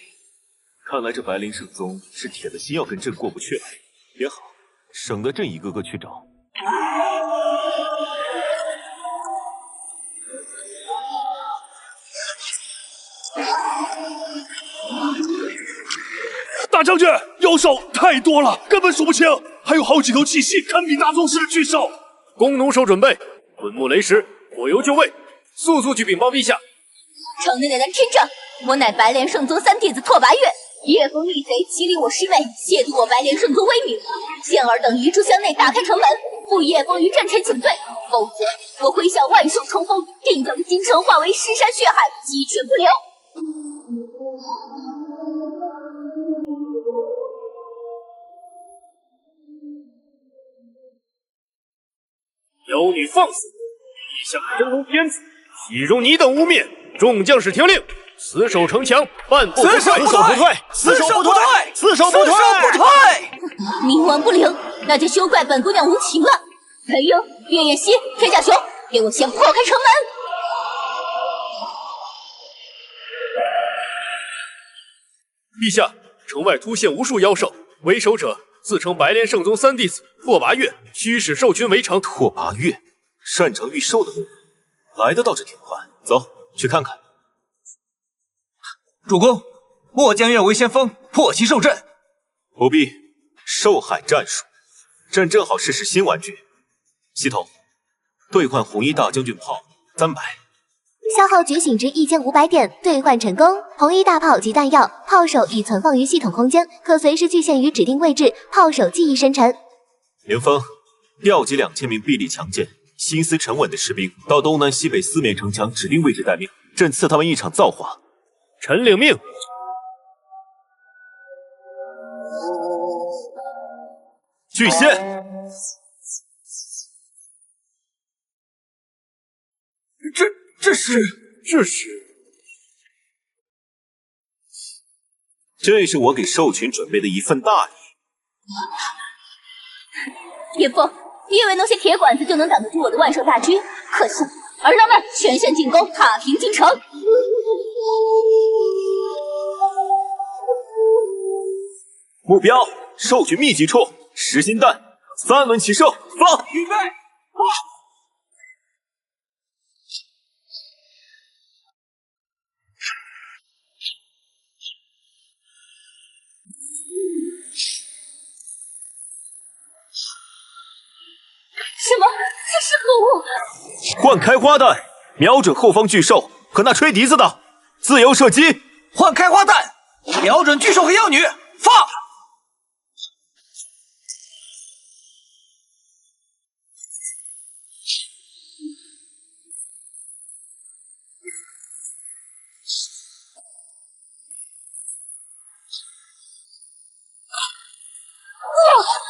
Speaker 2: 看来这白灵圣宗是铁了心要跟朕过不去了。也好，省得朕一个个去找。
Speaker 6: 大将军，妖兽太多了，根本数不清，还有好几头气息堪比大宗师的巨兽。
Speaker 5: 弓弩手准备，滚木雷石，火油就位，速速去禀报陛下。
Speaker 10: 城内的人听着，我乃白莲圣宗3弟子拓跋月，叶枫逆贼欺凌我师妹，亵渎我白莲圣宗威名，现尔等移出乡内，打开城门，赴叶枫于阵前请罪，否则我麾下万兽冲锋，定将京城化为尸山血海，鸡犬不留。
Speaker 5: 妖女放肆！陛下真龙天子，岂容你等污蔑！众将士听令，死守城墙，半步不退！
Speaker 4: 死守不退！死守不退！死守不退！
Speaker 10: 冥顽不灵，那就休怪本姑娘无情了。裴英、月夜溪、天下雄，给我先破开城门！
Speaker 5: 陛下，城外突现无数妖兽，为首者自称白莲圣宗3弟子拓跋月，驱使兽群围城。
Speaker 2: 拓跋月擅长御兽的路人，来的倒是挺快。走去看看。
Speaker 11: 主公，末将愿为先锋，破其兽阵。
Speaker 2: 不必，兽海战术，朕正好试试新玩具。系统，兑换红衣大将军炮300。
Speaker 3: 消耗觉醒值1500点，兑换成功。红衣大炮及弹药，炮手已存放于系统空间，可随时具现于指定位置。炮手记忆生成。
Speaker 2: 凌风，调集2000名臂力强健、心思沉稳的士兵，到东南西北4面城墙指定位置待命。朕赐他们一场造化。
Speaker 5: 臣领命。
Speaker 2: 巨仙，这是我给兽群准备的一份大礼。
Speaker 10: 叶枫，你以为弄些铁管子就能挡得住我的万兽大军？可笑！儿郎们，全线进攻，踏平京城！
Speaker 2: 目标：兽群密集处，实心弹，3轮起射，放！
Speaker 7: 预备，放！
Speaker 10: 什么？这是何物？
Speaker 2: 换开花弹，瞄准后方巨兽和那吹笛子的，自由射击。
Speaker 11: 换开花弹，瞄准巨兽和妖女，放！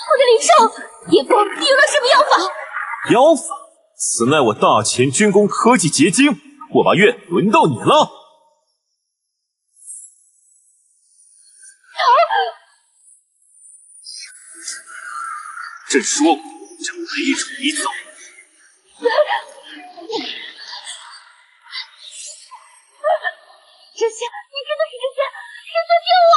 Speaker 10: 我的灵兽！叶枫，你用了什么妖法？
Speaker 2: 妖法，此乃我大前军工科技结晶。我把月轮到你了。朕说过，这黑主一走。
Speaker 10: 真仙，你真的是真仙！师尊救我！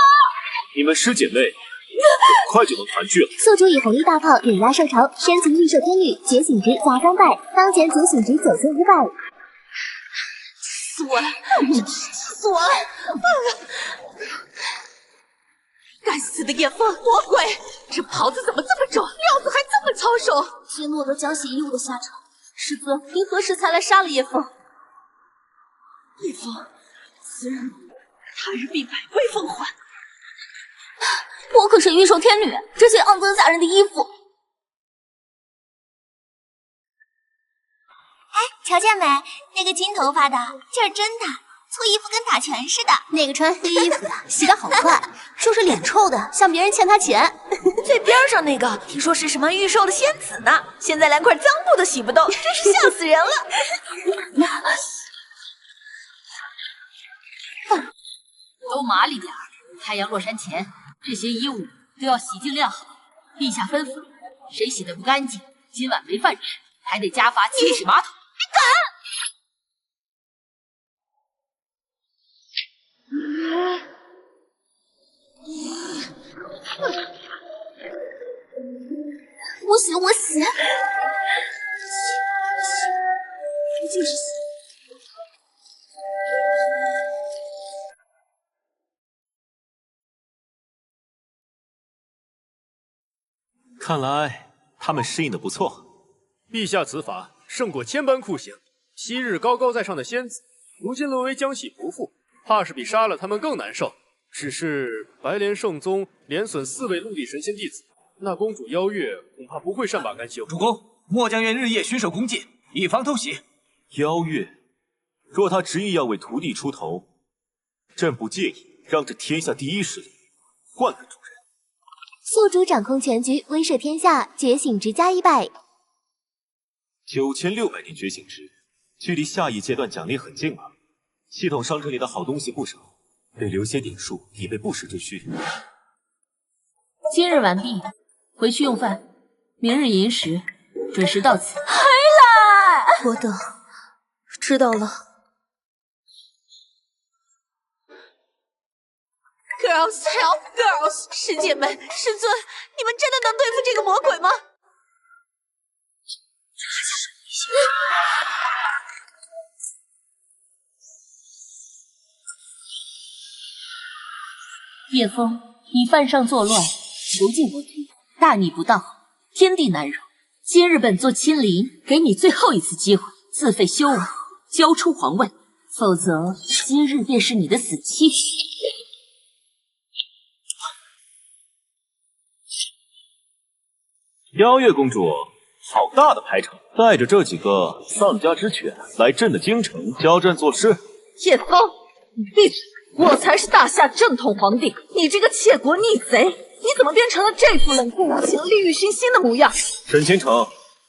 Speaker 2: 你们师姐妹很快就能团聚了。
Speaker 3: 宿主以红衣大炮碾压兽潮，深情御兽天女，觉醒值加300，当前觉醒值9500。
Speaker 10: 死我了！死我了！该死的叶枫，魔鬼！这袍子怎么这么重，料子还这么操守？皆落得讲血义务的下场。师尊，您何时才来杀了叶枫？叶枫，此人他日必百归奉还。我可是御兽天女，这些肮脏吓人的衣服。
Speaker 13: 哎，瞧见没？那个金头发的，这是真的，搓衣服跟打拳似的。
Speaker 3: 那个穿黑衣服的，洗得好快，说是脸臭的，像别人欠他钱。
Speaker 1: 最边上那个，听说是什么御兽的仙子呢，现在连块脏布都洗不动，真是吓死人了。
Speaker 8: 都麻利点儿，太阳落山前，这些衣物都要洗净晾好。陛下吩咐，谁洗得不干净，今晚没饭吃，还得加罚7尺马桶。
Speaker 10: 你敢！
Speaker 13: 我死，我死！
Speaker 10: 一定是死。
Speaker 2: 看来他们适应的不错。
Speaker 5: 陛下此法胜过千般酷刑。昔日高高在上的仙子，如今沦为江喜不复，怕是比杀了他们更难受。只是白莲圣宗连损4位陆地神仙弟子，那公主邀月恐怕不会善罢甘休。
Speaker 11: 主公，末将愿日夜巡守宫禁，以防偷袭。
Speaker 2: 邀月，若他执意要为徒弟出头，朕不介意让这天下第一势力换个主人。
Speaker 3: 宿主掌控全局，威慑天下，觉醒值加100。
Speaker 2: 9600点觉醒值，距离下一阶段奖励很近了。系统商城里的好东西不少，得留些点数以备不时之需。
Speaker 8: 今日完毕，回去用饭，明日寅时准时到此。
Speaker 10: 还来？
Speaker 1: 我等知道了。Girls help girls！ 师姐们，师尊，你们真的能对付这个魔鬼吗？
Speaker 8: 叶枫，你犯上作乱，囚禁我军，大逆不道，天地难容。今日本座亲临，给你最后一次机会，自废修为，交出皇位，否则今日便是你的死期。
Speaker 2: 邀月公主，好大的排场，带着这几个丧家之犬来朕的京城交战作诗。
Speaker 1: 叶枫，你闭嘴！我才是大夏正统皇帝，你这个窃国逆贼，你怎么变成了这副冷酷无情、利欲熏心的模样？
Speaker 2: 沈虔诚，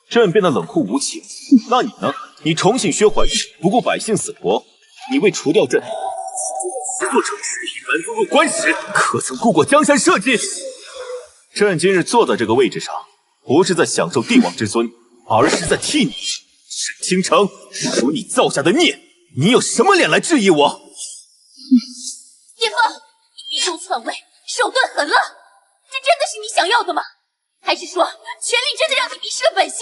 Speaker 2: 朕变得冷酷无情，那你呢？你宠信薛怀玉，不顾百姓死活，你为除掉朕，做城池，满足入官时，可曾顾过江山社稷？朕今日坐在这个位置上，不是在享受帝王之尊，而是在替你沈倾城赎你造下的孽。你有什么脸来质疑我？
Speaker 8: 叶枫，你逼中篡位，手段狠辣，这真的是你想要的吗？还是说权力真的让你迷失了本心？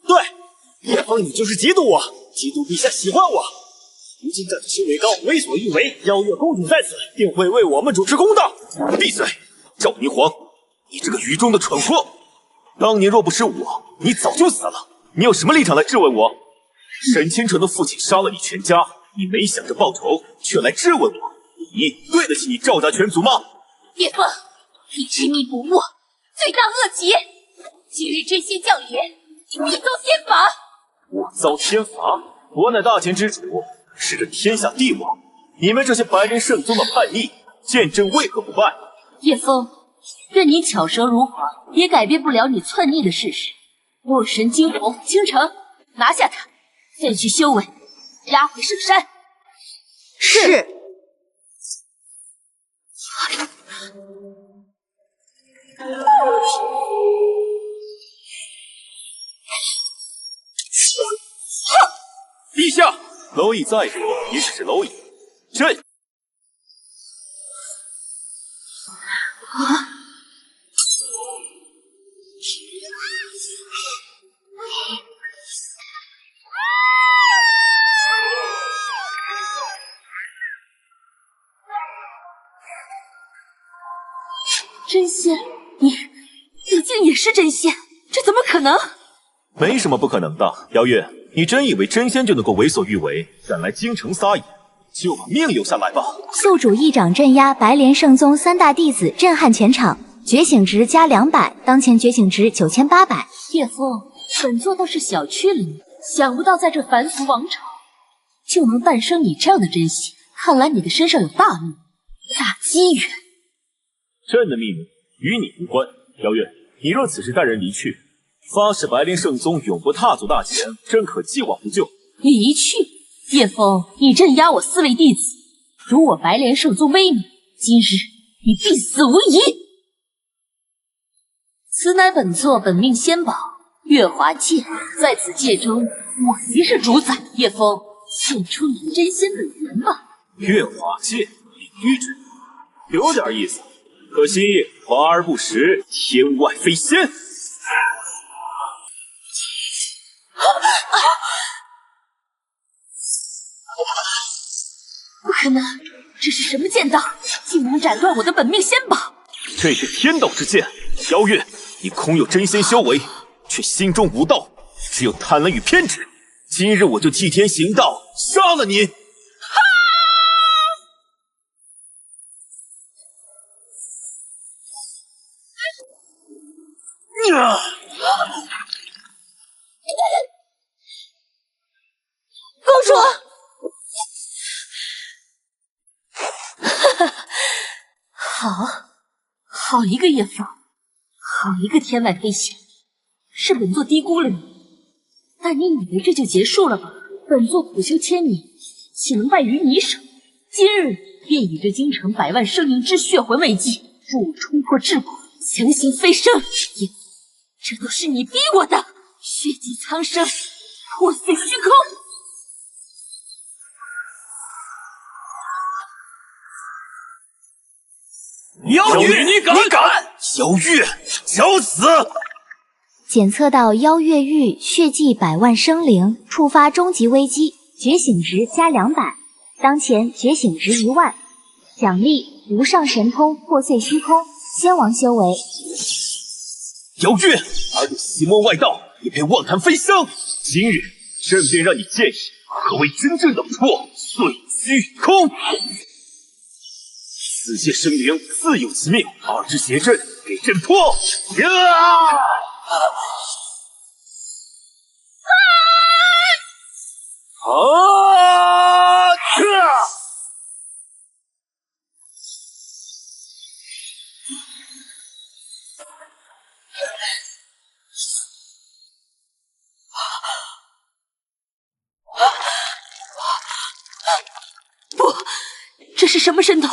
Speaker 4: 对，叶枫，你就是嫉妒我，嫉妒陛下喜欢我。如今站着修为高，为所欲为，邀月公主在此，定会为我们主持公道。
Speaker 2: 闭嘴，赵霓凰，你这个愚忠的蠢货！当年若不是我，你早就死了。你有什么立场来质问我？沈倾城的父亲杀了你全家，你没想着报仇，却来质问我，你对得起你赵家全族吗？
Speaker 8: 叶枫，你执迷不悟，罪大恶极。今日真仙降临，你必遭天罚。
Speaker 2: 我遭天罚？我乃大前之主，是这天下帝王。你们这些白莲圣宗的叛逆，见朕为何不拜？
Speaker 15: 叶枫，任你巧舌如簧，也改变不了你篡逆的事实。洛神惊鸿，倾城，拿下他，废去修为，押回圣山。
Speaker 1: 是。
Speaker 2: 陛下，蝼蚁再多也只是蝼蚁，朕
Speaker 15: 真仙，你竟也是真仙，这怎么可能？
Speaker 2: 没什么不可能的。姚月，你真以为真仙就能够为所欲为，敢来京城撒野？就把命留下来吧！
Speaker 3: 宿主一掌镇压白莲圣宗3大弟子，震撼全场，觉醒值加200，当前觉醒值9800。
Speaker 15: 叶枫，本座倒是小觑了你，想不到在这凡俗王朝，就能诞生你这样的真仙。看来你的身上有大秘，大机缘。
Speaker 2: 朕的秘密与你无关。姚月，你若此时带人离去，发誓白莲圣宗永不踏足大前，朕可既往不咎。
Speaker 15: 离去？叶枫，你镇压我4位弟子，辱我白莲圣宗威名，今日你必死无疑。此乃本座本命仙宝月华剑，在此戒中，我即是主宰。叶枫，献出你真仙本源吧。
Speaker 2: 月华剑，领域之有点意思，可惜华而不实，天外飞仙。
Speaker 15: 不可能，这是什么剑道，竟能斩断我的本命仙宝？
Speaker 2: 这是天道之剑。姚月，你空有真仙修为，却心中无道，只有贪婪与偏执。今日我就替天行道，杀了你！
Speaker 15: 公主，好一个叶枫，好一个天外飞仙，是本座低估了你。但你以为这就结束了吗？本座苦修千年，岂能败于你手？今日便以这京城100万生灵之血魂为祭，助我冲破桎梏，强行飞升。叶枫，这都是你逼我的，血祭苍生，破碎虚空。
Speaker 4: 妖月，你敢！妖月，找死！
Speaker 3: 检测到妖月玉血祭100万生灵，触发终极危机，觉醒值加200，当前觉醒值1万。奖励无上神通破碎虚空，仙王修为。
Speaker 2: 姚月，而你邪魔外道，也配妄谈飞升？今日朕便让你见识何为真正的破碎虚空。此界生灵自有其命，二之邪阵，给朕破！
Speaker 15: 不，这是什么神通？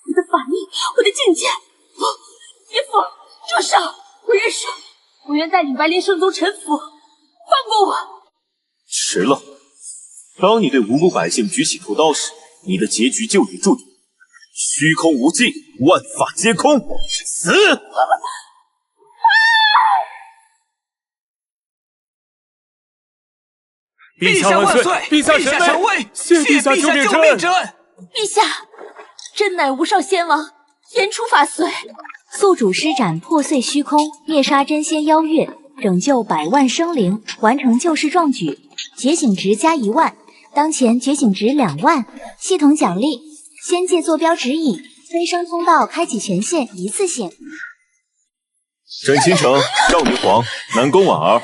Speaker 15: 我的法力，我的境界！不，叶枫，住手！我认输！不愿带领白莲圣宗臣服，放过我！
Speaker 2: 迟了。当你对无辜百姓举起屠刀时，你的结局就已注定。虚空无尽，万法皆空，死！
Speaker 5: 陛下万岁！陛下神威！谢陛下救命之恩！
Speaker 15: 陛下，朕乃无少先王，严处法随。
Speaker 3: 宿主施展破碎虚空，灭杀真仙妖月，拯救百万生灵，完成救世壮举，觉醒值加1万，当前觉醒值2万。系统奖励：仙界坐标指引，飞升通道开启权限一次性。
Speaker 2: 沈清城、赵明皇、南宫婉儿，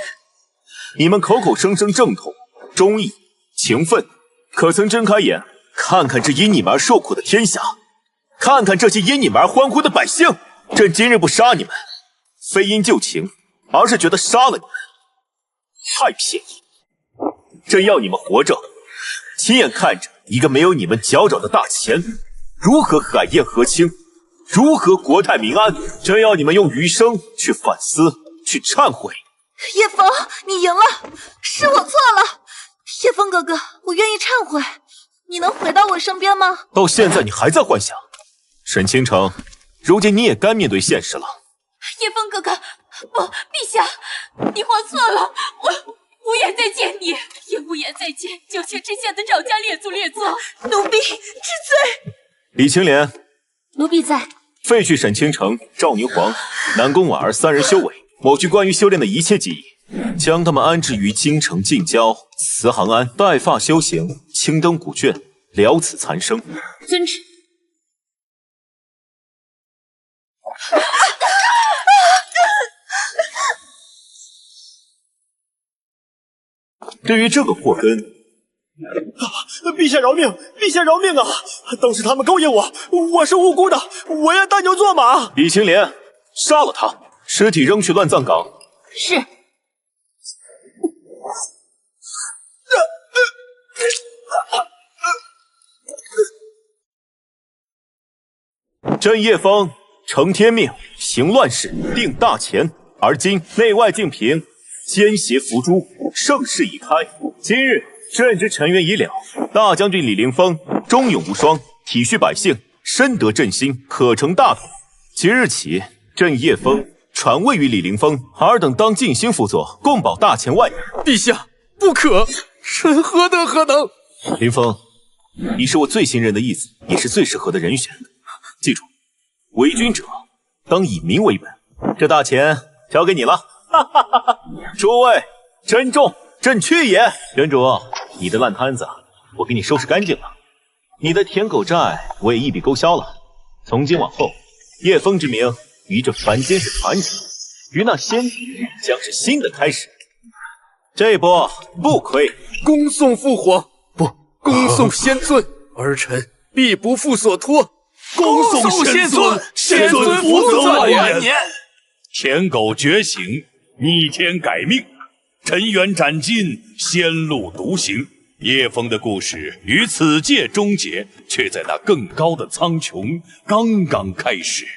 Speaker 2: 你们口口声声正统、忠义、情分，可曾睁开眼看看这因你们而受苦的天下，看看这些因你们而欢呼的百姓？朕今日不杀你们，非因旧情，而是觉得杀了你们太便宜。朕要你们活着，亲眼看着一个没有你们脚爪的大钱如何海晏河清，如何国泰民安。朕要你们用余生去反思，去忏悔。
Speaker 1: 叶枫，你赢了，是我错了。叶枫哥哥，我愿意忏悔。你能回到我身边吗？
Speaker 2: 到现在你还在幻想。沈倾城，如今你也该面对现实了。
Speaker 15: 叶枫哥哥，不，陛下，你活错了，我无颜再见你，也无颜再见9卿之下的赵家列祖列宗。
Speaker 1: 奴婢知罪。
Speaker 2: 李青莲，
Speaker 15: 奴婢在。
Speaker 2: 废去沈倾城、赵宁皇、南宫婉儿3人修为，抹去关于修炼的一切记忆，将他们安置于京城近郊慈航庵，带发修行，青灯古卷，了此残生。
Speaker 15: 遵旨。
Speaker 2: 对于这个祸根，
Speaker 4: 陛下饶命！陛下饶命啊！都是他们勾引我，我是无辜的，我要当牛做马。
Speaker 2: 李青莲，杀了他，尸体扔去乱葬岗。
Speaker 15: 是。
Speaker 2: 朕叶枫承天命，行乱世，定大钱。而今内外尽平，奸邪伏诛，盛世已开。今日朕之沉冤已了，大将军李凌风忠勇无双，体恤百姓，深得朕心，可成大统。即日起，朕叶枫传位于李凌风，尔等当尽心辅佐，共保大钱万年。
Speaker 5: 陛下不可，臣何德何能？
Speaker 2: 凌风，你是我最信任的义子，也是最适合的人选。记住，为君者当以民为本。这大钱交给你了，哈哈哈哈！诸位珍重，朕去也。原主，你的烂摊子我给你收拾干净了，你的舔狗债我也一笔勾销了。从今往后，叶枫之名于这凡间是传承，于那仙局将是新的开始。这一波不亏。
Speaker 5: 恭送父皇，不，恭送先尊，儿臣必不负所托。
Speaker 6: 恭送先尊，先尊福泽万年。舔狗觉醒，逆天改命，沉冤斩金，仙路独行。叶枫的故事于此界终结，却在那更高的苍穹刚刚开始。